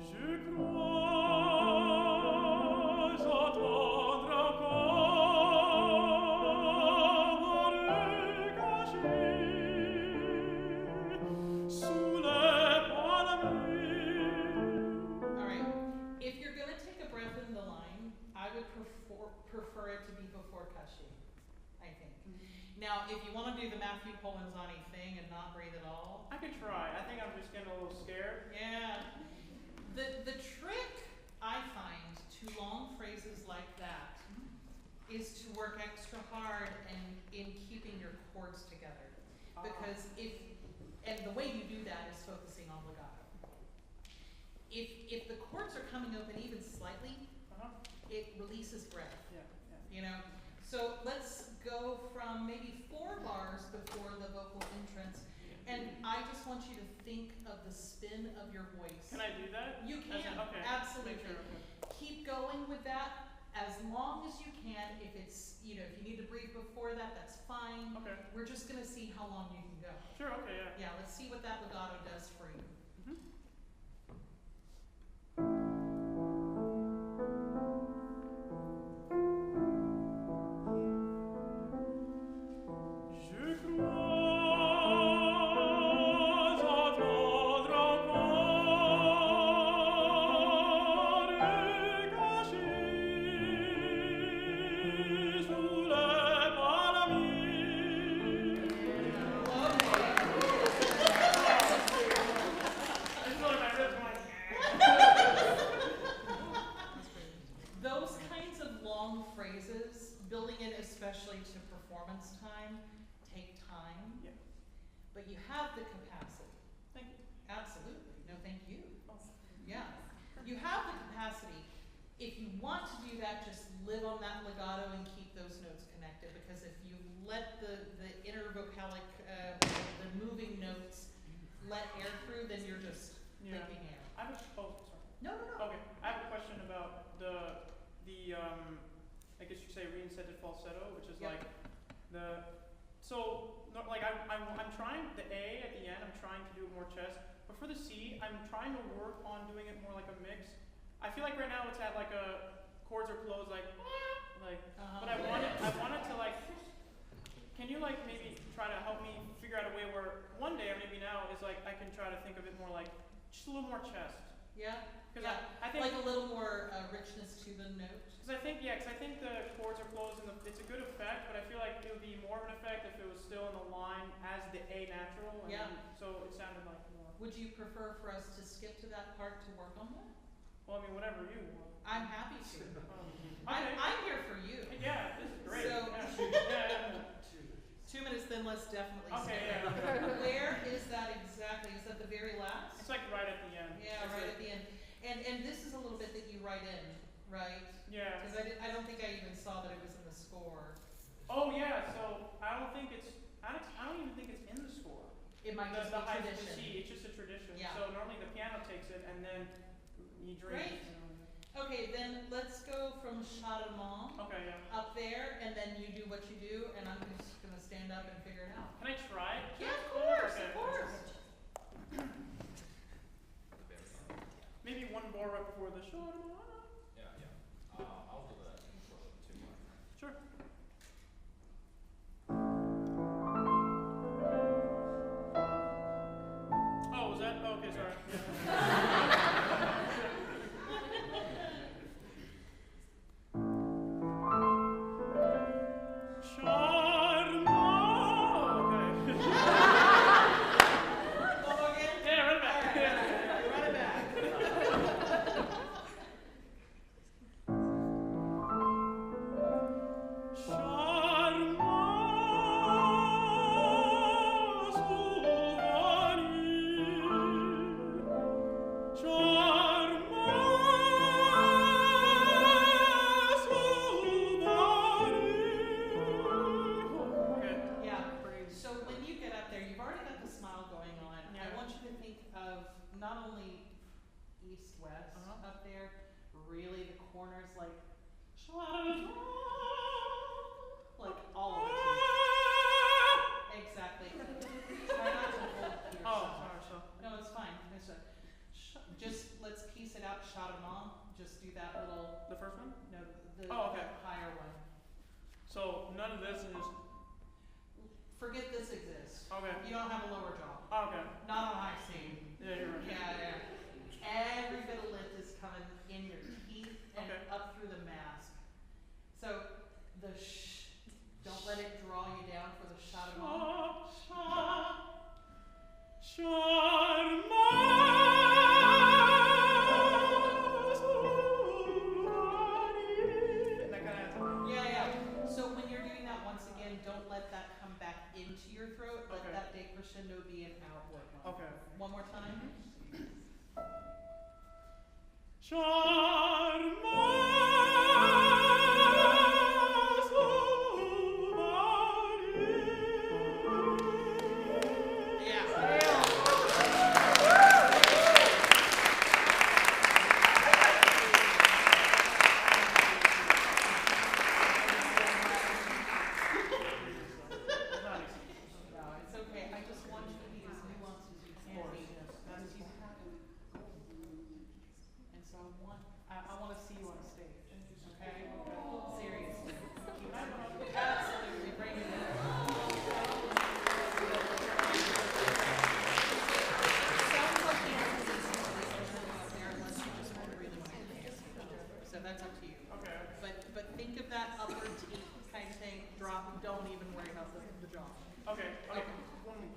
Je crois entendre encore caché sous les palmiers. All right. If you're going to take a breath in the line, I would prefer it to be before Kashi, I think. Now, if you want to do the Matthew Polenzani thing and not breathe at all, I could try. I think I'm just getting a little scared. yeah. The trick I find to long phrases like that is to work extra hard in keeping your chords together. Because and the way you do that is focusing on legato. If the chords are coming open even slightly, it releases breath. Yeah, yeah. You know? So let's go from maybe 4 bars before the vocal entrance. And I just want you to think of the spin of your voice. Can I do that? You As can, in- okay. absolutely. Make sure, okay. Keep going with that as long as you can. If it's, if you need to breathe before that, that's fine. Okay. We're just gonna see how long you can go. Sure, okay, yeah. Yeah, let's see what that legato does for you. Je crois entendre encore caché sous les palmiers. I feel like my ribs going. Those kinds of long phrases, building it especially to performance time, take time. Yeah. But you have the capacity. Thank you. Absolutely. No, thank you. Yeah. You have the capacity. If you want to do that, just live on that legato and keep those notes connected, because if you let the inner vocalic, the moving notes let air through, then you're just Yeah. thinking air. I have a, sorry. No. Okay, I have a question about the I guess you could say reinserted falsetto, which is Yep. like I'm trying the A at the end, I'm trying to do it more chest, but for the C, I'm trying to work on doing it more like a mix. I feel like right now it's at like chords are closed but I wanted to like, can you like maybe try to help me figure out a way where one day or maybe now is like I can try to think of it more like just a little more chest. Yeah? Because Yeah. I think Like a little more richness to the note. Because I think the chords are closed and it's a good effect, but I feel like it would be more of an effect if it was still in the line as the A natural. And Yeah. So it sounded like more. Would you prefer for us to skip to that part to work on that? Well, I mean, whatever you want. I'm happy to. Okay. I'm here for you. Yeah, this is great. So- yeah. 2 minutes, then let's definitely Okay, skip yeah. it. Where is that exactly? Is that the very last? It's like right at the end. Yeah, It's right like- at the end. And this is a little bit that you write in, right? Yeah. Because I don't think I even saw that it was in the score. Oh yeah. So I don't even think it's in the score. It might The just be high tradition. C, it's just a tradition. Yeah. So normally the piano takes it and then you drink. Great. Okay, then let's go from Charmant Okay, yeah. up there, and then you do what you do, and I'm just gonna stand up and figure it out. Can I try? Yeah, of course, Okay. of course. Maybe one bar right before the show. I'll do that for 2 more. Sure. Oh, was that? Oh, okay, sorry. Charmant. Okay. Go again? Yeah, run it back. All right, run it back. not only east, west up there, really the corners like all of it. Exactly. Try not to hold yourself. No, it's fine. It's just let's piece it out. Chardonnay. Just do that little. The first one? No, the okay. higher one. So none of this is. Forget this exists. Okay. You don't have a lower jaw. Okay. Not on high C. Yeah, you're right. Yeah. Every bit of lift is coming in your teeth and up through the mask. So the don't let it draw you down for the Chardonnay. Yeah. So when you're doing that, once again, don't let that come back into your throat. Let that decrescendo be an outward one. Okay. One more time.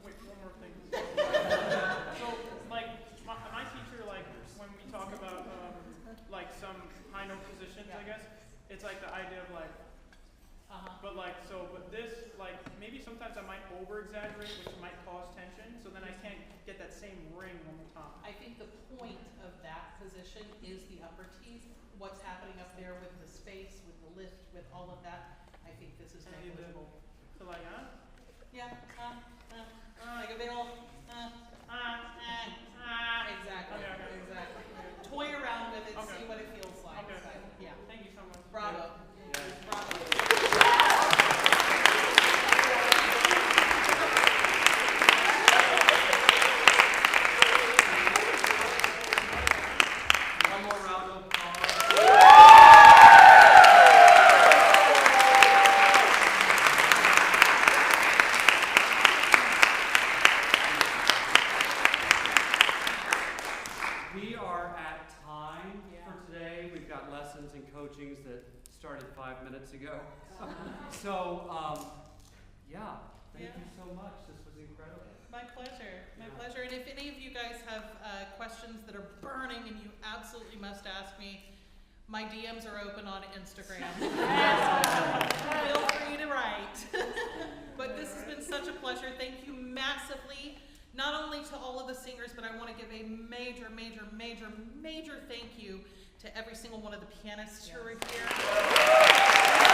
One more thing. So, like, my teacher, like, when we talk about, like, some high note positions, I guess, it's like the idea of, like, but, like, but this, like, maybe sometimes I might over-exaggerate, which might cause tension, so then I can't get that same ring one more time. I think the point of that position is the upper teeth. What's happening up there with the space, with the lift, with all of that, I think this is negligible. So, like, Yeah, like a big old, exactly, exactly. Toy around with it, see what it feels like. Okay. Yeah. Thank you so much. Bravo. Yeah. Bravo. One more round of applause. We are at time for today. We've got lessons and coachings that started 5 minutes ago. So, yeah, thank you so much. This was incredible. My pleasure. My pleasure. And if any of you guys have questions that are burning and you absolutely must ask me, my DMs are open on Instagram. Feel free to write. But this has been such a pleasure. Thank you massively, not only to all of the singers, but I want to give a major, major, major, major thank you to every single one of the pianists who are here.